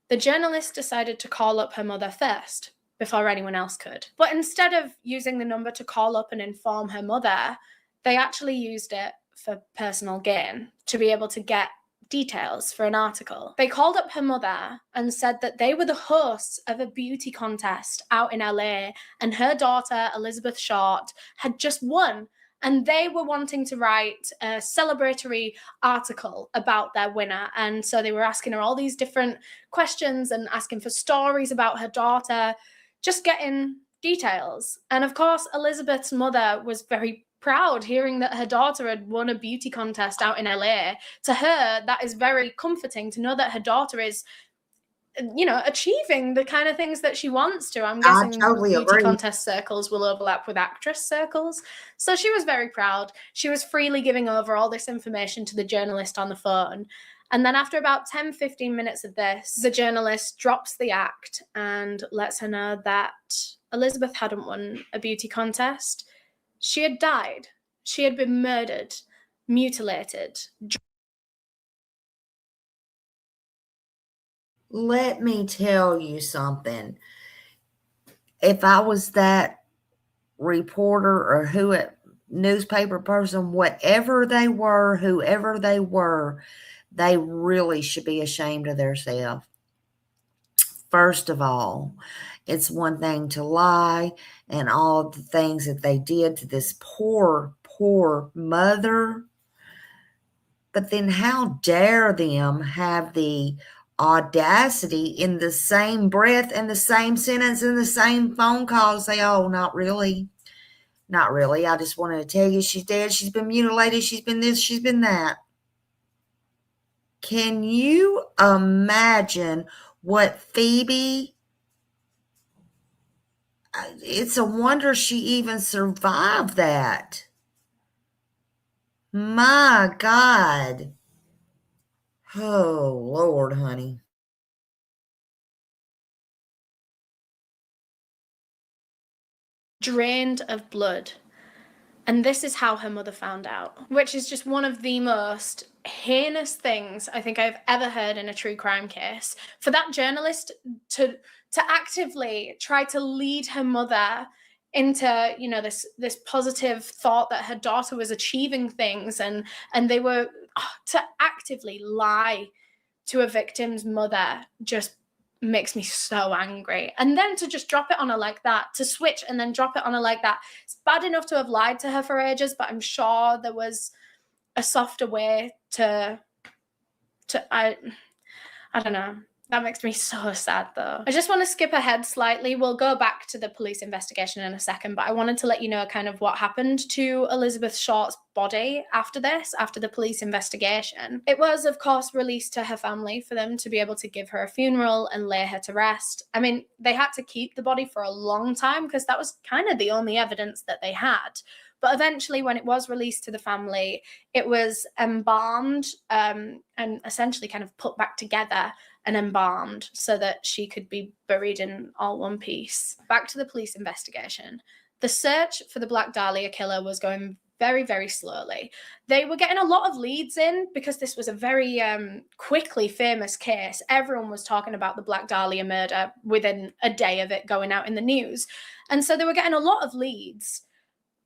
the journalist decided to call up her mother first, before anyone else could. But instead of using the number to call up and inform her mother, they actually used it for personal gain to be able to get details for an article. They called up her mother and said that they were the hosts of a beauty contest out in LA, and her daughter, Elizabeth Short, had just won. And they were wanting to write a celebratory article about their winner. And so they were asking her all these different questions and asking for stories about her daughter, just getting details. And of course, Elizabeth's mother was very proud hearing that her daughter had won a beauty contest out in LA. To her, that is very comforting to know that her daughter is, you know, achieving the kind of things that she wants to. I'm guessing totally beauty agree. contest circles will overlap with actress circles. So she was very proud. She was freely giving over all this information to the journalist on the phone. And then after about 10-15 minutes of this, the journalist drops the act and lets her know that Elizabeth hadn't won a beauty contest. She had died. She had been murdered, mutilated. Let me tell you something. If I was that reporter or newspaper person, whatever they were, whoever they were, they really should be ashamed of themselves. First of all, it's one thing to lie and all the things that they did to this poor, poor mother. But then how dare them have the audacity in the same breath and the same sentence and the same phone call say, oh, not really. Not really. I just wanted to tell you she's dead. She's been mutilated. She's been this. She's been that. Can you imagine what Phoebe... It's a wonder she even survived that. My God. Oh, Lord, honey. Drained of blood. And this is how her mother found out, which is just one of the most heinous things I think I've ever heard in a true crime case. For that journalist to actively try to lead her mother into, you know, this positive thought that her daughter was achieving things, and they were to actively lie to a victim's mother just makes me so angry. And then to just drop it on her like that, to switch and then drop it on her like that. It's bad enough to have lied to her for ages, but I'm sure there was a softer way to I don't know. That makes me so sad, though. I just want to skip ahead slightly. We'll go back to the police investigation in a second, but I wanted to let you know kind of what happened to Elizabeth Short's body after this, after the police investigation. It was, of course, released to her family for them to be able to give her a funeral and lay her to rest. I mean, they had to keep the body for a long time because that was kind of the only evidence that they had. But eventually, when it was released to the family, it was embalmed and essentially kind of put back together and embalmed so that she could be buried in all one piece. Back to the police investigation. The search for the Black Dahlia killer was going very, very slowly. They were getting a lot of leads in because this was a very quickly famous case. Everyone was talking about the Black Dahlia murder within a day of it going out in the news. And so they were getting a lot of leads.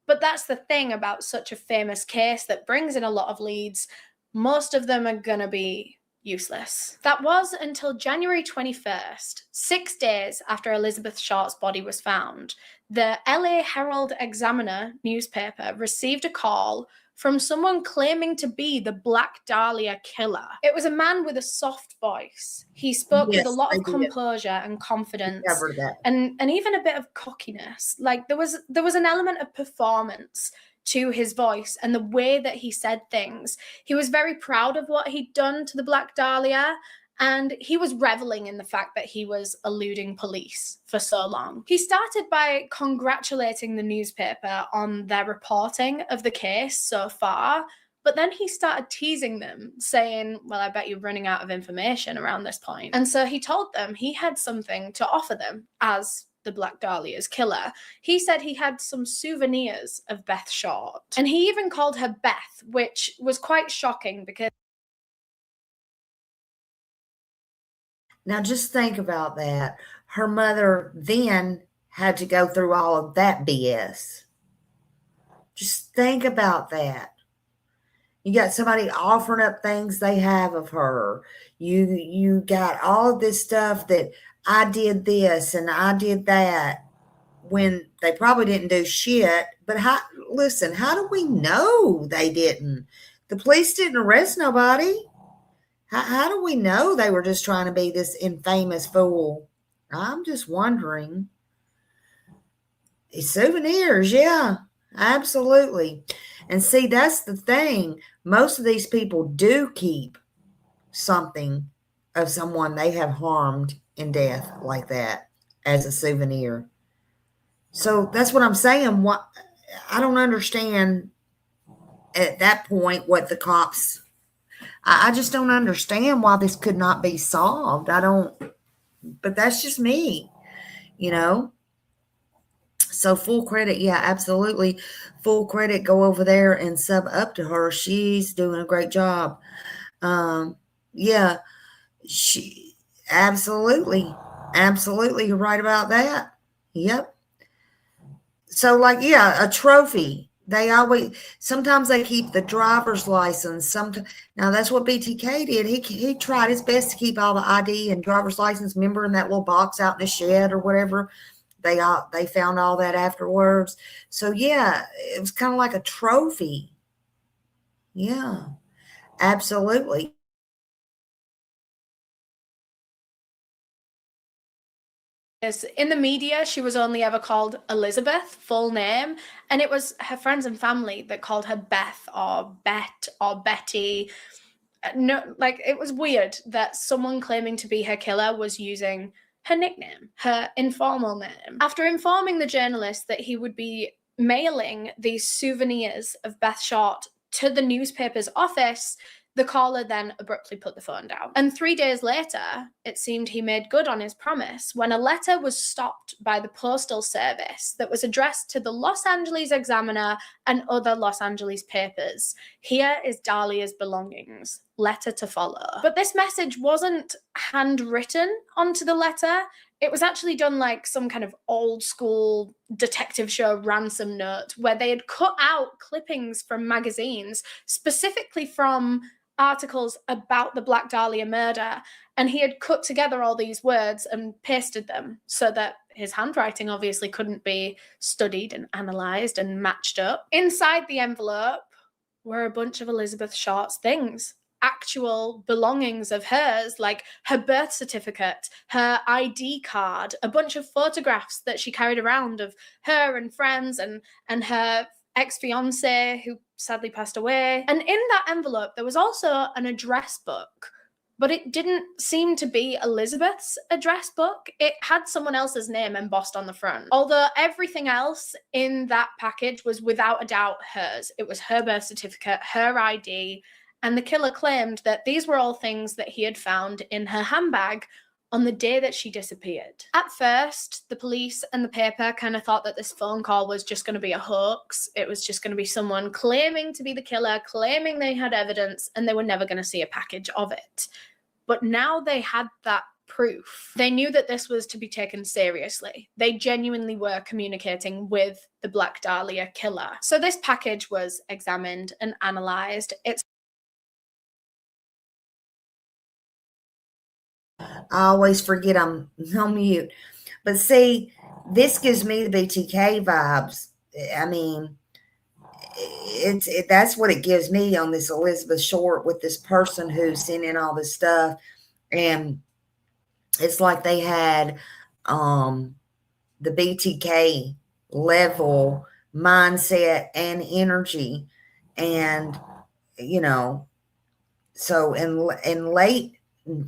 But that's the thing about such a famous case that brings in a lot of leads. Most of them are going to be useless. That was until January 21st, 6 days after Elizabeth Short's body was found. The LA Herald Examiner newspaper received a call from someone claiming to be the Black Dahlia killer. It was a man with a soft voice. He spoke with a lot of composure and confidence and even a bit of cockiness. Like there was an element of performance to his voice and the way that he said things. He was very proud of what he'd done to the Black Dahlia, and he was reveling in the fact that he was eluding police for so long. He started by congratulating the newspaper on their reporting of the case so far, but then he started teasing them, saying, well, I bet you're running out of information around this point. And so he told them he had something to offer them as the Black Dahlia's killer. He said he had some souvenirs of Beth Short. And he even called her Beth, which was quite shocking because... Now just think about that. Her mother then had to go through all of that BS. Just think about that. You got somebody offering up things they have of her. You got all of this stuff that I did this and I did that when they probably didn't do shit. But listen, how do we know they didn't? The police didn't arrest nobody. How do we know they were just trying to be this infamous fool? I'm just wondering. Souvenirs, yeah, absolutely. And see, that's the thing. Most of these people do keep something of someone they have harmed in death like that as a souvenir. So that's what I'm saying. What I don't understand at that point what the cops, I just don't understand why this could not be solved. I don't, but that's just me, you know. So full credit, yeah, absolutely. Full credit, go over there and sub up to her. She's doing a great job. Yeah, she absolutely, you're right about that. Yep. So like, yeah, a trophy. Sometimes they keep the driver's license. Now that's what BTK did. He tried his best to keep all the ID and driver's license. Remember in that little box out in the shed or whatever. They found all that afterwards. So yeah, it was kind of like a trophy. Yeah, absolutely. In the media, she was only ever called Elizabeth, full name, and it was her friends and family that called her Beth or Bet or Betty. No, like, it was weird that someone claiming to be her killer was using her nickname, her informal name. After informing the journalist that he would be mailing these souvenirs of Beth Short to the newspaper's office, the caller then abruptly put the phone down. And 3 days later, it seemed he made good on his promise when a letter was stopped by the Postal Service that was addressed to the Los Angeles Examiner and other Los Angeles papers. Here is Dahlia's belongings. Letter to follow. But this message wasn't handwritten onto the letter. It was actually done like some kind of old school detective show ransom note where they had cut out clippings from magazines, specifically from articles about the Black Dahlia murder, and he had cut together all these words and pasted them so that his handwriting obviously couldn't be studied and analysed and matched up. Inside the envelope were a bunch of Elizabeth Short's things, actual belongings of hers, like her birth certificate, her ID card, a bunch of photographs that she carried around of her and friends and her ex-fiance who sadly passed away. And in that envelope, there was also an address book, but it didn't seem to be Elizabeth's address book. It had someone else's name embossed on the front. Although everything else in that package was without a doubt hers. It was her birth certificate, her ID, and the killer claimed that these were all things that he had found in her handbag on the day that she disappeared. At first, the police and the paper kind of thought that this phone call was just going to be a hoax. It was just going to be someone claiming to be the killer, claiming they had evidence, and they were never going to see a package of it. But now they had that proof. They knew that this was to be taken seriously. They genuinely were communicating with the Black Dahlia killer. So this package was examined and analysed. I always forget I'm on mute. But see, this gives me the BTK vibes. I mean, that's what it gives me on this Elizabeth Short with this person who sent in all this stuff. And it's like they had the BTK level mindset and energy. And, you know, so in late,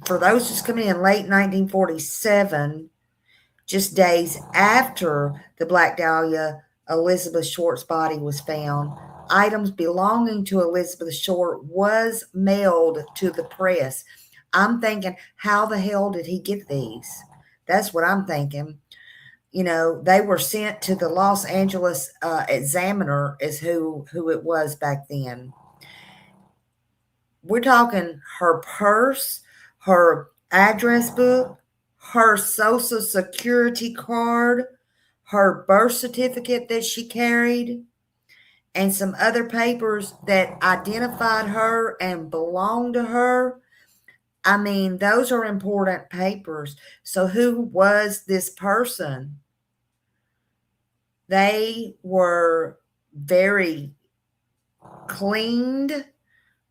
for those just coming in late 1947, just days after the Black Dahlia Elizabeth Short's body was found, items belonging to Elizabeth Short was mailed to the press. I'm thinking, how the hell did he get these? That's what I'm thinking. You know, they were sent to the Los Angeles Examiner, is who it was back then. We're talking her purse, her address book, her social security card, her birth certificate that she carried, and some other papers that identified her and belonged to her. I mean, those are important papers. So who was this person? They were very cleaned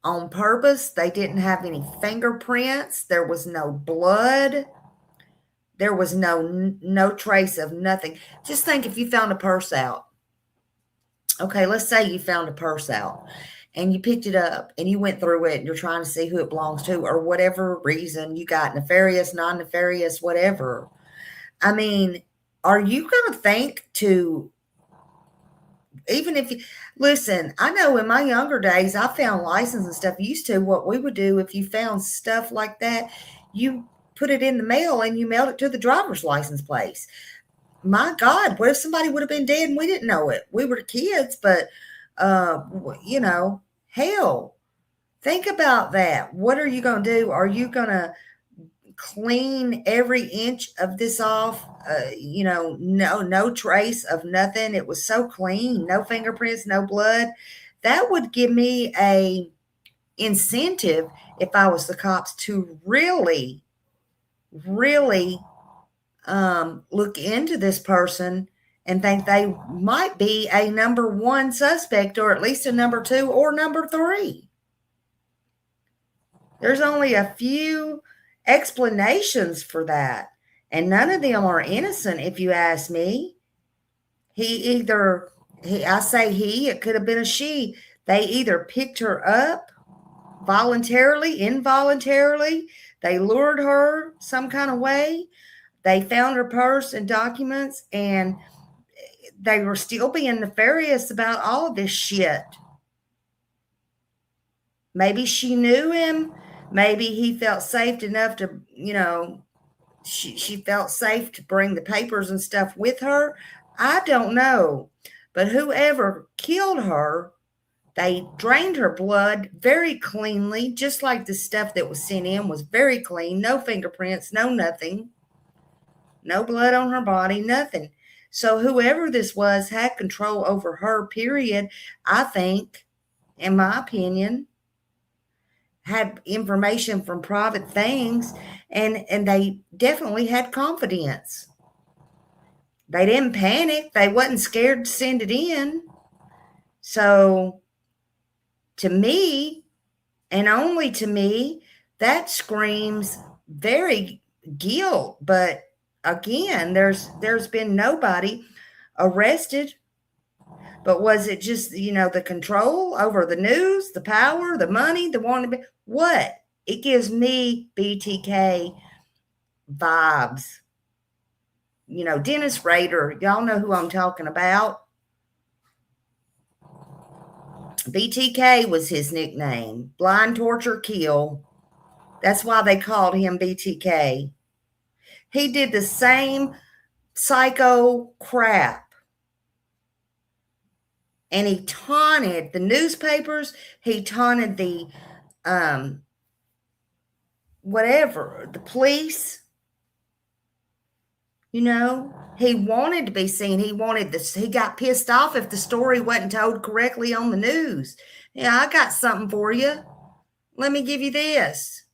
on purpose. They didn't have any fingerprints. There was no blood. There was no trace of nothing. Just think if you found a purse out. Okay, let's say you found a purse out and you picked it up and you went through it and you're trying to see who it belongs to, or whatever reason you got, nefarious, non-nefarious, whatever. I mean, are you going to think to, even if you, listen, I know in my younger days, I found license and stuff. Used to, what we would do if you found stuff like that, you put it in the mail and you mailed it to the driver's license place. My God, what if somebody would have been dead and we didn't know it? We were kids, but, you know, hell, think about that. What are you going to do? Are you going to clean every inch of this off? You know, no trace of nothing. It was so clean, no fingerprints, no blood. That would give me a incentive, if I was the cops, to really look into this person and think they might be a number one suspect, or at least a number two or number three. There's only a few explanations for that, and none of them are innocent, if you ask me. It could have been a she. They either picked her up voluntarily, involuntarily, they lured her some kind of way, they found her purse and documents, and they were still being nefarious about all of this shit. Maybe she knew him. Maybe he felt safe enough to, you know, she felt safe to bring the papers and stuff with her. I don't know. But whoever killed her, they drained her blood very cleanly, just like the stuff that was sent in was very clean. No fingerprints, no nothing. No blood on her body, nothing. So whoever this was had control over her, period. I think, in my opinion, had information from private things, and they definitely had confidence. They didn't panic. They wasn't scared to send it in. So to me, and only to me, that screams very guilt. But again, there's been nobody arrested. But was it just, you know, the control over the news, the power, the money, the wanting to be, what? It gives me BTK vibes. You know, Dennis Rader, y'all know who I'm talking about. BTK was his nickname. Blind, torture, kill. That's why they called him BTK. He did the same psycho crap. And he taunted the newspapers. He taunted the, the police. You know, he wanted to be seen. He wanted this. He got pissed off if the story wasn't told correctly on the news. Yeah, I got something for you. Let me give you this.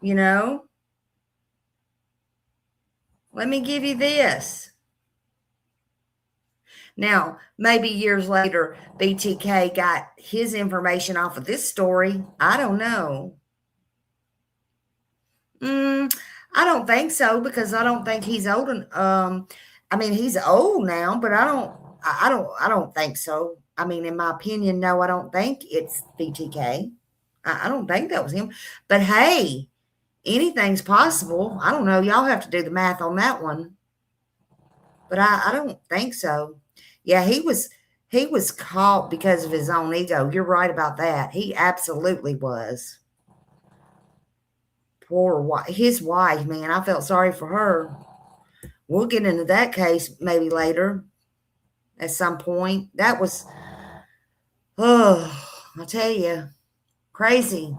You know, let me give you this. Now, maybe years later, BTK got his information off of this story. I don't know. I don't think so, because I don't think he's old. I mean, he's old now, but I don't think so. I mean, in my opinion, no, I don't think it's BTK. I don't think that was him. But hey, anything's possible. I don't know. Y'all have to do the math on that one. But I don't think so. Yeah, he was caught because of his own ego. You're right about that. He absolutely was. His wife, man, I felt sorry for her. We'll get into that case maybe later at some point. That was, oh, I'll tell you, crazy.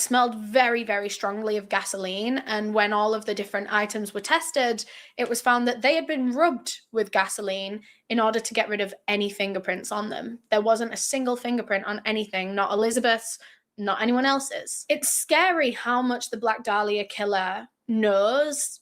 smelled very, very strongly of gasoline. And when all of the different items were tested, it was found that they had been rubbed with gasoline in order to get rid of any fingerprints on them. There wasn't a single fingerprint on anything, not Elizabeth's, not anyone else's. It's scary how much the Black Dahlia killer knows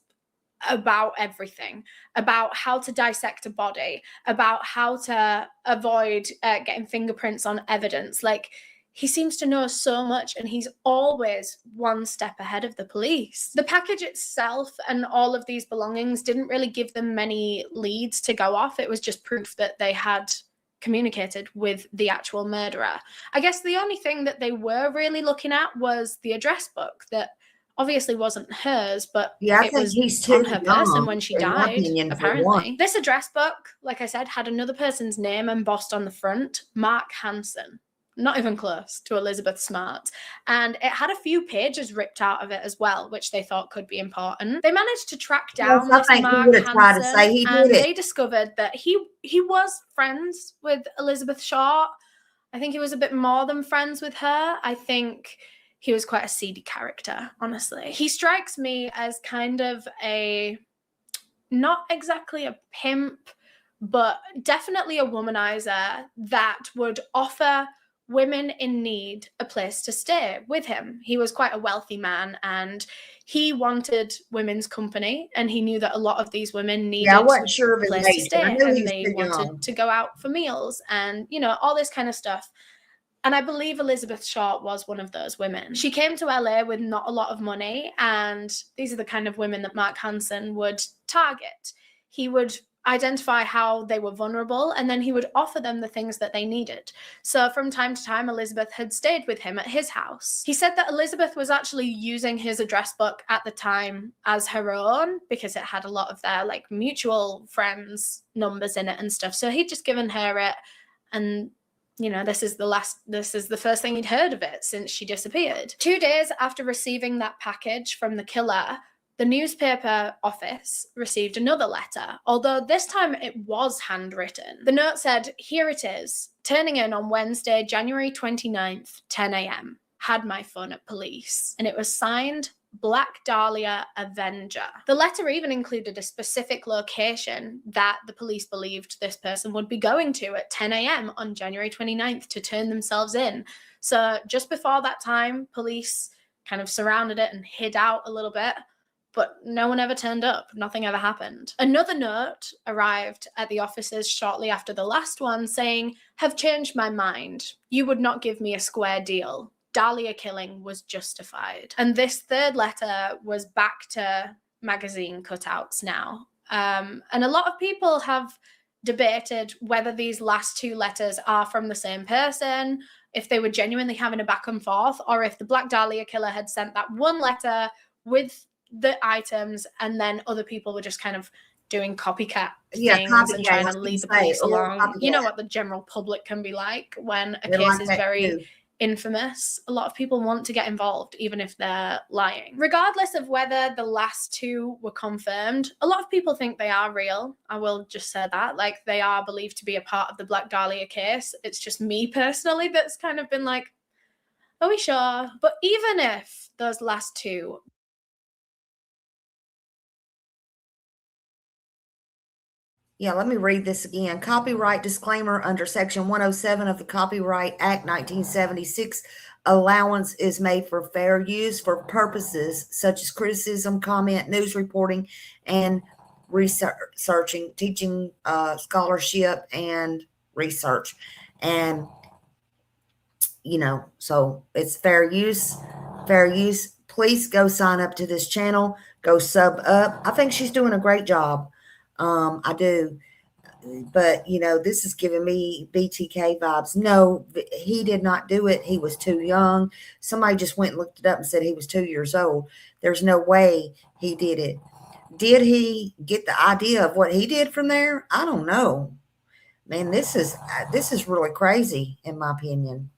about everything, about how to dissect a body, about how to avoid getting fingerprints on evidence. Like, he seems to know so much, and he's always one step ahead of the police. The package itself and all of these belongings didn't really give them many leads to go off. It was just proof that they had communicated with the actual murderer. I guess the only thing that they were really looking at was the address book that obviously wasn't hers, but it was on her person when she died, apparently. This address book, like I said, had another person's name embossed on the front, Mark Hansen. Not even close to Elizabeth Smart. And it had a few pages ripped out of it as well, which they thought could be important. They managed to track down this Mark Hansen, and they discovered that he was friends with Elizabeth Short. I think he was a bit more than friends with her. I think he was quite a seedy character, honestly. He strikes me as kind of not exactly a pimp, but definitely a womanizer that would offer women in need a place to stay with him. He was quite a wealthy man, and he wanted women's company, and he knew that a lot of these women needed a place to stay, and they wanted to go out for meals and, you know, all this kind of stuff. And I believe Elizabeth Short was one of those women. She came to LA with not a lot of money, and these are the kind of women that Mark Hansen would target. He would identify how they were vulnerable, and then he would offer them the things that they needed. So from time to time, Elizabeth had stayed with him at his house. He said that Elizabeth was actually using his address book at the time as her own, because it had a lot of their like mutual friends' numbers in it and stuff. So he'd just given her it, and you know, this is the first thing he'd heard of it since she disappeared. 2 days after receiving that package from the killer, the newspaper office received another letter, although this time it was handwritten. The note said, "Here it is, turning in on Wednesday, January 29th, 10 a.m. Had my phone at police." And it was signed Black Dahlia Avenger. The letter even included a specific location that the police believed this person would be going to at 10 a.m. on January 29th to turn themselves in. So just before that time, police kind of surrounded it and hid out a little bit, but no one ever turned up. Nothing ever happened. Another note arrived at the offices shortly after the last one saying, "Have changed my mind. You would not give me a square deal. Dahlia killing was justified." And this third letter was back to magazine cutouts now. And a lot of people have debated whether these last two letters are from the same person, if they were genuinely having a back and forth, or if the Black Dahlia killer had sent that one letter with the items, and then other people were just kind of doing copycat things and trying to lead the police along. You know what the general public can be like when a case is very infamous. A lot of people want to get involved, even if they're lying. Regardless of whether the last two were confirmed, a lot of people think they are real. I will just say that. Like, they are believed to be a part of the Black Dahlia case. It's just me personally that's kind of been like, are we sure? But even if those last two let me read this again. Copyright disclaimer under Section 107 of the Copyright Act 1976. Allowance is made for fair use for purposes such as criticism, comment, news reporting, and researching, teaching, scholarship, and research. And, you know, so it's fair use. Fair use. Please go sign up to this channel. Go sub up. I think she's doing a great job. I do, but you know, this is giving me BTK vibes. No, he did not do it. He was too young. Somebody just went and looked it up and said he was 2 years old. There's no way he did it. Did he get the idea of what he did from there? I don't know, man. This is really crazy in my opinion.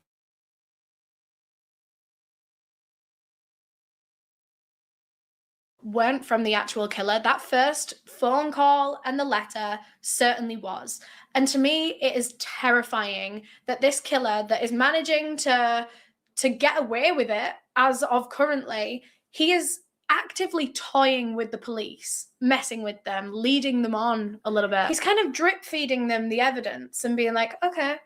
Weren't from the actual killer. That first phone call and the letter certainly was. And to me, it is terrifying that this killer that is managing to get away with it as of currently, he is actively toying with the police, messing with them, leading them on a little bit. He's kind of drip feeding them the evidence and being like, okay,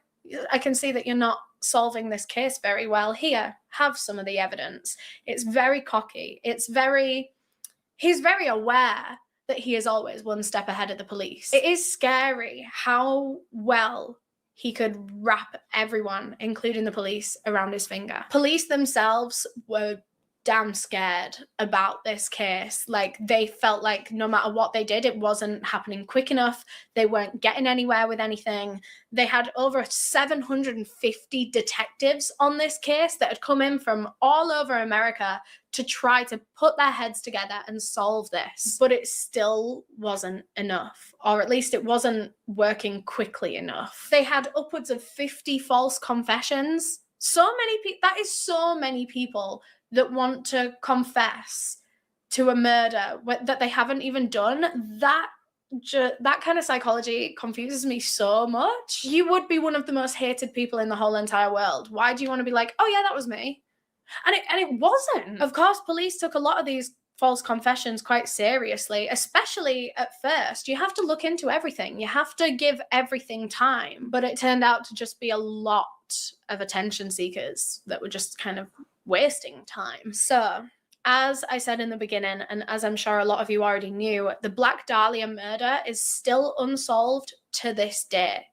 I can see that you're not solving this case very well. Here, have some of the evidence. It's very cocky. He's very aware that he is always one step ahead of the police. It is scary how well he could wrap everyone, including the police, around his finger. Police themselves were damn scared about this case. Like, they felt like no matter what they did, it wasn't happening quick enough. They weren't getting anywhere with anything. They had over 750 detectives on this case that had come in from all over America to try to put their heads together and solve this. But it still wasn't enough, or at least it wasn't working quickly enough. They had upwards of 50 false confessions. So many people, that is so many people that want to confess to a murder that they haven't even done. That kind of psychology confuses me so much. You would be one of the most hated people in the whole entire world. Why do you want to be like, oh yeah, that was me? And it wasn't. Of course, police took a lot of these false confessions quite seriously, especially at first. You have to look into everything. You have to give everything time. But it turned out to just be a lot of attention seekers that were just kind of wasting time. So, as I said in the beginning, and as I'm sure a lot of you already knew, the Black Dahlia murder is still unsolved to this day.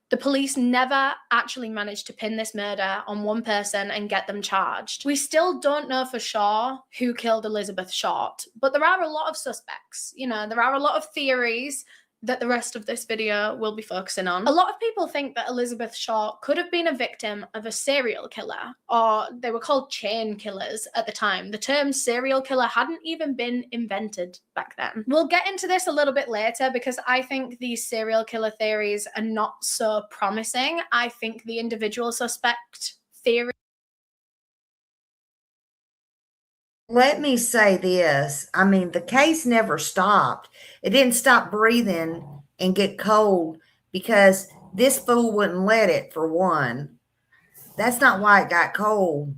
The police never actually managed to pin this murder on one person and get them charged. We still don't know for sure who killed Elizabeth Short, but there are a lot of suspects. You know, there are a lot of theories that the rest of this video will be focusing on. A lot of people think that Elizabeth Short could have been a victim of a serial killer, or they were called chain killers at the time. The term serial killer hadn't even been invented back then. We'll get into this a little bit later because I think these serial killer theories are not so promising. I think the individual suspect theory. Let me say this. I mean, the case never stopped. It didn't stop breathing and get cold because this fool wouldn't let it, for one. That's not why it got cold.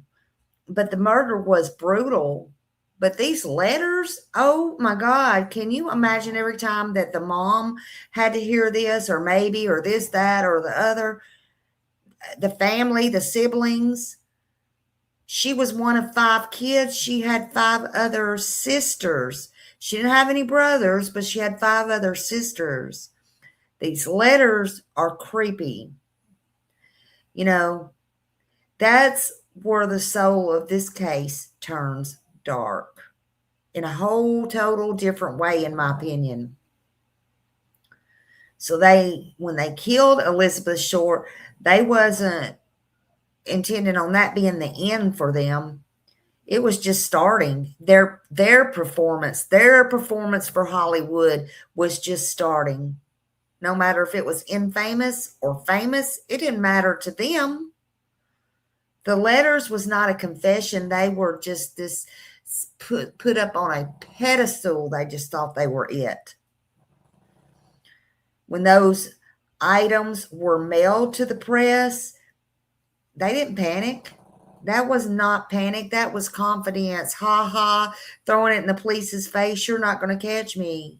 But the murder was brutal. But these letters, oh my God, can you imagine every time that the mom had to hear this, or maybe, or this, that, or the other? The family, the siblings. She was one of 5 kids. She had 5 other sisters. She didn't have any brothers, but she had 5 other sisters. These letters are creepy. You know, that's where the soul of this case turns dark in a whole total different way, in my opinion. So when they killed Elizabeth Short, they wasn't intending on that being the end for them. It was just starting. Their performance for Hollywood was just starting. No matter if it was infamous or famous, it didn't matter to them. The letters was not a confession. They were just this put up on a pedestal. They just thought they were it. When those items were mailed to the press, they didn't panic. That was not panic. That was confidence. Ha ha, throwing it in the police's face. You're not going to catch me.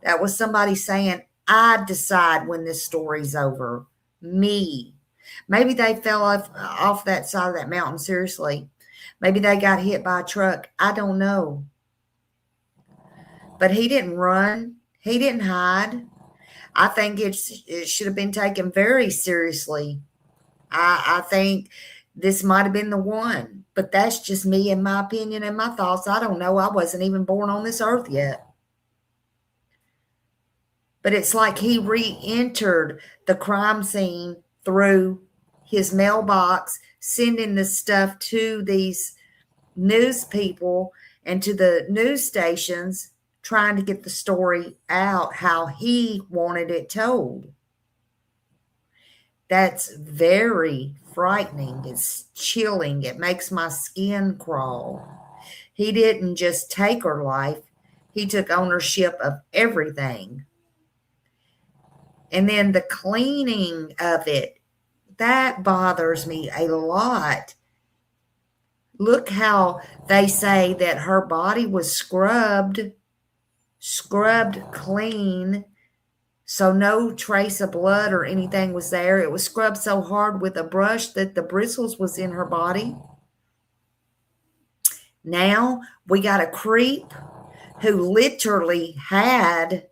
That was somebody saying, I decide when this story's over. Me. Maybe they fell off that side of that mountain, seriously. Maybe they got hit by a truck. I don't know. But he didn't run. He didn't hide. I think it should have been taken very seriously. I think this might have been the one, but that's just me and my opinion and my thoughts. I don't know. I wasn't even born on this earth yet. But it's like he re-entered the crime scene through his mailbox, sending the stuff to these news people and to the news stations, trying to get the story out how he wanted it told. That's very frightening. It's chilling. It makes my skin crawl. He didn't just take her life. He took ownership of everything. And then the cleaning of it, that bothers me a lot. Look how they say that her body was scrubbed clean, so no trace of blood or anything was there. It was scrubbed so hard with a brush that the bristles was in her body. Now we got a creep who literally had,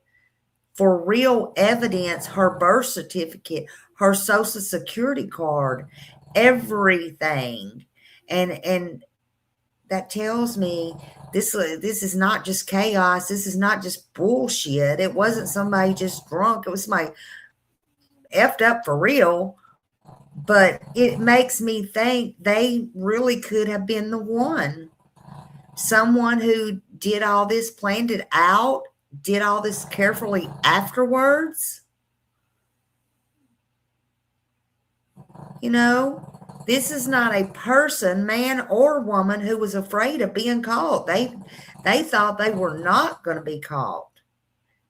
for real evidence, her birth certificate, her social security card, everything. And that tells me this is not just chaos. This is not just bullshit. It wasn't somebody just drunk. It was somebody effed up for real. But it makes me think they really could have been the one. Someone who did all this, planned it out, did all this carefully afterwards. You know, this is not a person, man or woman, who was afraid of being caught. They thought they were not going to be caught.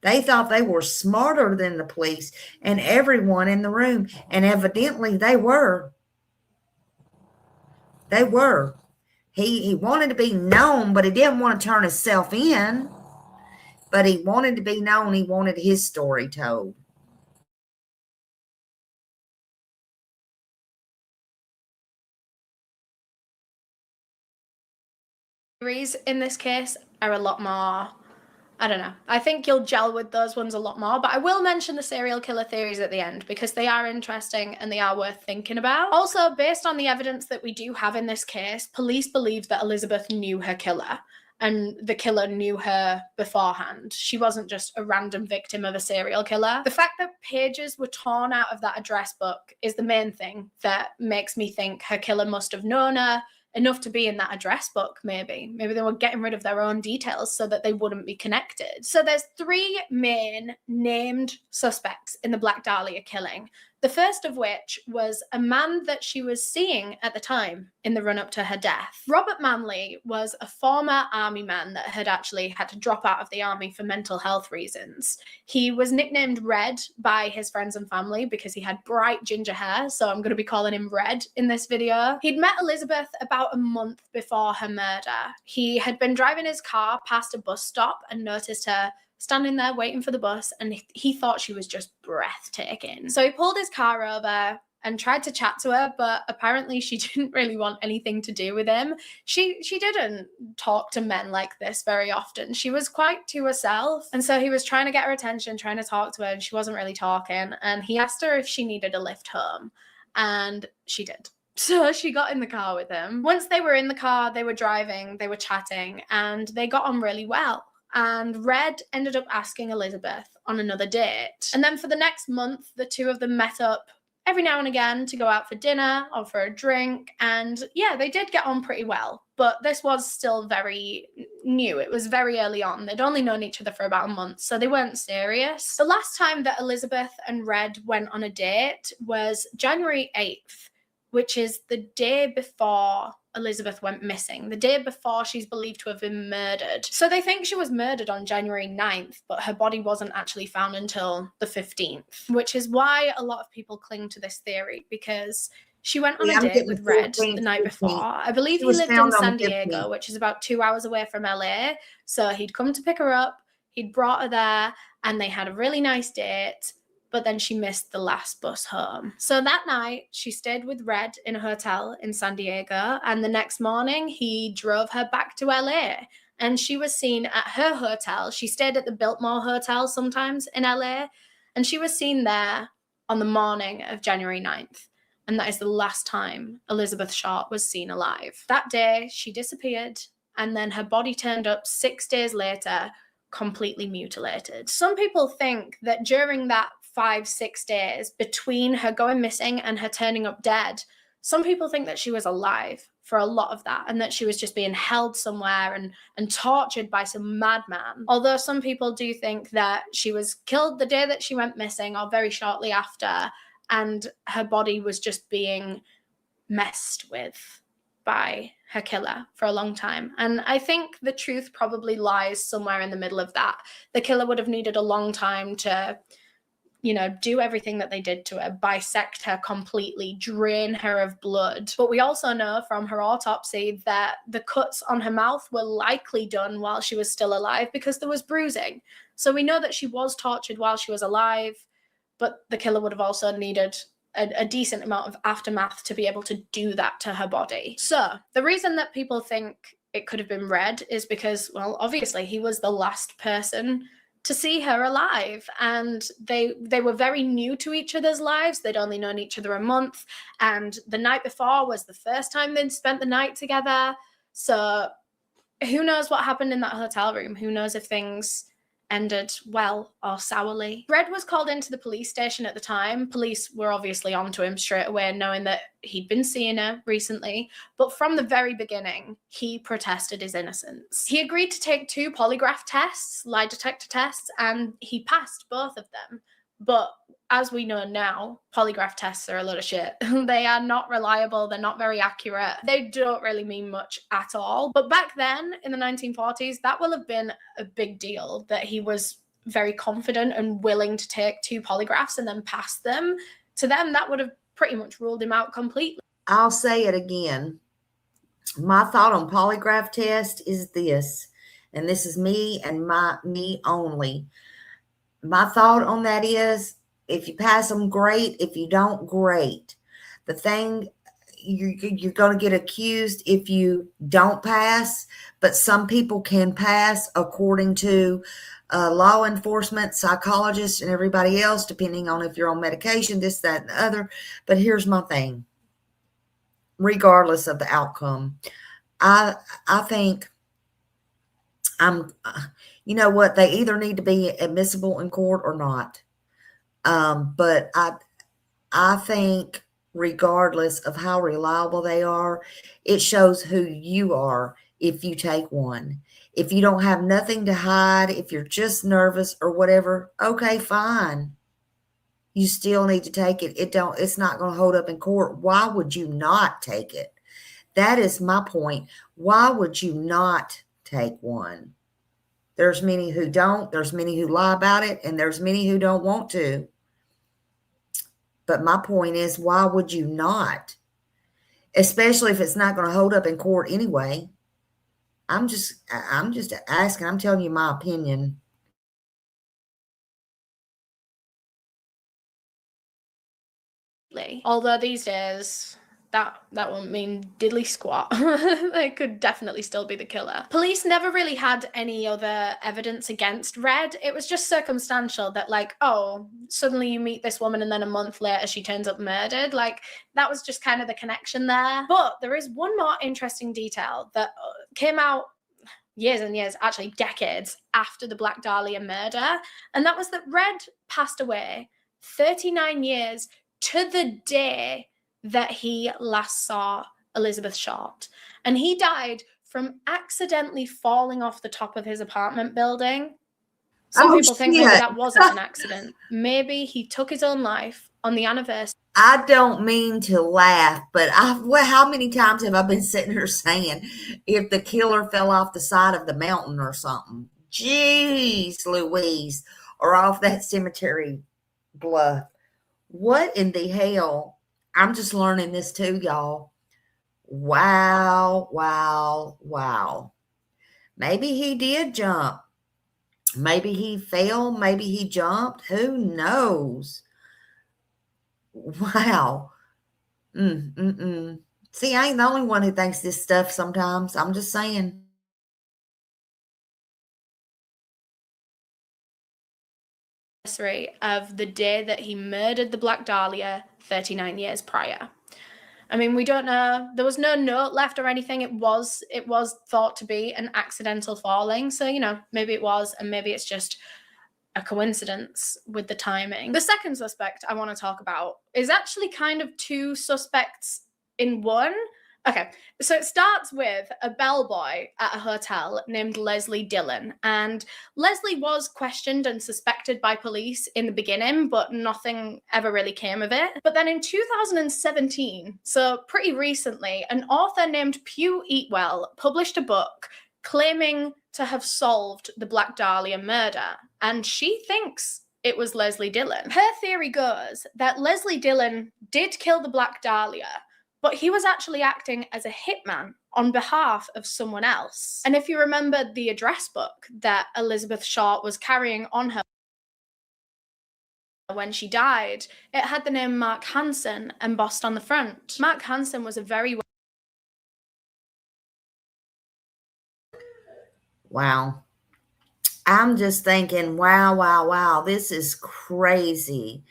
They thought they were smarter than the police and everyone in the room. And evidently they were. They were. He wanted to be known, but he didn't want to turn himself in. But he wanted to be known. He wanted his story told. In this case are a lot more, I don't know. I think you'll gel with those ones a lot more, but I will mention the serial killer theories at the end because they are interesting and they are worth thinking about. Also, based on the evidence that we do have in this case, police believe that Elizabeth knew her killer and the killer knew her beforehand. She wasn't just a random victim of a serial killer. The fact that pages were torn out of that address book is the main thing that makes me think her killer must have known her enough to be in that address book. Maybe they were getting rid of their own details so that they wouldn't be connected. So there's 3 main named suspects in the Black Dahlia killing. The first of which was a man that she was seeing at the time in the run-up to her death. Robert Manley was a former army man that had actually had to drop out of the army for mental health reasons. He was nicknamed Red by his friends and family because he had bright ginger hair, so I'm going to be calling him Red in this video. He'd met Elizabeth about a month before her murder. He had been driving his car past a bus stop and noticed her standing there waiting for the bus, and he thought she was just breathtaking. So he pulled his car over and tried to chat to her, but apparently she didn't really want anything to do with him. She didn't talk to men like this very often. She was quite to herself, and so he was trying to get her attention, trying to talk to her, and she wasn't really talking, and he asked her if she needed a lift home, and she did. So she got in the car with him. Once they were in the car, they were driving, they were chatting, and they got on really well. And Red ended up asking Elizabeth on another date. And then for the next month, the two of them met up every now and again to go out for dinner or for a drink. And yeah, they did get on pretty well. But this was still very new. It was very early on. They'd only known each other for about a month, so they weren't serious. The last time that Elizabeth and Red went on a date was January 8th, which is the day before Elizabeth went missing, the day before she's believed to have been murdered. So they think she was murdered on January 9th, but her body wasn't actually found until the 15th, which is why a lot of people cling to this theory, because she went on a date with Red the night before. I believe he lived in San Diego, which is about 2 hours away from LA. So he'd come to pick her up, he'd brought her there, and they had a really nice date. But then she missed the last bus home. So that night, she stayed with Red in a hotel in San Diego, and the next morning, he drove her back to LA. And she was seen at her hotel. She stayed at the Biltmore Hotel sometimes in LA, and she was seen there on the morning of January 9th. And that is the last time Elizabeth Short was seen alive. That day, she disappeared, and then her body turned up 6 days later, completely mutilated. Some people think that during that 5-6 days between her going missing and her turning up dead, some people think that she was alive for a lot of that and that she was just being held somewhere and tortured by some madman. Although some people do think that she was killed the day that she went missing or very shortly after, and her body was just being messed with by her killer for a long time. And I think the truth probably lies somewhere in the middle of that. The killer would have needed a long time to you know, do everything that they did to her, bisect her completely, drain her of blood. But we also know from her autopsy that the cuts on her mouth were likely done while she was still alive because there was bruising. So we know that she was tortured while she was alive, but the killer would have also needed a decent amount of aftermath to be able to do that to her body. So the reason that people think it could have been Red is because, well, obviously he was the last person to see her alive, and they were very new to each other's lives. They'd only known each other a month, and the night before was the first time they'd spent the night together. So who knows what happened in that hotel room? Who knows if things ended well or sourly. Red was called into the police station at the time. Police were obviously onto him straight away, knowing that he'd been seeing her recently. But from the very beginning, he protested his innocence. He agreed to take 2 polygraph tests, lie detector tests, and he passed both of them. But as we know now, polygraph tests are a load of shit. They are not reliable. They're not very accurate. They don't really mean much at all. But back then, in the 1940s, that will have been a big deal, that he was very confident and willing to take 2 polygraphs and then pass them. To them, that would have pretty much ruled him out completely. I'll say it again. My thought on polygraph test is this, and this is me and me only. My thought on that is, if you pass them, great. If you don't, great. The thing, you're going to get accused if you don't pass, but some people can pass according to law enforcement, psychologists, and everybody else, depending on if you're on medication, this, that, and the other. But here's my thing. Regardless of the outcome, I think you know what? They either need to be admissible in court or not. But I think regardless of how reliable they are, it shows who you are if you take one. If you don't have nothing to hide, if you're just nervous or whatever, okay, fine. You still need to take it. It's not going to hold up in court. Why would you not take it? That is my point. Why would you not take one? There's many who don't. There's many who lie about it, and there's many who don't want to. But my point is, why would you not? Especially if it's not going to hold up in court anyway. I'm just asking. I'm telling you my opinion. Although these days, that won't mean diddly squat. They could definitely still be the killer. Police never really had any other evidence against Red. It was just circumstantial that, like, oh, suddenly you meet this woman and then a month later she turns up murdered. Like, that was just kind of the connection there. But there is one more interesting detail that came out years and years, actually decades, after the Black Dahlia murder. And that was that Red passed away 39 years to the day that he last saw Elizabeth Short. And he died from accidentally falling off the top of his apartment building. Some people think maybe that wasn't an accident. Maybe he took his own life on the anniversary. I don't mean to laugh, but how many times have I been sitting here saying, if the killer fell off the side of the mountain or something? Jeez Louise. Or off that cemetery bluff. What in the hell? I'm just learning this too, y'all. Wow, wow, wow. Maybe he did jump. Maybe he fell. Maybe he jumped. Who knows? Wow. See, I ain't the only one who thinks this stuff sometimes. I'm just saying. Of the day that he murdered the Black Dahlia 39 years prior. I mean, we don't know. There was no note left or anything. It was thought to be an accidental falling. So, you know, maybe it was, and maybe it's just a coincidence with the timing. The second suspect I want to talk about is actually kind of 2 suspects in one. Okay, so it starts with a bellboy at a hotel named Leslie Dillon. And Leslie was questioned and suspected by police in the beginning, but nothing ever really came of it. But then in 2017, so pretty recently, an author named Pugh Eatwell published a book claiming to have solved the Black Dahlia murder. And she thinks it was Leslie Dillon. Her theory goes that Leslie Dillon did kill the Black Dahlia, but he was actually acting as a hitman on behalf of someone else. And if you remember the address book that Elizabeth Short was carrying on her when she died, it had the name Mark Hansen embossed on the front. Mark Hansen was a very Wow. I'm just thinking, wow, wow, wow, this is crazy.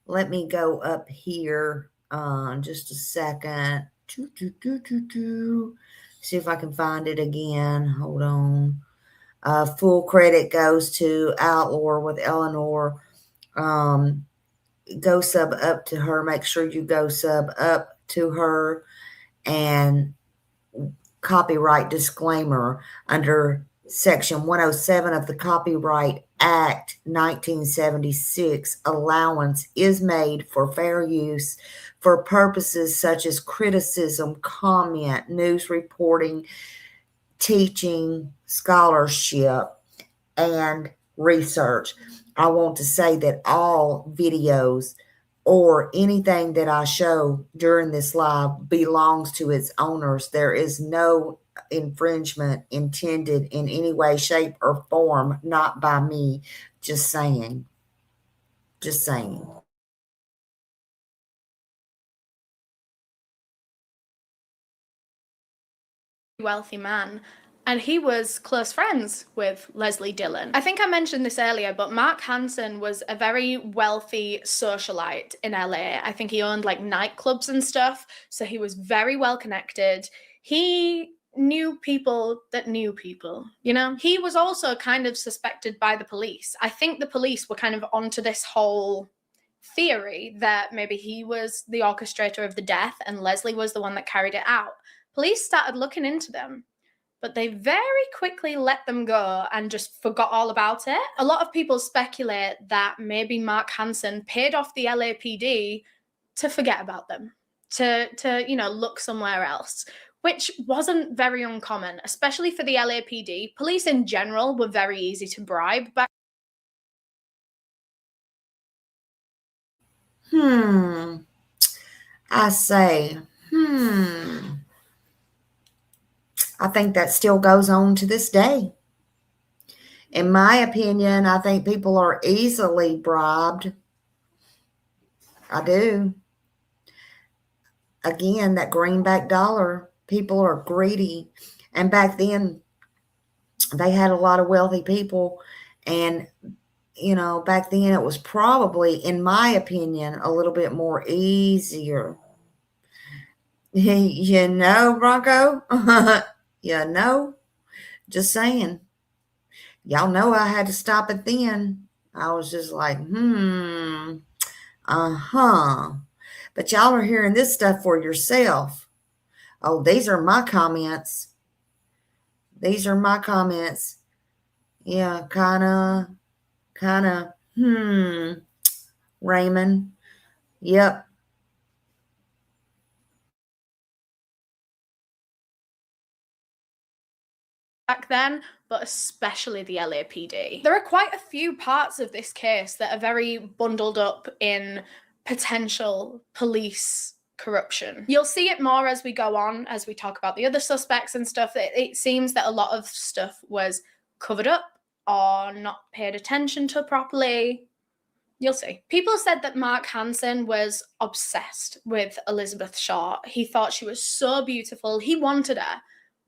Let me go up here just a second. See if I can find it again. Hold on. Full credit goes to Outlaw with Eleanor. Go sub up to her. Make sure you go sub up to her. And copyright disclaimer under Section 107 of the Copyright Act 1976, allowance is made for fair use for purposes such as criticism, comment, news reporting, teaching, scholarship, and research. I want to say that all videos or anything that I show during this live belongs to its owners. There is no infringement intended in any way, shape, or form, not by me. Just saying. Just saying. wealthy man, and he was close friends with Leslie Dillon. I think I mentioned this earlier, but Mark Hansen was a very wealthy socialite in LA. I think he owned like nightclubs and stuff, so he was very well connected. He knew people that knew people, you know? He was also kind of suspected by the police. I think the police were kind of onto this whole theory that maybe he was the orchestrator of the death and Leslie was the one that carried it out. Police started looking into them, but they very quickly let them go and just forgot all about it. A lot of people speculate that maybe Mark Hansen paid off the LAPD to forget about them, to you know, look somewhere else, which wasn't very uncommon, especially for the LAPD. Police in general were very easy to bribe back. I say, I think that still goes on to this day. In my opinion, I think people are easily bribed. I do. Again, that greenback dollar, people are greedy. And back then, they had a lot of wealthy people. And, you know, back then it was probably, in my opinion, a little bit more easier. You know, Bronco? You know? Just saying. Y'all know I had to stop it then. I was just like, But y'all are hearing this stuff for yourself. Oh, these are my comments. These are my comments. Yeah, kind of, Raymond. Yep. Back then, but especially the LAPD. There are quite a few parts of this case that are very bundled up in potential police corruption. You'll see it more as we go on, as we talk about the other suspects and stuff. It seems that a lot of stuff was covered up or not paid attention to properly. You'll see. People said that Mark Hansen was obsessed with Elizabeth Short. He thought she was so beautiful. He wanted her,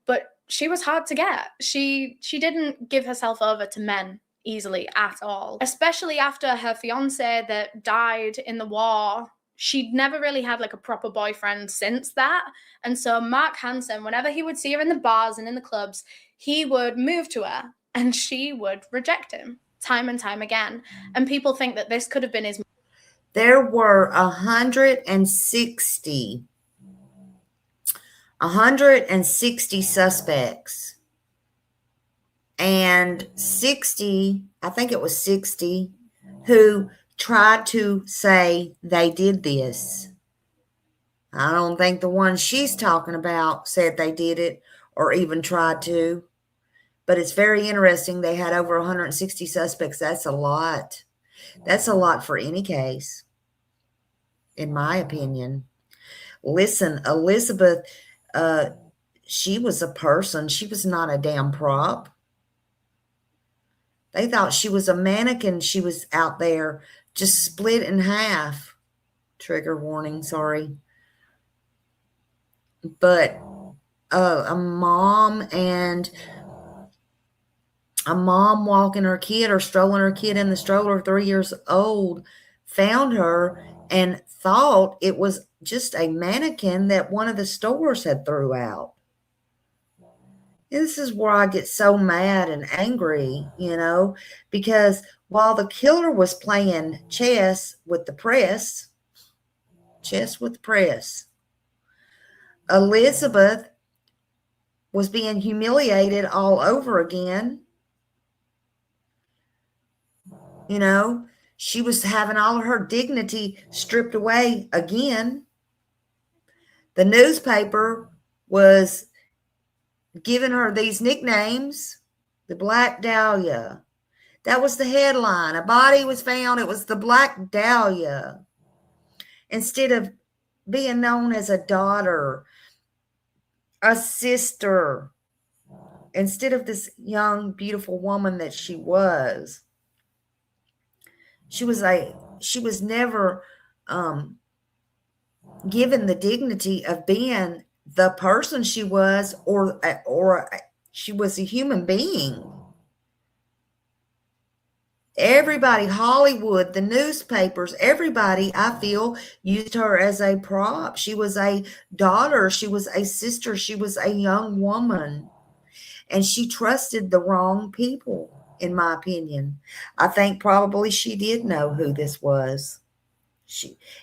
but she was hard to get. She didn't give herself over to men easily at all, especially after her fiance that died in the war. She'd never really had like a proper boyfriend since that. And so Mark Hansen, whenever he would see her in the bars and in the clubs, he would move to her and she would reject him time and time again. And people think that this could have been his. There were 160 suspects, and 60, I think it was 60, who tried to say they did this. I don't think the one she's talking about said they did it or even tried to, but it's very interesting. They had over 160 suspects. That's a lot. That's a lot for any case, in my opinion. Listen, Elizabeth, she was a person. She was not a damn prop. They thought she was a mannequin. She was out there just split in half. Trigger warning, sorry. But a mom walking her kid or strolling her kid in the stroller, 3 years old, found her and thought it was just a mannequin that one of the stores had threw out. This is where I get so mad and angry, because while the killer was playing chess with the press, Elizabeth was being humiliated all over again. She was having all of her dignity stripped away again. The newspaper was giving her these nicknames. The Black Dahlia. That was the headline. A body was found. It was the Black Dahlia. Instead of being known as a daughter, a sister, instead of this young, beautiful woman that she was. She was never given the dignity of being the person she was, or she was a human being. Everybody, Hollywood, the newspapers, everybody, I feel, used her as a prop. She was a daughter. She was a sister. She was a young woman. And she trusted the wrong people, in my opinion. I think probably she did know who this was.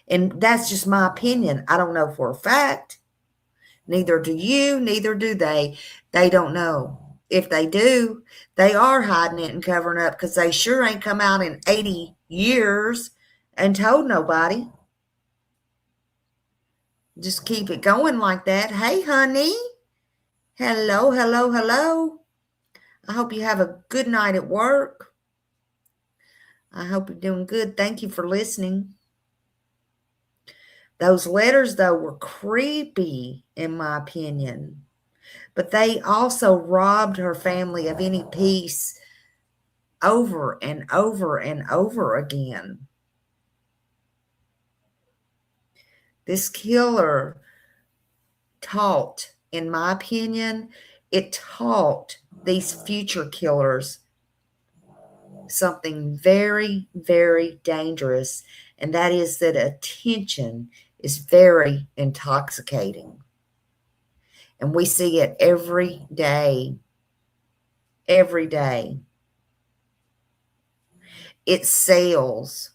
And that's just my opinion. I don't know for a fact. Neither do you, neither do they. They don't know. If they do, they are hiding it and covering up, because they sure ain't come out in 80 years and told nobody. Just keep it going like that. Hey, honey. Hello, hello, hello. I hope you have a good night at work. I hope you're doing good. Thank you for listening. Those letters, though, were creepy, in my opinion. But they also robbed her family of any peace over and over and over again. This killer taught, in my opinion, it taught these future killers something very, very dangerous, and that is that attention is very intoxicating. And we see it every day. Every day. It sells.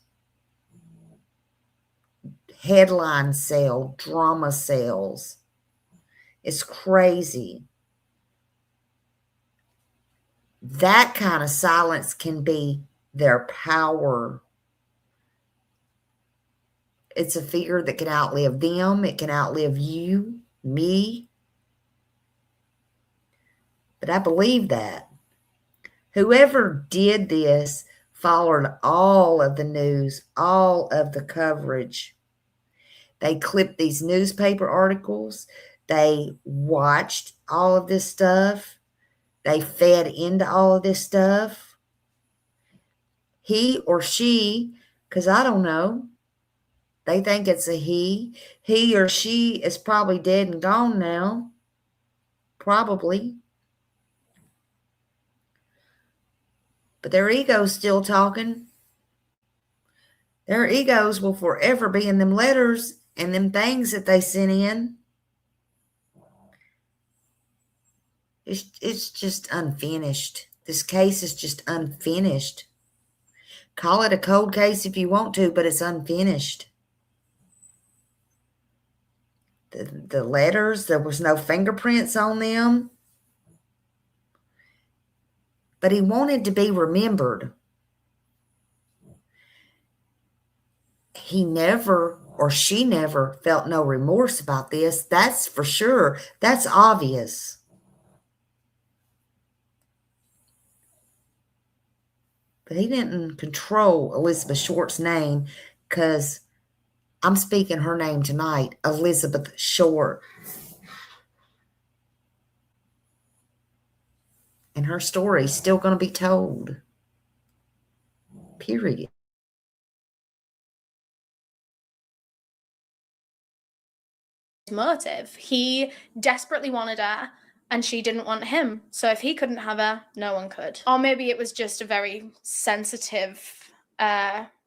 Headline sell. Drama sells. It's crazy. That kind of silence can be their power. It's a fear that can outlive them. It can outlive you, me. But I believe that. Whoever did this followed all of the news, all of the coverage. They clipped these newspaper articles. They watched all of this stuff. They fed into all of this stuff. He or she, because I don't know, they think it's a he. He or she is probably dead and gone now. Probably. But their ego's still talking. Their egos will forever be in them letters and them things that they sent in. It's just unfinished. This case is just unfinished. Call it a cold case if you want to, but it's unfinished. The letters, there was no fingerprints on them. But he wanted to be remembered. He never, or she never, felt no remorse about this. That's for sure. That's obvious. But he didn't control Elizabeth Short's name, because I'm speaking her name tonight, Elizabeth Short. And her story's still going to be told. Period. Motive. He desperately wanted her and she didn't want him. So if he couldn't have her, no one could. Or maybe it was just a very sensitive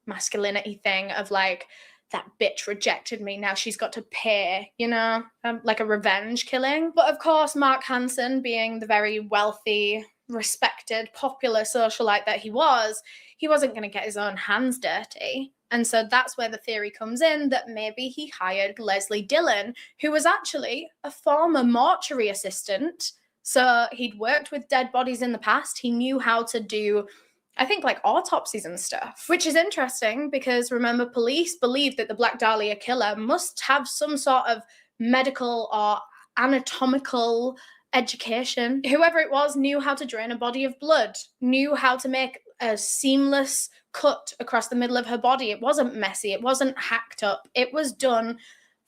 masculinity thing of like, that bitch rejected me, now she's got to pay, you know, like a revenge killing. But of course, Mark Hansen, being the very wealthy, respected, popular socialite that he wasn't going to get his own hands dirty. And so that's where the theory comes in that maybe he hired Leslie Dillon, who was actually a former mortuary assistant. So he'd worked with dead bodies in the past. He knew how to do, I think, like autopsies and stuff, which is interesting because remember, police believe that the Black Dahlia killer must have some sort of medical or anatomical education. Whoever it was knew how to drain a body of blood, knew how to make a seamless cut across the middle of her body. It wasn't messy, it wasn't hacked up, it was done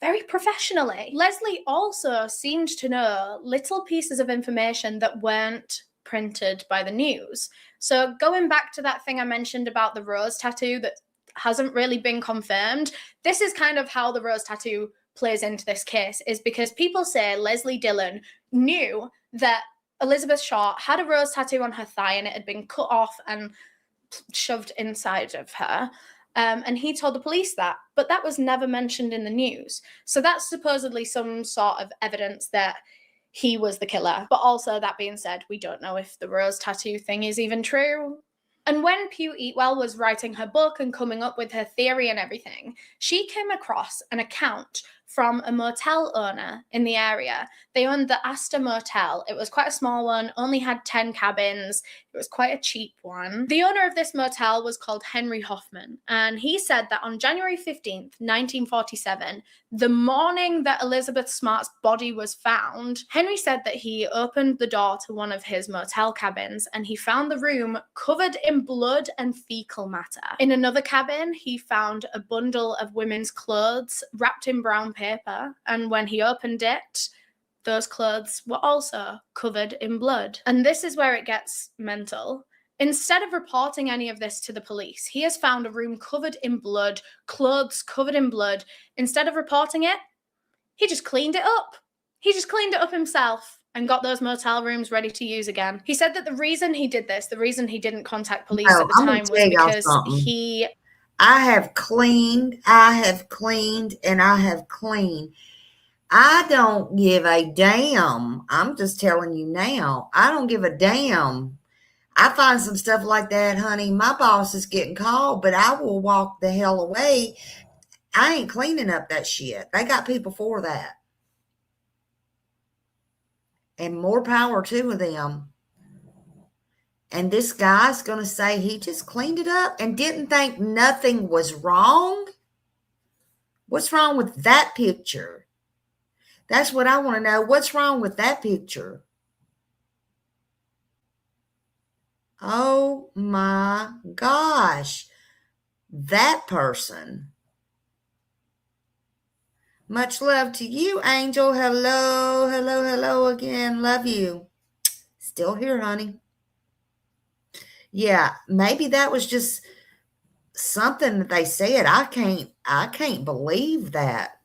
very professionally. Leslie also seemed to know little pieces of information that weren't printed by the news. So going back to that thing I mentioned about the rose tattoo that hasn't really been confirmed, this is kind of how the rose tattoo plays into this case, is because people say Leslie Dillon knew that Elizabeth Short had a rose tattoo on her thigh and it had been cut off and shoved inside of her. And he told the police that, but that was never mentioned in the news. So that's supposedly some sort of evidence that he was the killer. But also, that being said, we don't know if the rose tattoo thing is even true. And when Pugh Eatwell was writing her book and coming up with her theory and everything, she came across an account from a motel owner in the area. They owned the Astor Motel. It was quite a small one, only had 10 cabins. It was quite a cheap one. The owner of this motel was called Henry Hoffman, and he said that on January 15th, 1947, the morning that Elizabeth Smart's body was found, Henry said that he opened the door to one of his motel cabins and he found the room covered in blood and fecal matter. In another cabin, he found a bundle of women's clothes wrapped in brown paper, and when he opened it, those clothes were also covered in blood. And this is where it gets mental. Instead of reporting any of this to the police, he has found a room covered in blood, clothes covered in blood. Instead of reporting it, he just cleaned it up. He just cleaned it up himself and got those motel rooms ready to use again. He said that the reason he did this, the reason he didn't contact police at the time was because I have cleaned, and I have cleaned. I don't give a damn. I'm just telling you now. I don't give a damn. I find some stuff like that, honey. My boss is getting called, but I will walk the hell away. I ain't cleaning up that shit. They got people for that. And more power to them. And this guy's going to say he just cleaned it up and didn't think nothing was wrong? What's wrong with that picture? That's what I want to know. What's wrong with that picture? Oh my gosh. That person. Much love to you, Angel. Hello, hello, hello again. Love you. Still here, honey. Yeah, maybe that was just something that they said. I can't believe that.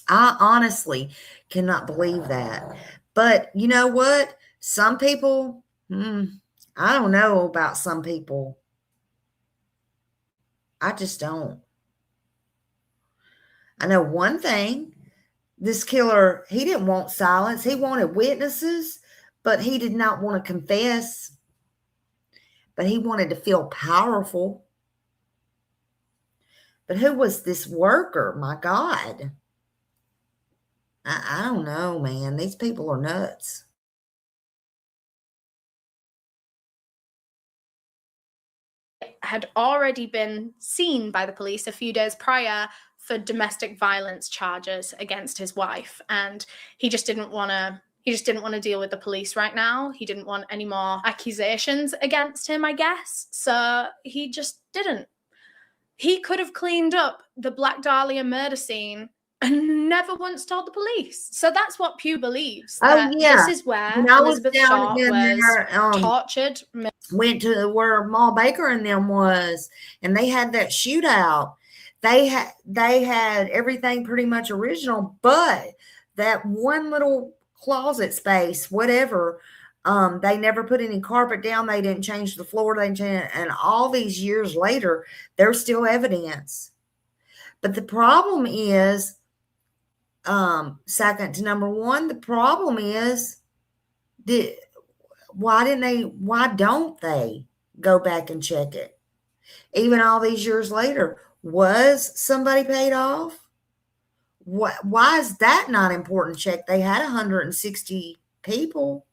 I honestly cannot believe that. But you know what? Some people, I don't know about some people. I just don't. I know one thing. This killer, he didn't want silence. He wanted witnesses, but he did not want to confess. But he wanted to feel powerful. But who was this worker? My God. I don't know, man. These people are nuts. Had already been seen by the police a few days prior for domestic violence charges against his wife, and he just didn't want to He just didn't want to deal with the police right now. He didn't want any more accusations against him, I guess. So he just didn't. He could have cleaned up the Black Dahlia murder scene and never once told the police. So that's what Pugh believes. Oh, yeah. This is where When I was Elizabeth down Shaw in was there, tortured. Went to where Ma Baker and them was, and they had that shootout. They had everything pretty much original, but that one little closet space, whatever, they never put any carpet down. They didn't change the floor. And all these years later, there's still evidence. But the problem is, second to number one, the problem is, why don't they go back and check it? Even all these years later, was somebody paid off? Why is that not important check? They had 160 people.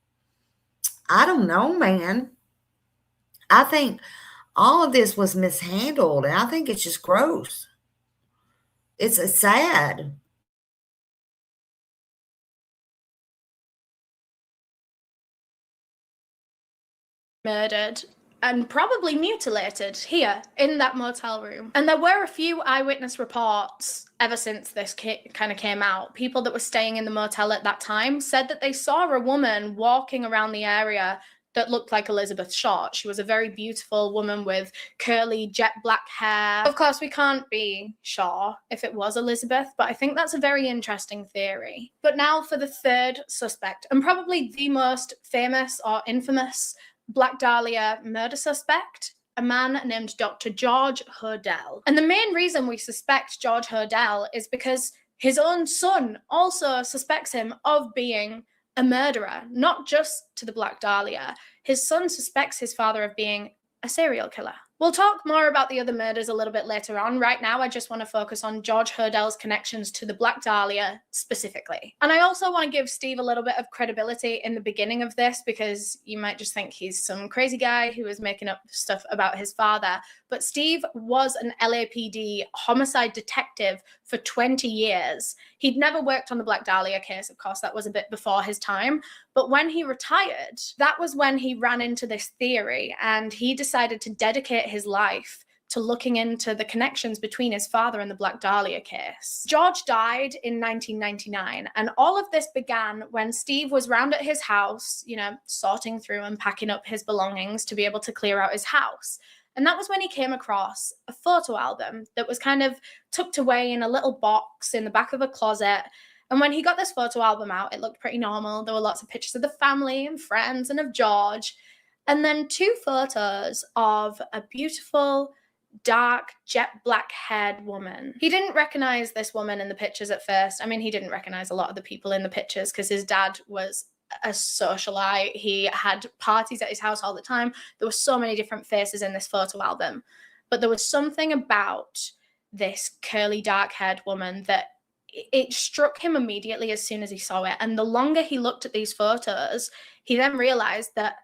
I don't know, man. I think all of this was mishandled, and I think it's just gross. It's sad. Murdered and probably mutilated here in that motel room. And there were a few eyewitness reports ever since this kind of came out. People that were staying in the motel at that time said that they saw a woman walking around the area that looked like Elizabeth Shaw. She was a very beautiful woman with curly jet black hair. Of course, we can't be sure if it was Elizabeth, but I think that's a very interesting theory. But now for the third suspect, and probably the most famous or infamous Black Dahlia murder suspect, a man named Dr. George Hodel. And the main reason we suspect George Hodel is because his own son also suspects him of being a murderer, not just to the Black Dahlia. His son suspects his father of being a serial killer. We'll talk more about the other murders a little bit later on. Right now, I just want to focus on George Hodel's connections to the Black Dahlia specifically. And I also want to give Steve a little bit of credibility in the beginning of this, because you might just think he's some crazy guy who is making up stuff about his father. But Steve was an LAPD homicide detective for 20 years. He'd never worked on the Black Dahlia case, of course, that was a bit before his time. But when he retired, that was when he ran into this theory, and he decided to dedicate his life to looking into the connections between his father and the Black Dahlia case. George died in 1999, and all of this began when Steve was round at his house, you know, sorting through and packing up his belongings to be able to clear out his house. And that was when he came across a photo album that was kind of tucked away in a little box in the back of a closet. And when he got this photo album out, it looked pretty normal. There were lots of pictures of the family and friends and of George. And then 2 photos of a beautiful, dark, jet black haired woman. He didn't recognize this woman in the pictures at first. I mean, he didn't recognize a lot of the people in the pictures because his dad was a socialite. He had parties at his house all the time. There were so many different faces in this photo album. But there was something about this curly, dark-haired woman that it struck him immediately as soon as he saw it. And the longer he looked at these photos, he then realized that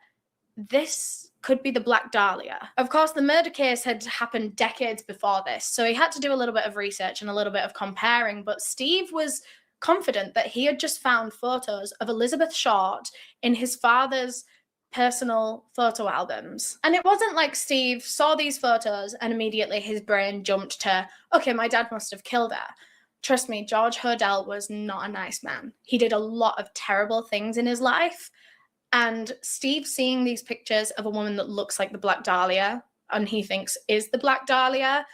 this could be the Black Dahlia. Of course, the murder case had happened decades before this, so he had to do a little bit of research and a little bit of comparing, but Steve was confident that he had just found photos of Elizabeth Shaw in his father's personal photo albums. And it wasn't like Steve saw these photos and immediately his brain jumped to, okay, my dad must have killed her. Trust me, George Hodel was not a nice man. He did a lot of terrible things in his life. And Steve seeing these pictures of a woman that looks like the Black Dahlia, and he thinks is the Black Dahlia,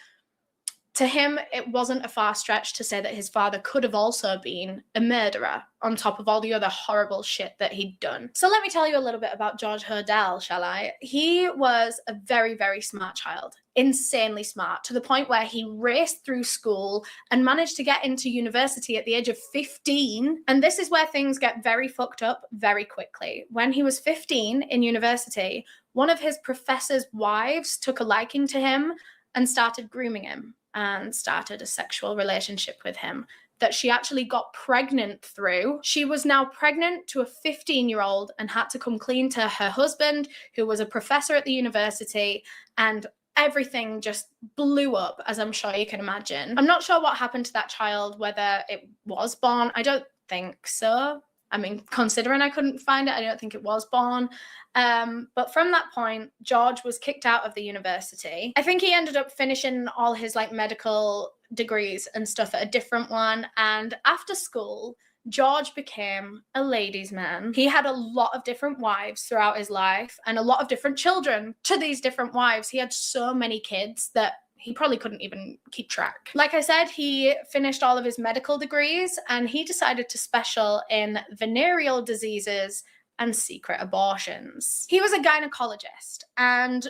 to him, it wasn't a far stretch to say that his father could have also been a murderer on top of all the other horrible shit that he'd done. So let me tell you a little bit about George Hodel, shall I? He was a very, very smart child, insanely smart, to the point where he raced through school and managed to get into university at the age of 15. And this is where things get very fucked up very quickly. When he was 15 in university, one of his professor's wives took a liking to him and started grooming him and started a sexual relationship with him that she actually got pregnant through. She was now pregnant to a 15-year-old and had to come clean to her husband, who was a professor at the university, and everything just blew up, as I'm sure you can imagine. I'm not sure what happened to that child, whether it was born. I don't think so. I mean, considering I couldn't find it, I don't think it was born. But from that point, George was kicked out of the university. I think he ended up finishing all his like medical degrees and stuff at a different one. And after school, George became a ladies' man. He had a lot of different wives throughout his life and a lot of different children to these different wives. He had so many kids that he probably couldn't even keep track. Like I said, he finished all of his medical degrees and he decided to special in venereal diseases and secret abortions. He was a gynecologist, and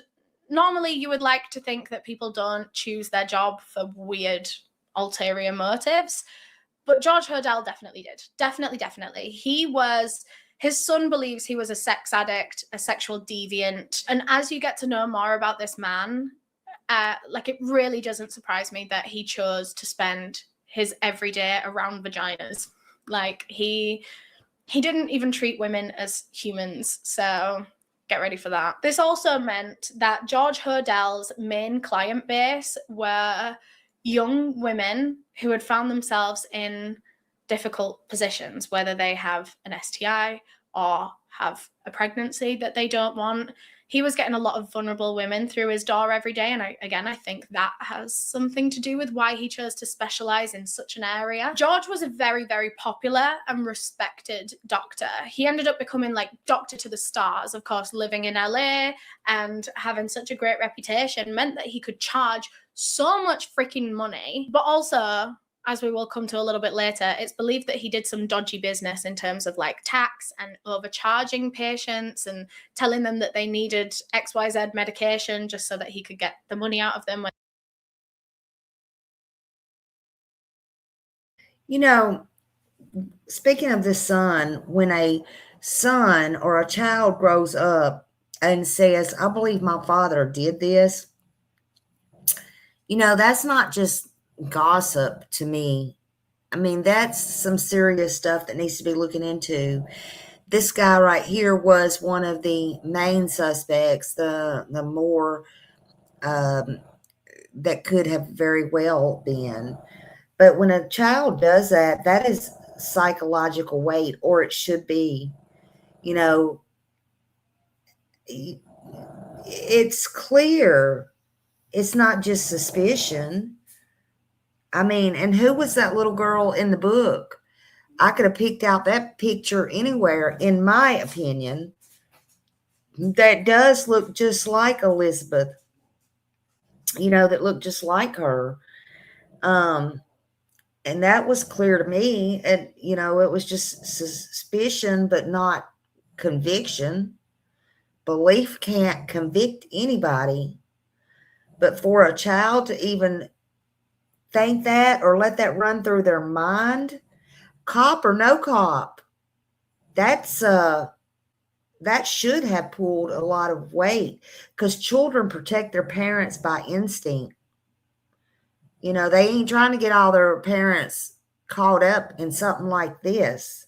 normally you would like to think that people don't choose their job for weird ulterior motives, but George Hodel definitely did. Definitely. His son believes he was a sex addict, a sexual deviant, and as you get to know more about this man, like it really doesn't surprise me that he chose to spend his everyday around vaginas. Like he didn't even treat women as humans, so get ready for that. This also meant that George Hodel's main client base were young women who had found themselves in difficult positions, whether they have an STI or have a pregnancy that they don't want. He was getting a lot of vulnerable women through his door every day. And I think that has something to do with why he chose to specialize in such an area. George was a very, very popular and respected doctor. He ended up becoming like doctor to the stars. Of course, living in LA and having such a great reputation meant that he could charge so much freaking money, but also, as we will come to a little bit later, it's believed that he did some dodgy business in terms of like tax and overcharging patients and telling them that they needed XYZ medication just so that he could get the money out of them. You know, speaking of the son, when a son or a child grows up and says, I believe my father did this, you know, that's not just gossip to me. I mean, that's some serious stuff that needs to be looking into. This guy right here was one of the main suspects, the more that could have very well been. But when a child does that, that is psychological weight, or it should be. You know, it's clear. It's not just suspicion. I mean, and who was that little girl in the book? I could have picked out that picture anywhere, in my opinion. That does look just like Elizabeth, you know, that looked just like her. And that was clear to me. And, you know, it was just suspicion, but not conviction. Belief can't convict anybody. But for a child to even think that or let that run through their mind, cop or no cop, that's that should have pulled a lot of weight, because children protect their parents by instinct. You know, they ain't trying to get all their parents caught up in something like this.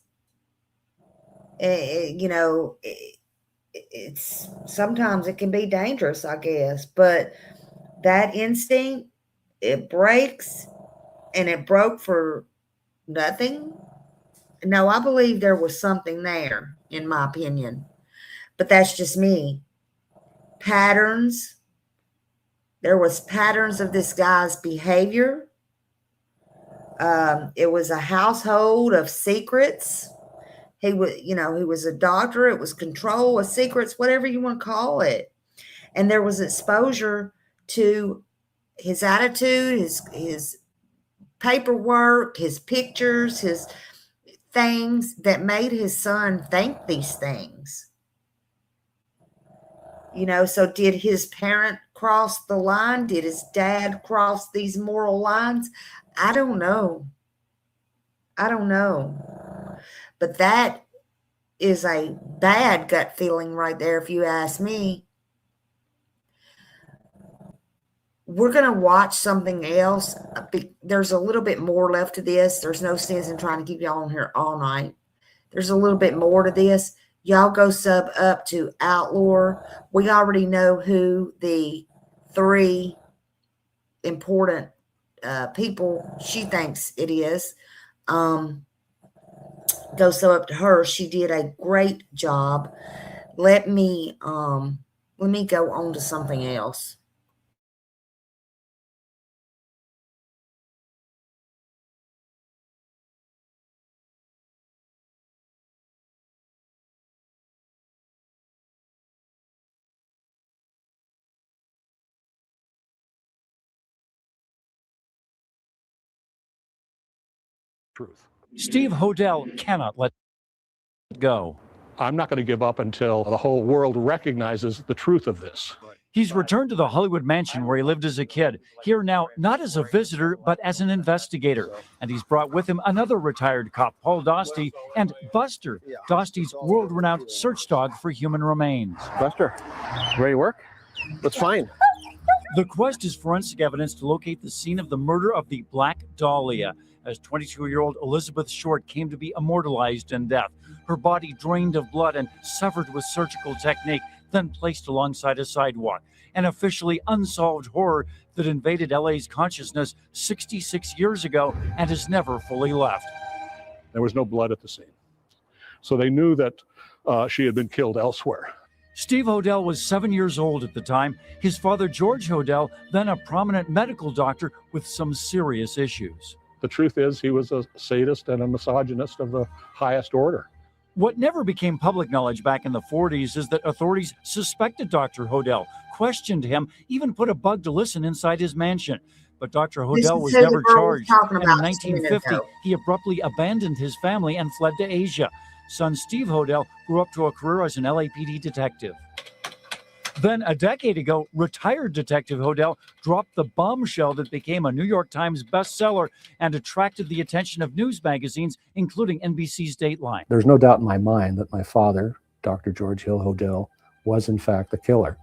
You know, it's sometimes it can be dangerous, I guess, but that instinct, it breaks, and it broke for nothing. No, I believe there was something there, in my opinion, but that's just me. Patterns. There was patterns of this guy's behavior. It was a household of secrets. He was, you know, he was a doctor. It was control of secrets, whatever you want to call it. And there was exposure to his attitude, his paperwork, his pictures, his things that made his son think these things. You know, so did his parent cross the line? Did his dad cross these moral lines? I don't know. I don't know. But that is a bad gut feeling right there, if you ask me. We're going to watch something else. There's a little bit more left to this. There's no sense in trying to keep y'all on here all night. There's a little bit more to this. Y'all go sub up to Outlaw. We already know who the 3 important people she thinks it is. go so up to her. She did a great job. Let me go on to something else. Truth. Steve Hodel cannot let go. I'm not going to give up until the whole world recognizes the truth of this. He's returned to the Hollywood mansion where he lived as a kid, here now not as a visitor, but as an investigator. And he's brought with him another retired cop, Paul Dosty, and Buster, Dosty's world-renowned search dog for human remains. Buster, ready to work? Let's find. The quest is forensic evidence to locate the scene of the murder of the Black Dahlia, as 22-year-old Elizabeth Short came to be immortalized in death. Her body drained of blood and severed with surgical technique, then placed alongside a sidewalk. An officially unsolved horror that invaded LA's consciousness 66 years ago and has never fully left. There was no blood at the scene. So they knew that she had been killed elsewhere. Steve Hodel was 7 years old at the time. His father, George Hodel, then a prominent medical doctor with some serious issues. The truth is, he was a sadist and a misogynist of the highest order. What never became public knowledge back in the 40s is that authorities suspected Dr. Hodel, questioned him, even put a bug to listen inside his mansion. But Dr. Hodel was never charged, and in 1950, he abruptly abandoned his family and fled to Asia. Son Steve Hodel grew up to a career as an LAPD detective. Then, a decade ago, retired Detective Hodel dropped the bombshell that became a New York Times bestseller and attracted the attention of news magazines, including NBC's Dateline. There's no doubt in my mind that my father, Dr. George Hill Hodel, was in fact the killer.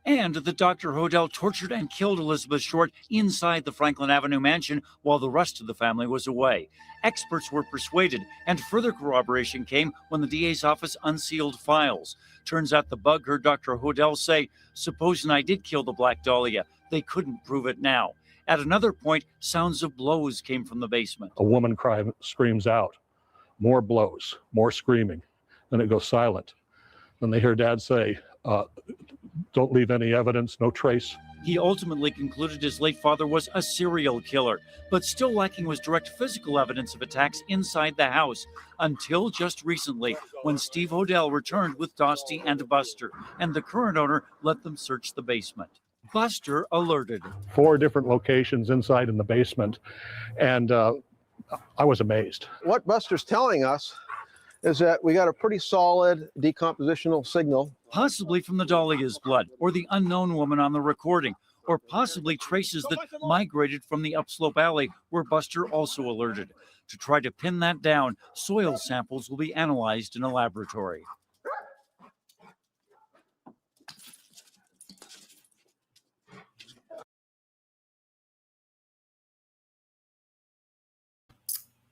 And that Dr. Hodel tortured and killed Elizabeth Short inside the Franklin Avenue mansion while the rest of the family was away. Experts were persuaded, and further corroboration came when the DA's office unsealed files. Turns out the bug heard Dr. Hodel say, "Supposing I did kill the Black Dahlia, they couldn't prove it now." At another point, sounds of blows came from the basement. A woman screams out, more blows, more screaming. Then it goes silent. Then they hear Dad say, don't leave any evidence, no trace. He ultimately concluded his late father was a serial killer, but still lacking was direct physical evidence of attacks inside the house, until just recently, when Steve Hodel returned with Dosty and Buster, and the current owner let them search the basement. Buster alerted. 4 different locations inside in the basement, and I was amazed. What Buster's telling us is that we got a pretty solid decompositional signal. Possibly from the Dahlia's blood, or the unknown woman on the recording, or possibly traces that migrated from the upslope alley where Buster also alerted. To try to pin that down, soil samples will be analyzed in a laboratory.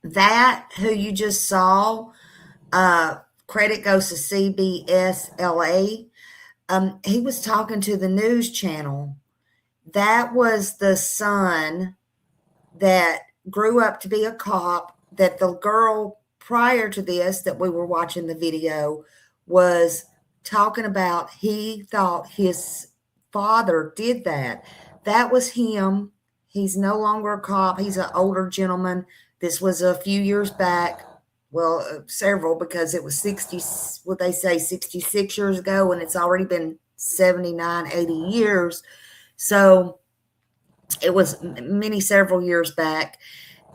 That who you just saw, credit goes to CBS-LA. He was talking to the news channel. That was the son that grew up to be a cop, that the girl prior to this that we were watching the video was talking about. He thought his father did that. That was him. He's no longer a cop. He's an older gentleman. This was a few years back. Well, several, because it was 66 years ago, and it's already been 79, 80 years. So it was several years back.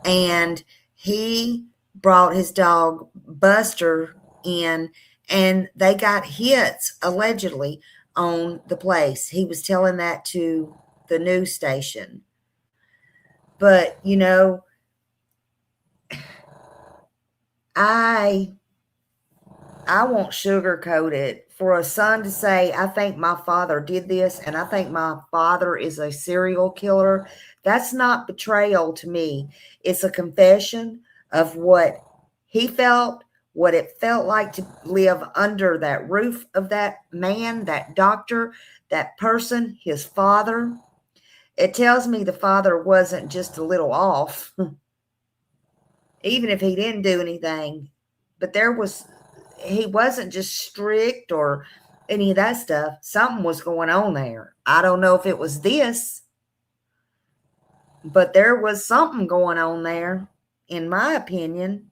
And he brought his dog Buster in, and they got hits, allegedly, on the place. He was telling that to the news station. But, you know, I won't sugarcoat it. For a son to say, I think my father did this, and I think my father is a serial killer, that's not betrayal to me. It's a confession of what he felt, what it felt like to live under that roof of that man, that doctor, that person, his father. It tells me the father wasn't just a little off. Even if he didn't do anything, But he wasn't just strict or any of that stuff. Something was going on there. I don't know if it was this, but there was something going on there, in my opinion.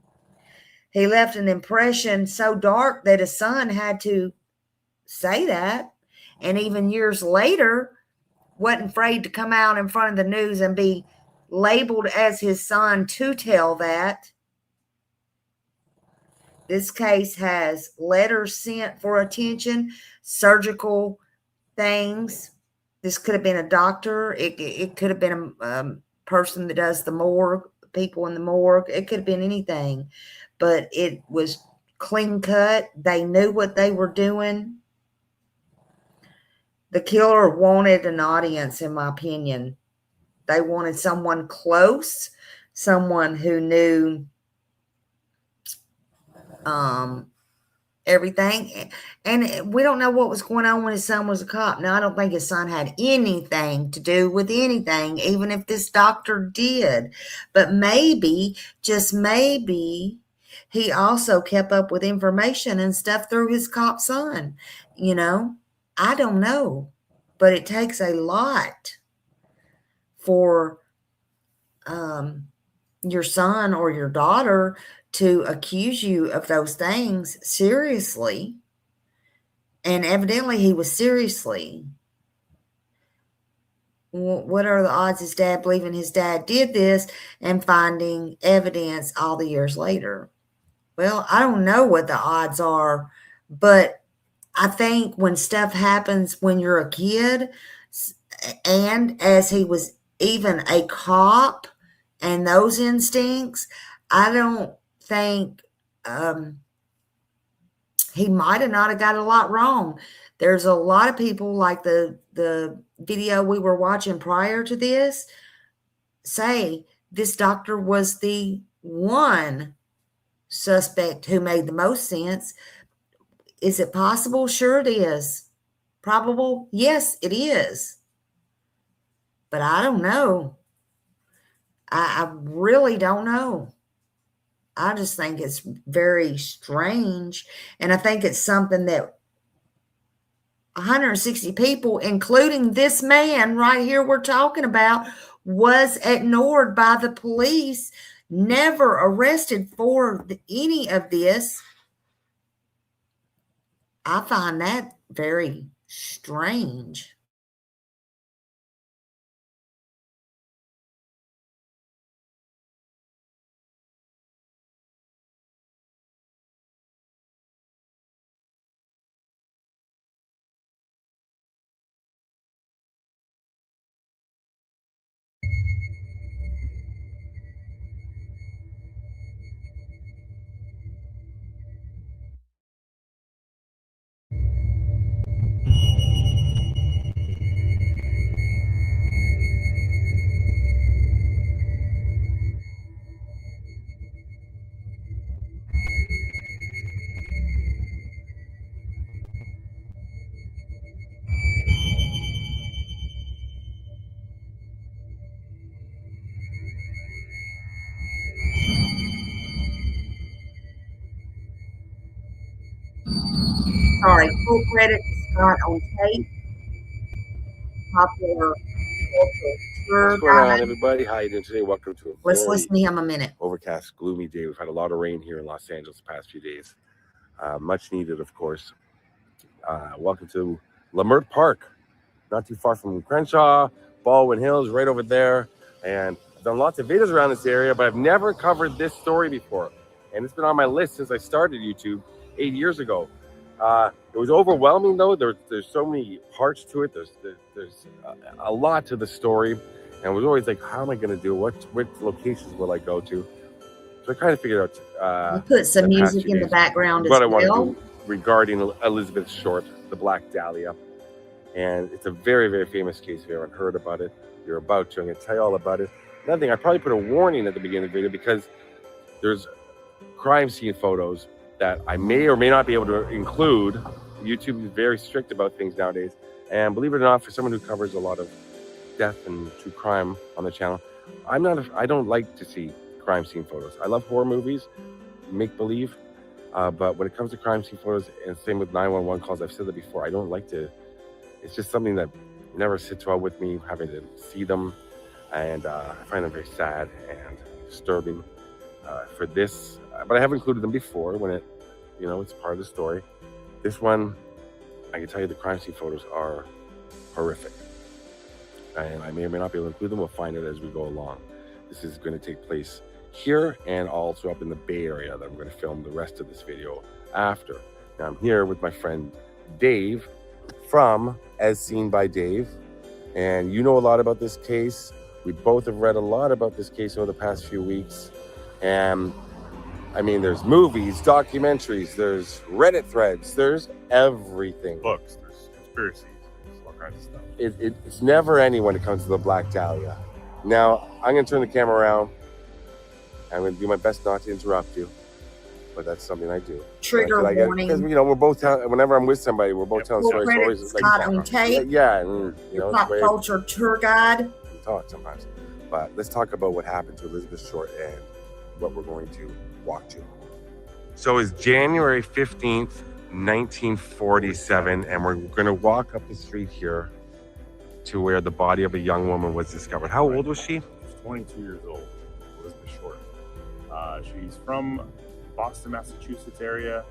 He left an impression so dark that his son had to say that. And even years later, wasn't afraid to come out in front of the news and be labeled as his son to tell that. This case has letters sent for attention, surgical things. This could have been a doctor. It could have been a person that does the morgue, people in the morgue. It could have been anything. But it was clean cut. They knew what they were doing. The killer wanted an audience, in my opinion. They wanted someone close, someone who knew everything. And we don't know what was going on when his son was a cop. Now, I don't think his son had anything to do with anything, even if this doctor did. But maybe, just maybe, he also kept up with information and stuff through his cop son. You know, I don't know. But it takes a lot for your son or your daughter to accuse you of those things seriously. And evidently he was seriously. What are the odds his dad believing his dad did this and finding evidence all the years later? Well, I don't know what the odds are, but I think when stuff happens when you're a kid, and as he was even a cop and those instincts, I don't think he might have not have got a lot wrong. There's a lot of people, like the video we were watching prior to this, say this doctor was the one suspect who made the most sense. Is it possible? Sure it is. Probable? Yes, it is. But I don't know. I really don't know. I just think it's very strange. And I think it's something that 160 people, including this man right here we're talking about, was ignored by the police, never arrested for any of this. I find that very strange. Sorry, full credit to Scott on tape. Popular cultural. What's going on, everybody? How you doing today? Welcome to Let's listen to him a minute. Overcast, gloomy day. We've had a lot of rain here in Los Angeles the past few days. Much needed, of course. Welcome to Lamert Park, not too far from Crenshaw, Baldwin Hills, right over there. And I've done lots of videos around this area, but I've never covered this story before. And it's been on my list since I started YouTube 8 years ago. It was overwhelming, though. There's so many parts to it. There's a lot to the story, and I was always like, how am I going to do it? What locations will I go to? So I kind of figured out. You put some music in the background as well. What I want to do regarding Elizabeth Short, the Black Dahlia, and it's a very, very famous case. If you haven't heard about it, you're about to. I'm going to tell you all about it. Another thing, I probably put a warning at the beginning of the video because there's crime scene photos that I may or may not be able to include. YouTube is very strict about things nowadays. And believe it or not, for someone who covers a lot of death and true crime on the channel, I don't like to see crime scene photos. I love horror movies, make believe, But when it comes to crime scene photos, and same with 911 calls, I've said that before, I don't like to, it's just something that never sits well with me, having to see them. And I find them very sad and disturbing for this. But I have included them before when it, you know, it's part of the story. This one, I can tell you the crime scene photos are horrific. And I may or may not be able to include them. We'll find it as we go along. This is going to take place here and also up in the Bay Area that I'm going to film the rest of this video after. Now I'm here with my friend Dave from As Seen by Dave. And you know a lot about this case. We both have read a lot about this case over the past few weeks. And I mean, there's movies, documentaries, there's Reddit threads, there's everything. Books, there's conspiracies, there's all kinds of stuff. It's never ending when it comes to the Black Dahlia. Now, I'm going to turn the camera around. I'm going to do my best not to interrupt you, but that's something I do. Trigger warning. Because, you know, we're both telling, whenever I'm with somebody, we're both telling stories. Credit's got on tape. Yeah, and, you know, pop culture tour guide. We talk sometimes. But let's talk about what happened to Elizabeth Short and what we're going to walk to. So it's January 15th, 1947, and we're going to walk up the street here to where the body of a young woman was discovered. How old was she? She's 22 years old, Elizabeth Short. She's from Boston, Massachusetts area,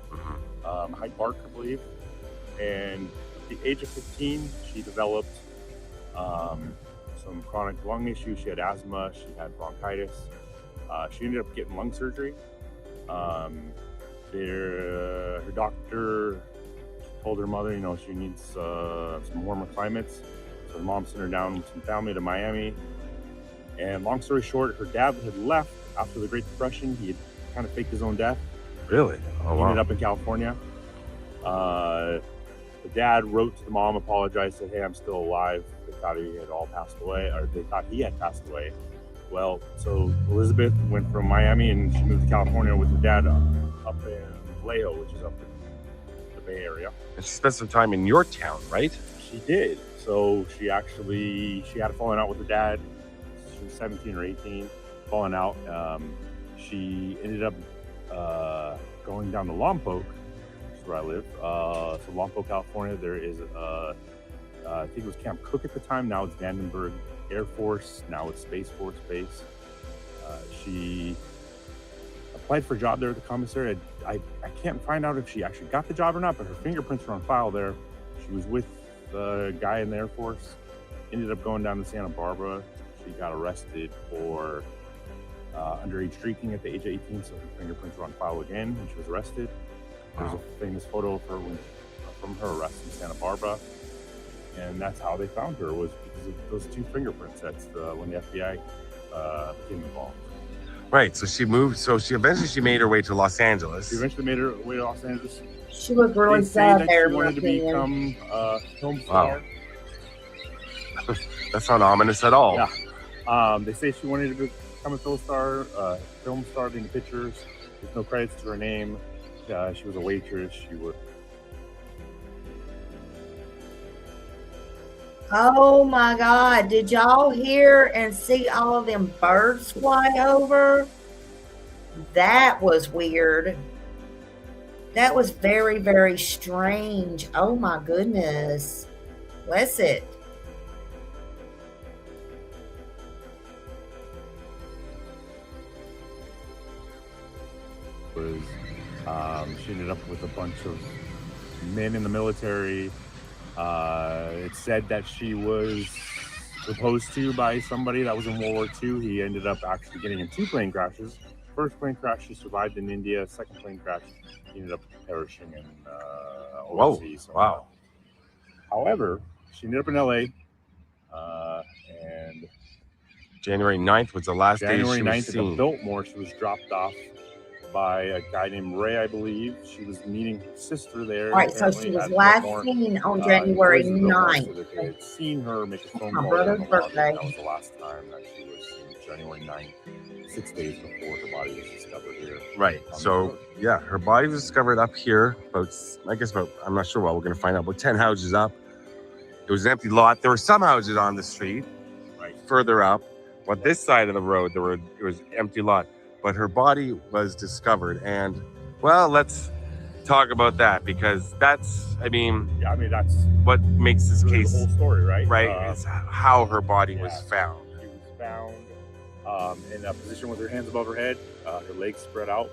Hyde Park, I believe. And at the age of 15, she developed some chronic lung issues. She had asthma, she had bronchitis. She ended up getting lung surgery. Her doctor told her mother, you know, she needs some warmer climates. So her mom sent her down with some family to Miami. And long story short, her dad had left after the Great Depression. He had kind of faked his own death. Really? Oh, He ended up in California. The dad wrote to the mom, apologized, said, hey, I'm still alive. They thought he had all passed away, or they thought he had passed away. Well, so Elizabeth went from Miami and she moved to California with her dad up in Vallejo, which is up in the Bay Area. And she spent some time in your town, right? She did. So she had a falling out with her dad. She was 17 or 18, falling out. She ended up going down to Lompoc, which is where I live. So Lompoc, California, there is I think it was Camp Cook at the time. Now it's Vandenberg Air Force. Now it's Space Force Base. She applied for a job there at the commissary. I can't find out if she actually got the job or not, but her fingerprints are on file there. She was with the guy in the Air Force. Ended up going down to Santa Barbara. She got arrested for underage drinking at the age of 18, so her fingerprints were on file again when she was arrested. There's a famous photo of her from her arrest in Santa Barbara. And that's how they found her, was because of those two fingerprints. That's when the FBI became involved. Right. So she moved. So she eventually made her way to Los Angeles. She eventually made her way to Los Angeles. She was really They say sad that there. she wanted to become a film star. Wow. That's not ominous at all. Yeah. They say she wanted to become a film star, being pictures. There's no credits to her name. She was a waitress. She was. Oh my God. Did y'all hear and see all of them birds fly over? That was weird. That was very, very strange. Oh my goodness. Bless it. She ended up with a bunch of men in the military. It said that she was proposed to by somebody that was in World War II. He ended up actually getting in 2 plane crashes. First plane crash, she survived in India. Second plane crash, he ended up perishing in overseas. Wow. However, she ended up in LA, and January 9th was the last January day she 9th was at seen. the Biltmore, she was dropped off by a guy named Ray, I believe. She was meeting her sister there. All right, so she was last seen on January 9th. So that they had seen her make a phone My call. brother's birthday. That was the last time that she was seen, January 9th, 6 days before her body was discovered here. Right. So, yeah, her body was discovered up here, I'm not sure what we're going to find out, about 10 houses up. It was an empty lot. There were some houses on the street, right, further up. But this side of the road, it was empty lot. But her body was discovered, and Well, let's talk about that, because that's, yeah, I mean, that's what makes this really case the whole story, right? right. Is how her body was found. She was found in a position with her hands above her head, her legs spread out.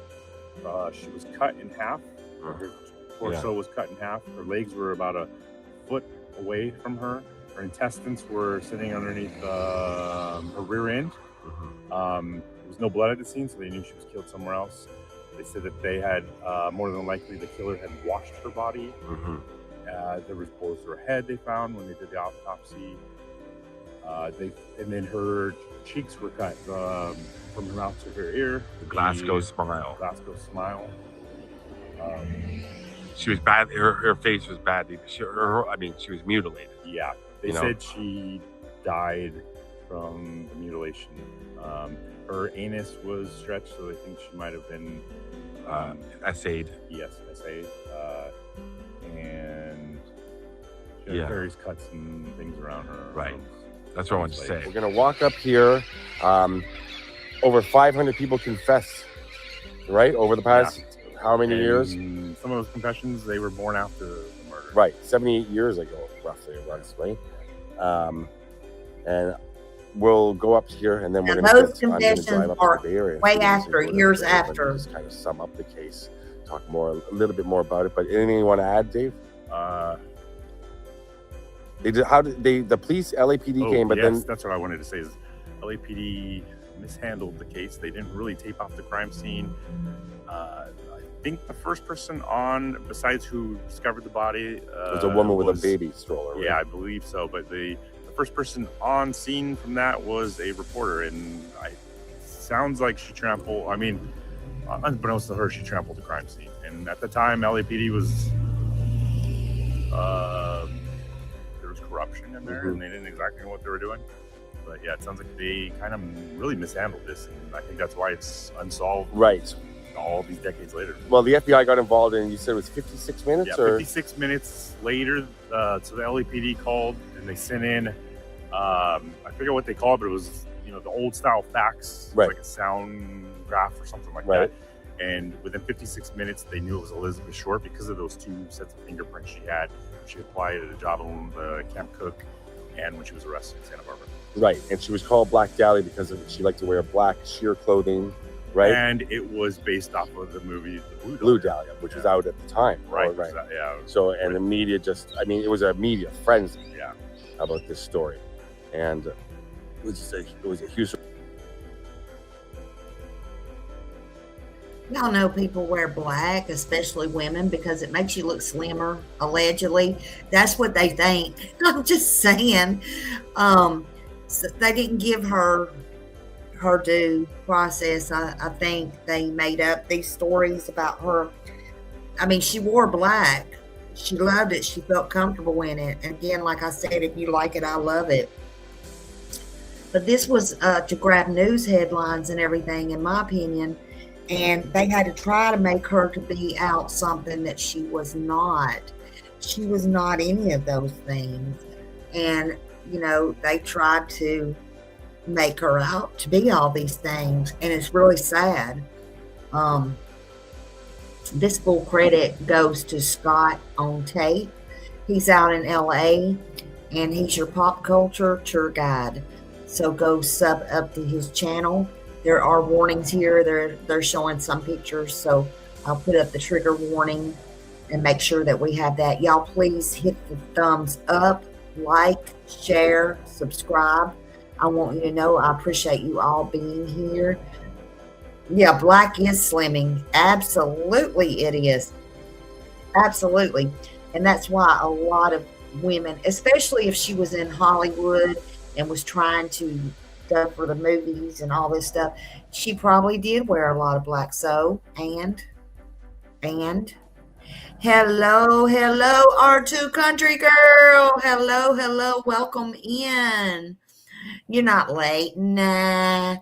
She was cut in half. Her torso was cut in half. Her legs were about a foot away from her. Her intestines were sitting underneath her rear end. There was no blood at the scene, so they knew she was killed somewhere else. They said that they had, more than likely, the killer had washed her body. There was bullets to her head they found when they did the autopsy. And then her cheeks were cut from her mouth to her ear. The Glasgow smile. Glasgow smile. She was bad. Her face was badly. She was mutilated. Yeah, they said she died from the mutilation. Her anus was stretched, so they think she might have been essayed. Yes, essayed. And she had various cuts and things around her. Right. That's what I wanted to say. We're gonna walk up here. Over 500 people confess, right? Over the past how many years? Some of those confessions, they were born after the murder. Right, 78 years ago, roughly it was, right? And we'll go up here, and then we're going those confessions are way after, years after. Just kind of sum up the case, talk a little bit more about it. But anything you want to add, Dave? The police, LAPD came, but then that's what I wanted to say is LAPD mishandled the case. They didn't really tape off the crime scene. I think the first person on, besides who discovered the body, was a woman with a baby stroller. Right? Yeah, I believe so. But the first person on scene from that was a reporter, and sounds like she trampled. I mean, unbeknownst to her, she trampled the crime scene. And at the time, LAPD was there was corruption in there, and they didn't exactly know what they were doing. But yeah, it sounds like they kind of really mishandled this, and I think that's why it's unsolved. Right. All these decades later. Well, the FBI got involved, and you said it was 56 minutes? Yeah, 56 minutes later, so the LAPD called, and they sent in, I forget what they called, but it was, the old style fax, right, like a sound graph or something like that. And within 56 minutes, they knew it was Elizabeth Short because of those 2 sets of fingerprints she had. She applied at a job on the Camp Cook, and when she was arrested in Santa Barbara. Right, and she was called Black Dahlia because she liked to wear black sheer clothing. Right. And it was based off of the movie The Blue Dahlia, which was out at the time. Right. Right. Yeah. So, and the media it was a media frenzy. Yeah. About this story. And it was a huge. Y'all know people wear black, especially women, because it makes you look slimmer, allegedly. That's what they think. I'm just saying. So they didn't give her due process. I think they made up these stories about her. I mean, she wore black. She loved it. She felt comfortable in it. And again, like I said, if you like it, I love it. But this was to grab news headlines and everything, in my opinion. And they had to try to make her to be out something that she was not. She was not any of those things. And, they tried to make her out to be all these things, and it's really sad. This full credit goes to Scott on Tape. He's out in LA, and he's your pop culture tour guide. So go sub up to his channel. There are warnings here. They're showing some pictures, so I'll put up the trigger warning and make sure that we have that. Y'all please hit the thumbs up, like, share, subscribe. I want you to know I appreciate you all being here. Yeah, black is slimming. Absolutely it is. Absolutely. And that's why a lot of women, especially if she was in Hollywood and was trying to go for the movies and all this stuff, she probably did wear a lot of black. So, and hello, R2 Country Girl. Hello, welcome in. You're not late. Nah.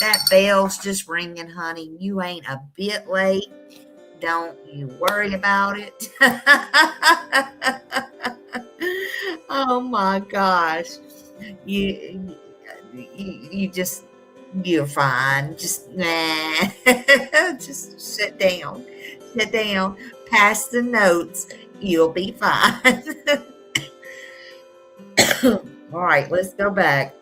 That bell's just ringing, honey. You ain't a bit late. Don't you worry about it. Oh my gosh. You just You're fine. Just nah. Just sit down. Sit down. Pass the notes. You'll be fine. All right, let's go back.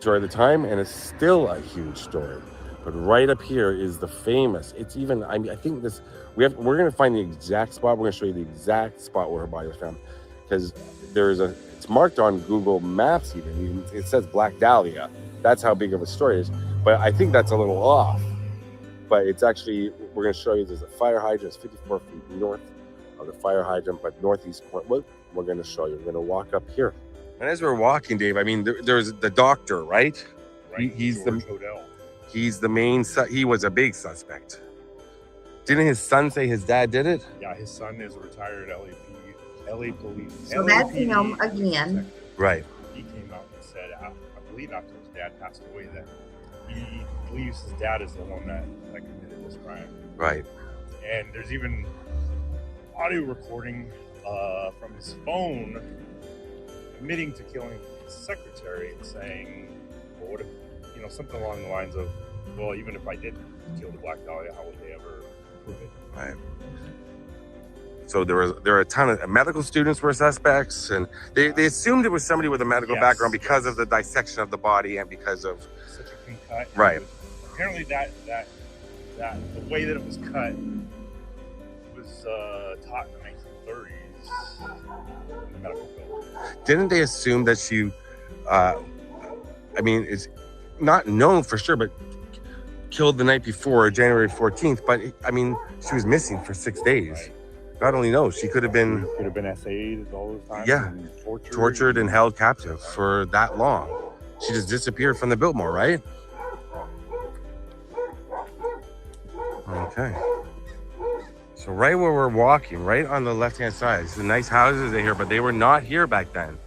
Story at the time, and it's still a huge story. But right up here is the famous. It's even. I mean, I think this. We're gonna find the exact spot. We're gonna show you the exact spot where her body was found, because there's a. It's marked on Google Maps. Even it says Black Dahlia. That's how big of a story it is. But I think that's a little off. But it's actually. We're gonna show you. There's a fire hydrant. It's 54 feet north of the fire hydrant, but northeast corner. Well, we're gonna show you. We're gonna walk up here. And as we're walking, Dave, I mean, there's the doctor, right? Right. He's George Hodel. He's the main. He was a big suspect. Didn't his son say his dad did it? Yeah, his son is a retired LA police. So that's him again. Right. He came out and said, I believe after his dad passed away, that he believes his dad is the one that committed this crime. Right. And there's even audio recording from his phone admitting to killing his secretary and saying, well, what if, something along the lines of, well, even if I did kill the Black Dahlia, how would they ever prove it? Right. So there are a ton of medical students were suspects, and they assumed it was somebody with a medical background because of the dissection of the body and because of such a clean cut. Right. Apparently that the way that it was cut was taught in the 1930s in the medical field. Didn't they assume that she, it's not known for sure, but killed the night before, January 14th, but she was missing for 6 days. Right. God only knows. She could have been SA'd all those times. Yeah. And tortured and held captive for that long. She just disappeared from the Biltmore, right? Okay. So right where we're walking, right on the left-hand side, the nice houses are here, but they were not here back then.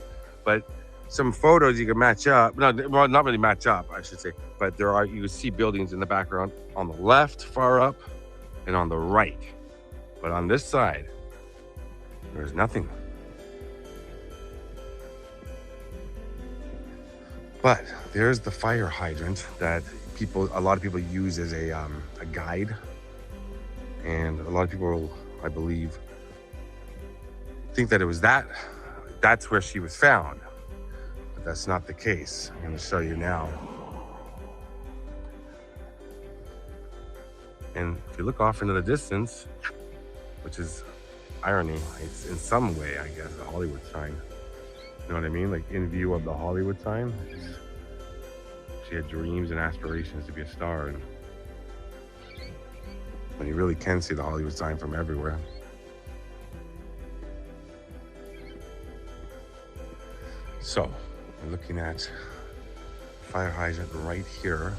But some photos you can match up. No, well, not really match up, I should say. But you can see buildings in the background on the left, far up, and on the right. But on this side, there's nothing. But there's the fire hydrant that a lot of people use as a guide. And a lot of people, I believe, think that it was that's where she was found. But that's not the case. I'm going to show you now. And if you look off into the distance, which is irony, it's in some way, I guess, a Hollywood sign. You know what I mean? Like in view of the Hollywood sign. She had dreams and aspirations to be a star. And when you really can see the Hollywood sign from everywhere. So, we're looking at fire hydrant right here.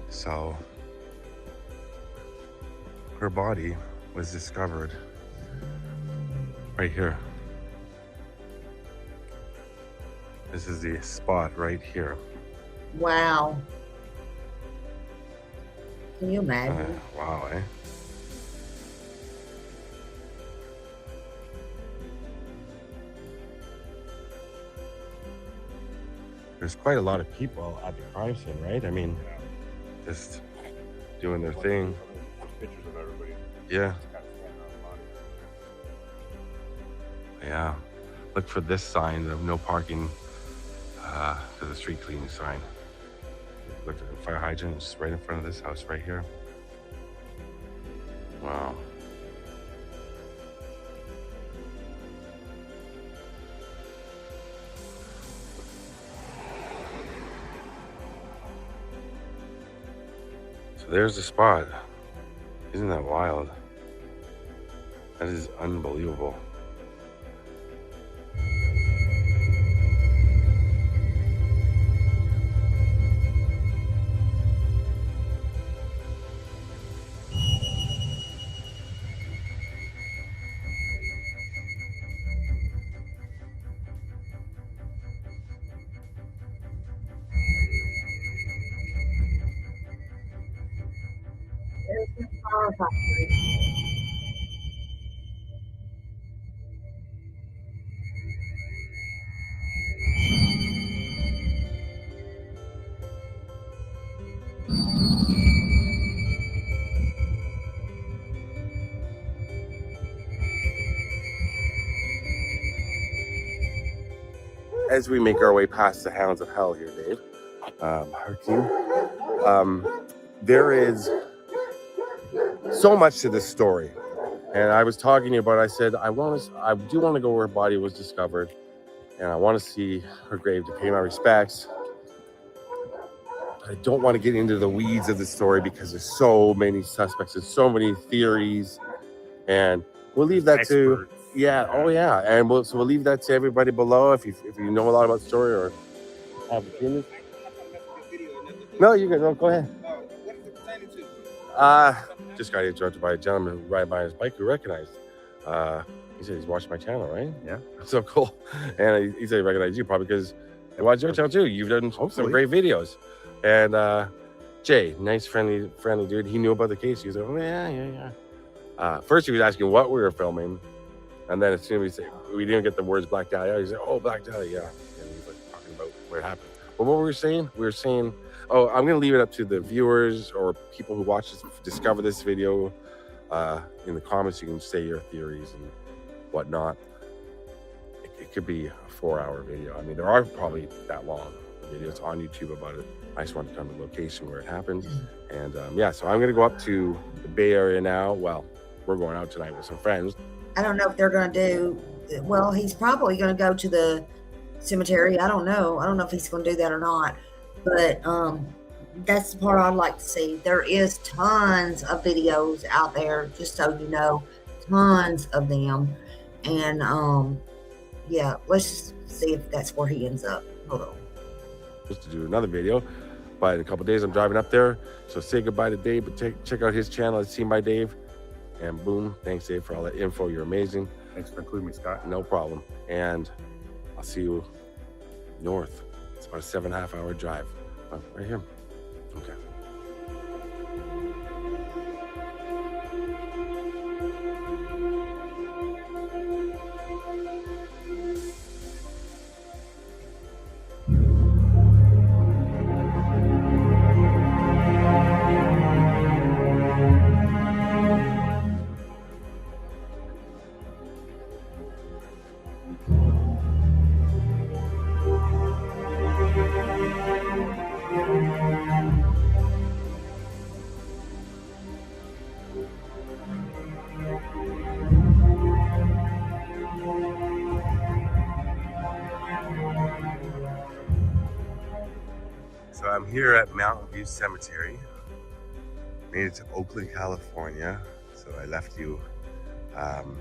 So, her body was discovered right here. This is the spot right here. Wow. Can you imagine? Wow, eh? There's quite a lot of people at the crime scene, right? I mean, just doing their thing. Pictures of everybody. Yeah. Yeah. Look for this sign of no parking for the street cleaning sign. Look at the fire hydrant, it's right in front of this house right here. Wow. So there's the spot. Isn't that wild? That is unbelievable. As we make our way past the Hounds of Hell here, Dave, our team, there is so much to this story. And I was talking to you about, I said, I do want to go where her body was discovered, and I want to see her grave to pay my respects. I don't want to get into the weeds of the story because there's so many suspects, there's so many theories, and we'll leave that to, yeah, oh yeah, and we'll leave that to everybody below if you know a lot about the story or have opinions. No, you can go ahead. What is it pertaining to? Just got interrupted by a gentleman riding by his bike who recognized. He said he's watching my channel, right? Yeah. So cool. And he said he recognized you probably because he watched your channel too. You've done some great videos. And Jay, nice, friendly dude. He knew about the case. He was like, oh, yeah. First he was asking what we were filming. And then as soon as we didn't get the words Black Dahlia, he said, oh, Black Dahlia, yeah. And he was like talking about what happened. But what were we saying? We were saying, oh, I'm going to leave it up to the viewers or people who watch this, discover this video. In the comments, you can say your theories and whatnot. It could be a 4-hour video. I mean, there are probably that long videos on YouTube about it. I just wanted to come to the location where it happened. And yeah, so I'm going to go up to the Bay Area now. Well, we're going out tonight with some friends. I don't know if they're going to do, well, he's probably going to go to the cemetery. I don't know. I don't know if he's going to do that or not. But that's the part I'd like to see. There is tons of videos out there, just so you know, tons of them. And yeah, let's just see if that's where he ends up. Hold on. Supposed to do another video, but in a couple of days I'm driving up there. So say goodbye to Dave, but check out his channel. It's Seen by Dave. And boom, thanks Dave for all that info. You're amazing. Thanks for including me, Scott. No problem. And I'll see you north. It's about a 7.5 hour drive. Oh, right here. Okay. So I'm here at Mountain View Cemetery. Made it to Oakland, California. So I left you down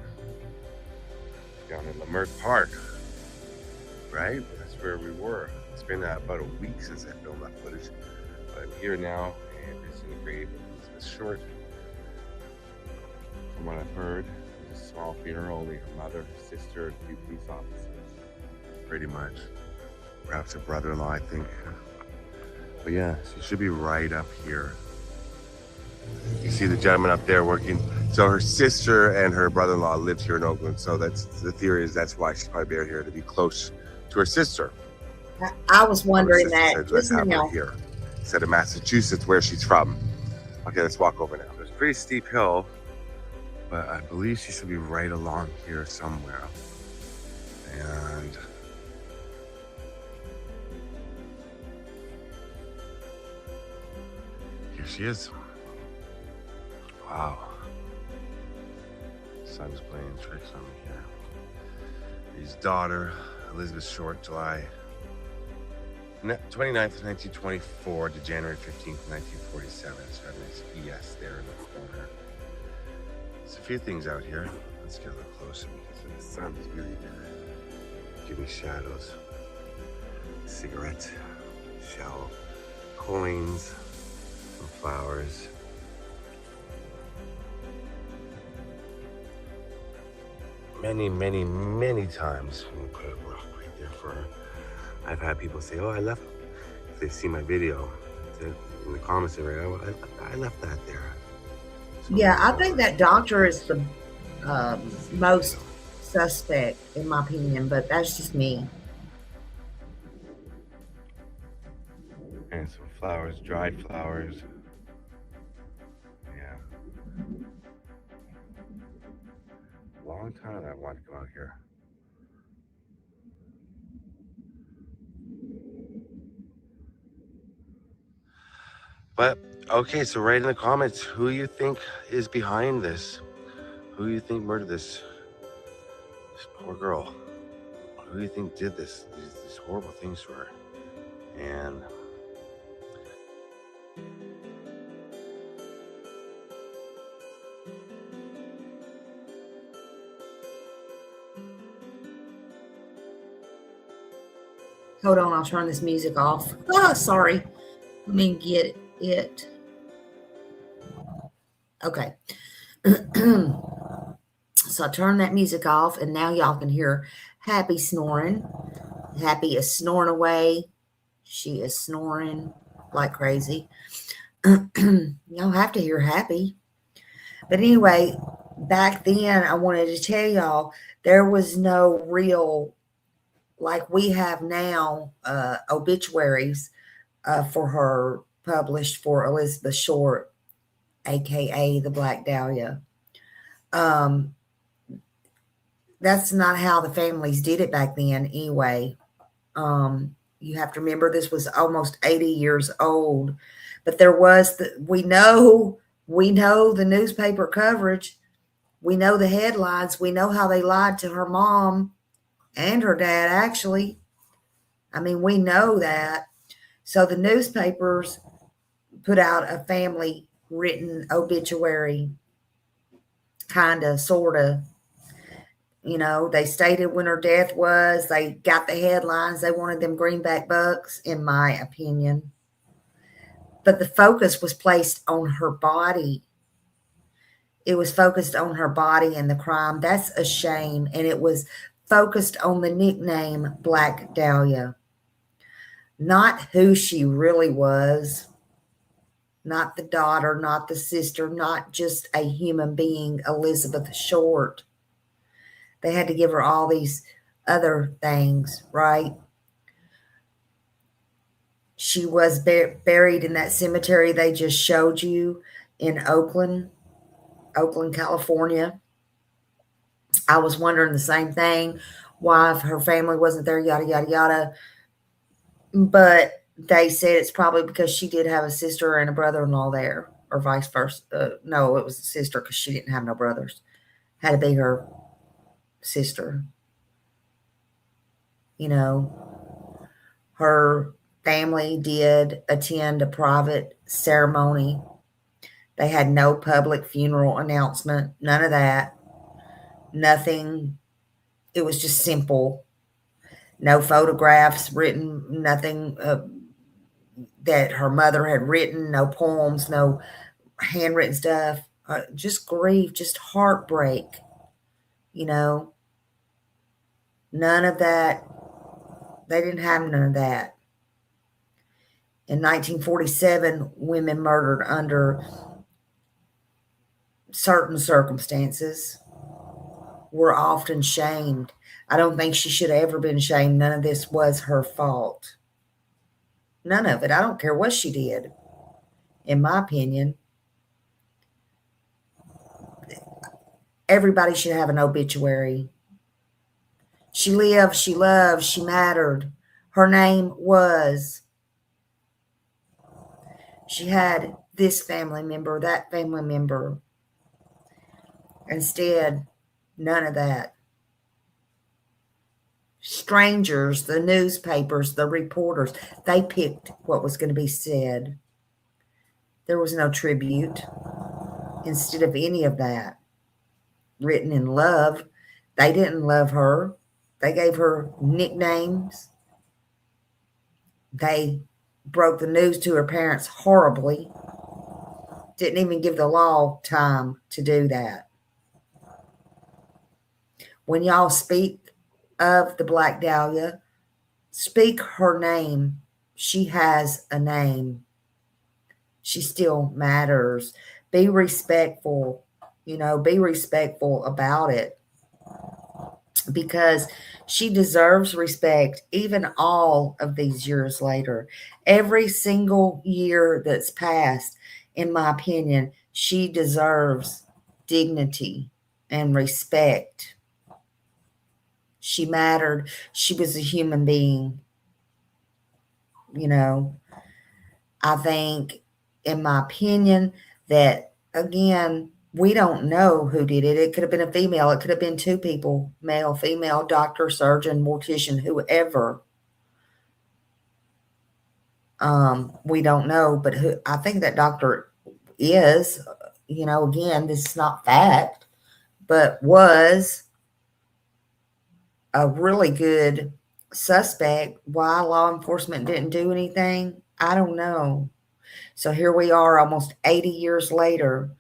in Lemert Park, right? That's where we were. It's been about a week since I filmed that footage. But I'm here now and it's in the grave of Elizabeth Short. From what I've heard, it's a small funeral, only her mother, her sister, and a few police officers. Pretty much. Perhaps a brother-in-law, I think. But yeah, she should be right up here. You see the gentleman up there working. So her sister and her brother-in-law lived here in Oakland. So that's the theory is that's why she's probably buried here, to be close to her sister. I was wondering that. Let's have her here instead of Massachusetts, where she's from. Okay, let's walk over now. There's a pretty steep hill, but I believe she should be right along here somewhere. And here she is. Wow. Sun's playing tricks on me here. His daughter, Elizabeth Short, July 29th, 1924 to January 15th, 1947. It's got a nice ES there in the corner. There's a few things out here. Let's get a little closer because the sun is really giving shadows. Cigarette shell, coins, some flowers. Many, many, many times, I'm gonna put a rock right there for her. I've had people say, oh, I left, if they see my video, in the comments area, I left that there. Yeah, I think that doctor is the most suspect, in my opinion, but that's just me. And some flowers, dried flowers. Yeah. Long time I wanted to go out here. But okay, so write in the comments who you think is behind this. Who you think murdered this poor girl? Who do you think did these horrible things to her? And Hold on, I'll turn this music off. Oh, sorry. Let me get it. Okay. So I turned that music off, and now y'all can hear Happy snoring. Happy is snoring away. She is snoring like crazy. Y'all have to hear Happy. But anyway, back then, I wanted to tell y'all there was no real, like we have now, obituaries for her published for Elizabeth Short, aka the Black Dahlia. That's not how the families did it back then anyway. You have to remember this was almost 80 years old, but there was we know the newspaper coverage. We know the headlines. We know how they lied to her mom and her dad, actually. I mean, we know that. So the newspapers put out a family written obituary, kind of, sort of. You know, they stated when her death was. They got the headlines. They wanted them greenback bucks, in my opinion. But the focus was placed on her body. It was focused on her body and the crime. That's a shame. And it was focused on the nickname Black Dahlia. Not who she really was. Not the daughter, not the sister, not just a human being, Elizabeth Short. They had to give her all these other things, right? She was buried in that cemetery they just showed you in Oakland, California. I was wondering the same thing, why her family wasn't there, yada, yada, yada. But they said it's probably because she did have a sister and a brother-in-law there, or vice versa. No, it was a sister because she didn't have no brothers. Had to be her sister. You know, her family did attend a private ceremony. They had no public funeral announcement, none of that. Nothing. It was just simple. No photographs written, nothing that her mother had written, no poems, no handwritten stuff. Just grief, just heartbreak, you know. None of that. They didn't have none of that. In 1947, women murdered under certain circumstances were often shamed. I don't think she should have ever been shamed. None of this was her fault. None of it. I don't care what she did, in my opinion. Everybody should have an obituary. She lived, she loved, she mattered. Her name was. She had this family member, that family member. Instead, none of that. Strangers, the newspapers, the reporters, they picked what was going to be said. There was no tribute. Instead of any of that written in love, they didn't love her. They gave her nicknames. They broke the news to her parents horribly. Didn't even give the law time to do that. When y'all speak of the Black Dahlia, speak her name. She has a name. She still matters. Be respectful, be respectful about it, because she deserves respect even all of these years later. Every single year that's passed, in my opinion, she deserves dignity and respect. She mattered. She was a human being. I think, in my opinion, that, again, we don't know who did it. It could have been a female. It could have been two people, male, female, doctor, surgeon, mortician, whoever. We don't know, but I think that doctor is, again, this is not fact, but was a really good suspect. Why law enforcement didn't do anything, I don't know. So here we are almost 80 years later,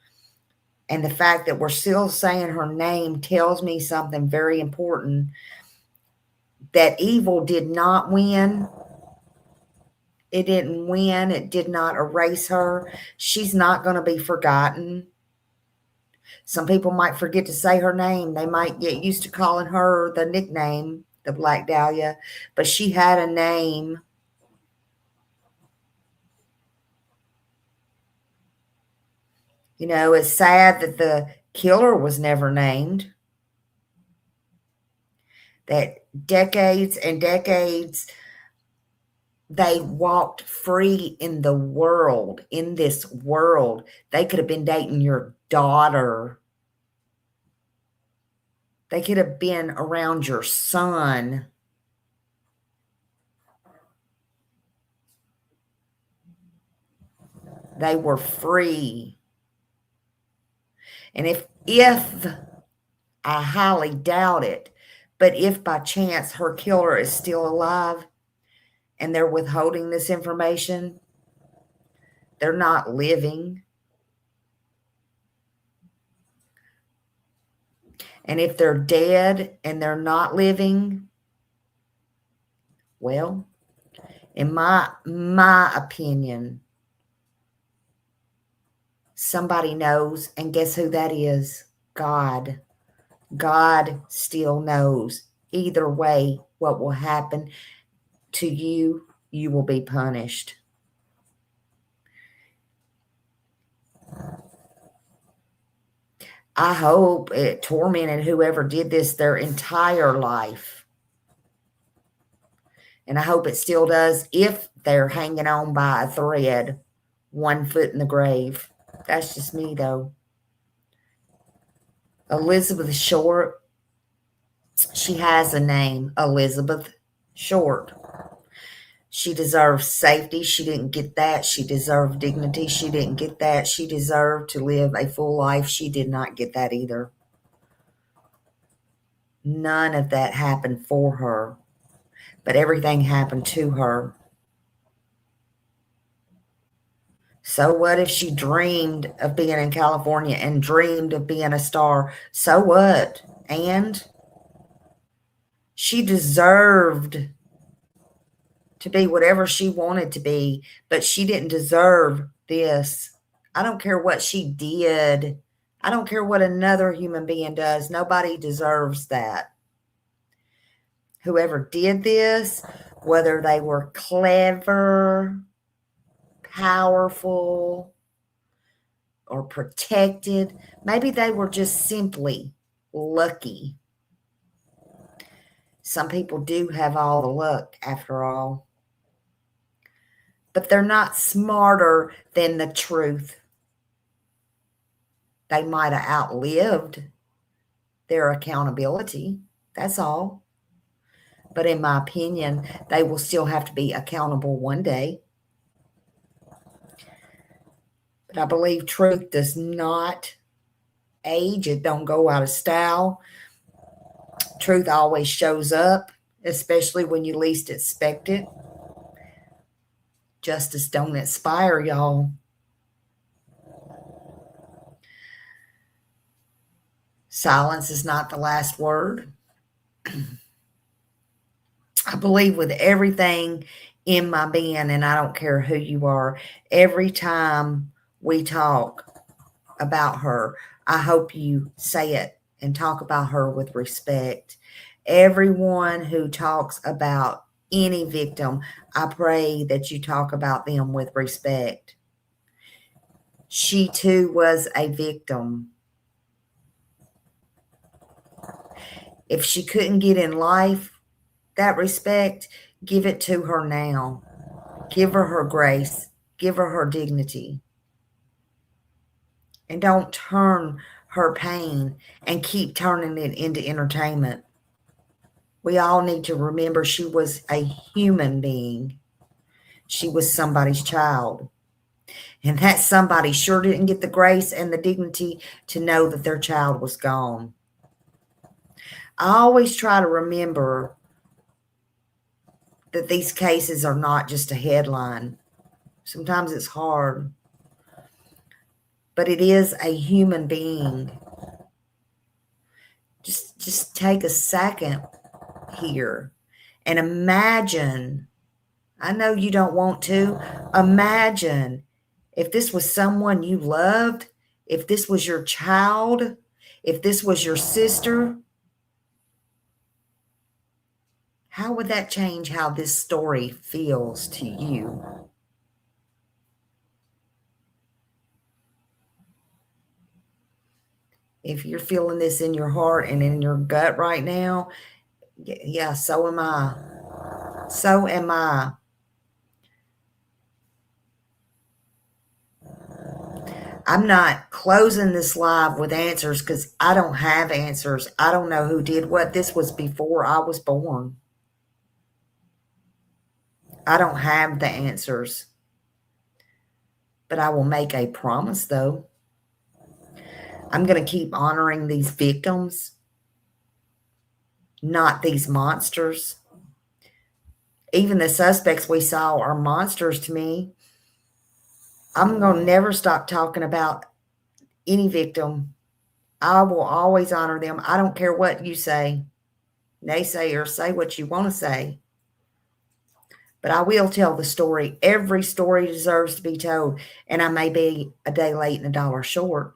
and the fact that we're still saying her name tells me something very important, that evil did not win. It didn't win. It did not erase her. She's not going to be forgotten. Some people might forget to say her name. They might get used to calling her the nickname, the Black Dahlia, but she had a name. It's sad that the killer was never named. That decades and decades, they walked free in the world, in this world. They could have been dating your daughter. They could have been around your son. They were free. And if I highly doubt it, but if by chance her killer is still alive and they're withholding this information, they're not living. And if they're dead and they're not living, well, in my opinion, somebody knows, and guess who that is? God. God still knows. Either way, what will happen to you, you will be punished. I hope it tormented whoever did this their entire life. And I hope it still does if they're hanging on by a thread, 1 foot in the grave. That's just me, though. Elizabeth Short, she has a name, Elizabeth Short. She deserves safety. She didn't get that. She deserved dignity. She didn't get that. She deserved to live a full life. She did not get that either. None of that happened for her, but everything happened to her. So what if she dreamed of being in California and dreamed of being a star? So what? And she deserved to be whatever she wanted to be, but she didn't deserve this. I don't care what she did. I don't care what another human being does. Nobody deserves that. Whoever did this, whether they were clever, powerful, or protected, maybe they were just simply lucky. Some people do have all the luck, after all. But they're not smarter than the truth. They might have outlived their accountability. That's all. But in my opinion, they will still have to be accountable one day. But I believe truth does not age. It don't go out of style. Truth always shows up, especially when you least expect it. Justice don't expire, y'all. Silence is not the last word. I believe with everything in my being, and I don't care who you are, every time we talk, about her, I hope you say it and talk about her with respect. Everyone who talks about any victim, I pray that you talk about them with respect. She too was a victim. If she couldn't get in life that respect, give it to her now. Give her her grace. Give her her dignity. And don't turn her pain and keep turning it into entertainment. We all need to remember she was a human being. She was somebody's child. And that somebody sure didn't get the grace and the dignity to know that their child was gone. I always try to remember that these cases are not just a headline. Sometimes it's hard. But it is a human being. Just take a second here and imagine. I know you don't want to. Imagine if this was someone you loved, if this was your child, if this was your sister. How would that change how this story feels to you? If you're feeling this in your heart and in your gut right now, yeah, so am I. So am I. I'm not closing this live with answers because I don't have answers. I don't know who did what. This was before I was born. I don't have the answers. But I will make a promise, though. I'm going to keep honoring these victims, not these monsters. Even the suspects we saw are monsters to me. I'm going to never stop talking about any victim. I will always honor them. I don't care what you say. Naysayer, say what you want to say. But I will tell the story. Every story deserves to be told. And I may be a day late and $1 short.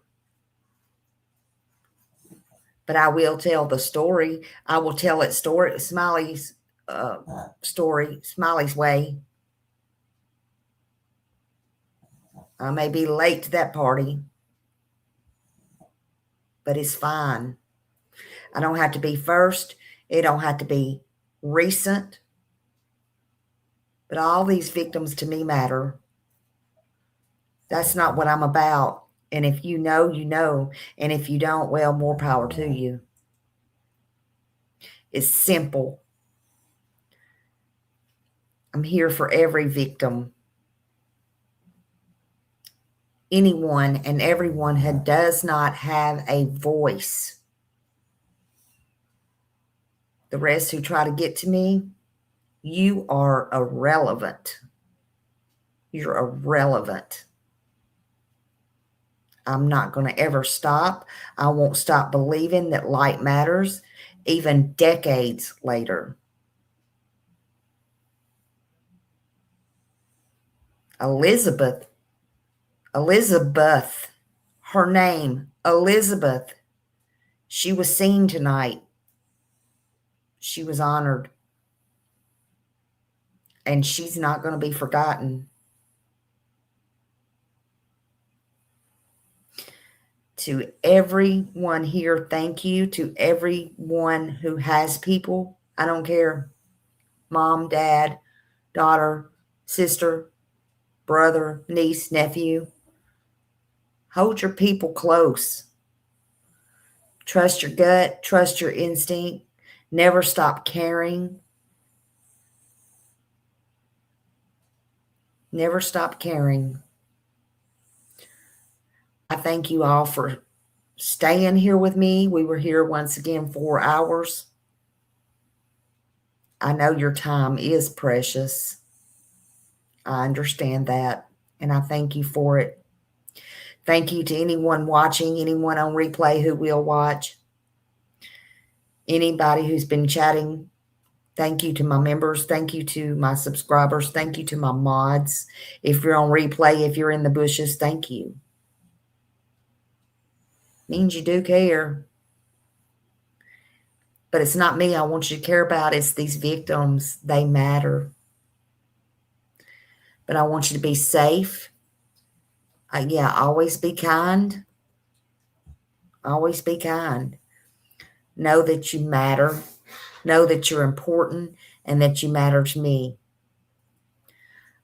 But I will tell the story. I will tell it Smiley's story, Smiley's way. I may be late to that party, but it's fine. I don't have to be first. It don't have to be recent. But all these victims to me matter. That's not what I'm about. And if you know, you know. And if you don't, well, more power to you. It's simple. I'm here for every victim. Anyone and everyone who does not have a voice. The rest who try to get to me, you are irrelevant. You're irrelevant. I'm not going to ever stop. I won't stop believing that light matters, even decades later. Elizabeth, her name, Elizabeth. She was seen tonight. She was honored. And she's not going to be forgotten. To everyone here, thank you. To everyone who has people, I don't care. Mom, dad, daughter, sister, brother, niece, nephew. Hold your people close. Trust your gut. Trust your instinct. Never stop caring. Never stop caring. I thank you all for staying here with me. We were here once again 4 hours. I know your time is precious. I understand that, and I thank you for it. Thank you to anyone watching, anyone on replay who will watch, anybody who's been chatting. Thank you to my members. Thank you to my subscribers. Thank you to my mods. If you're on replay, if you're in the bushes, thank you. Means you do care. But it's not me I want you to care about. It's these victims. They matter. But I want you to be safe. Yeah, always be kind. Always be kind. Know that you matter. Know that you're important and that you matter to me.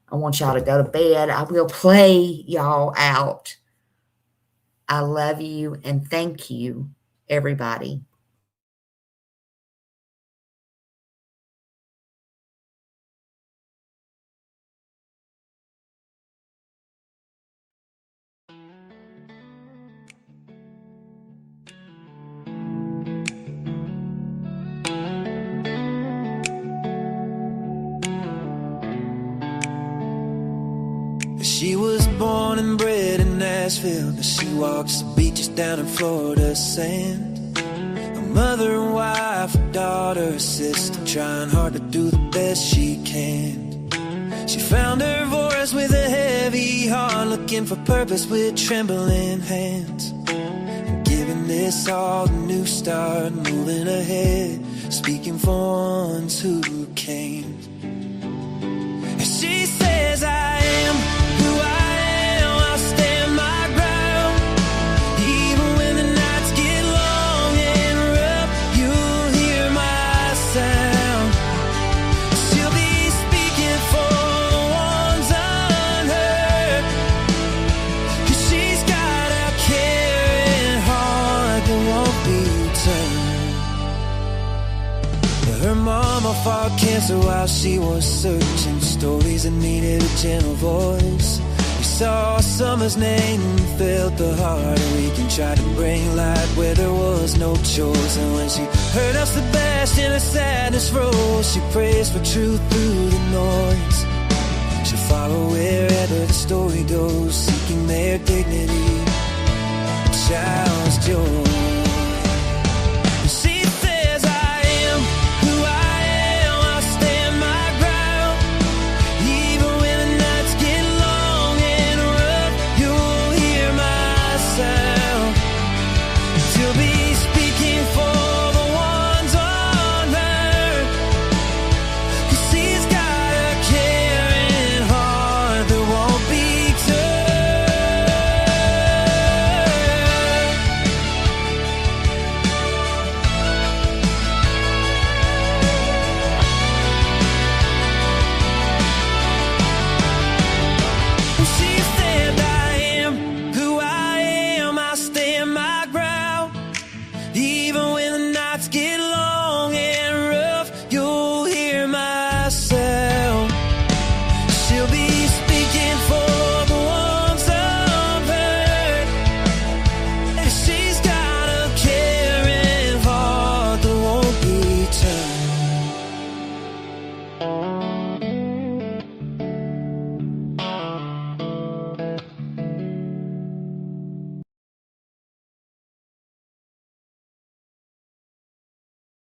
I want y'all to go to bed. I will play y'all out. I love you and thank you, everybody. She was born and bred in Nashville, but she walks the beaches down in Florida's sand. A mother and wife, a daughter, a sister, trying hard to do the best she can. She found her voice with a heavy heart, looking for purpose with trembling hands. And giving this all a new start, moving ahead, speaking for ones who came. And she says, I am who I am, I'll stand my ground. Even when the nights get long and rough, you'll hear my sound. She'll be speaking for the ones unheard, 'cause she's got a caring heart that won't be turned. Her mama fought cancer while she was searching, stories that needed a gentle voice. We saw a summer's name and felt the heart ache and tried to bring light where there was no choice. And when she heard of Sebastian, her sadness rose. She prays for truth through the noise. She'll follow wherever the story goes, seeking their dignity, a child's joy.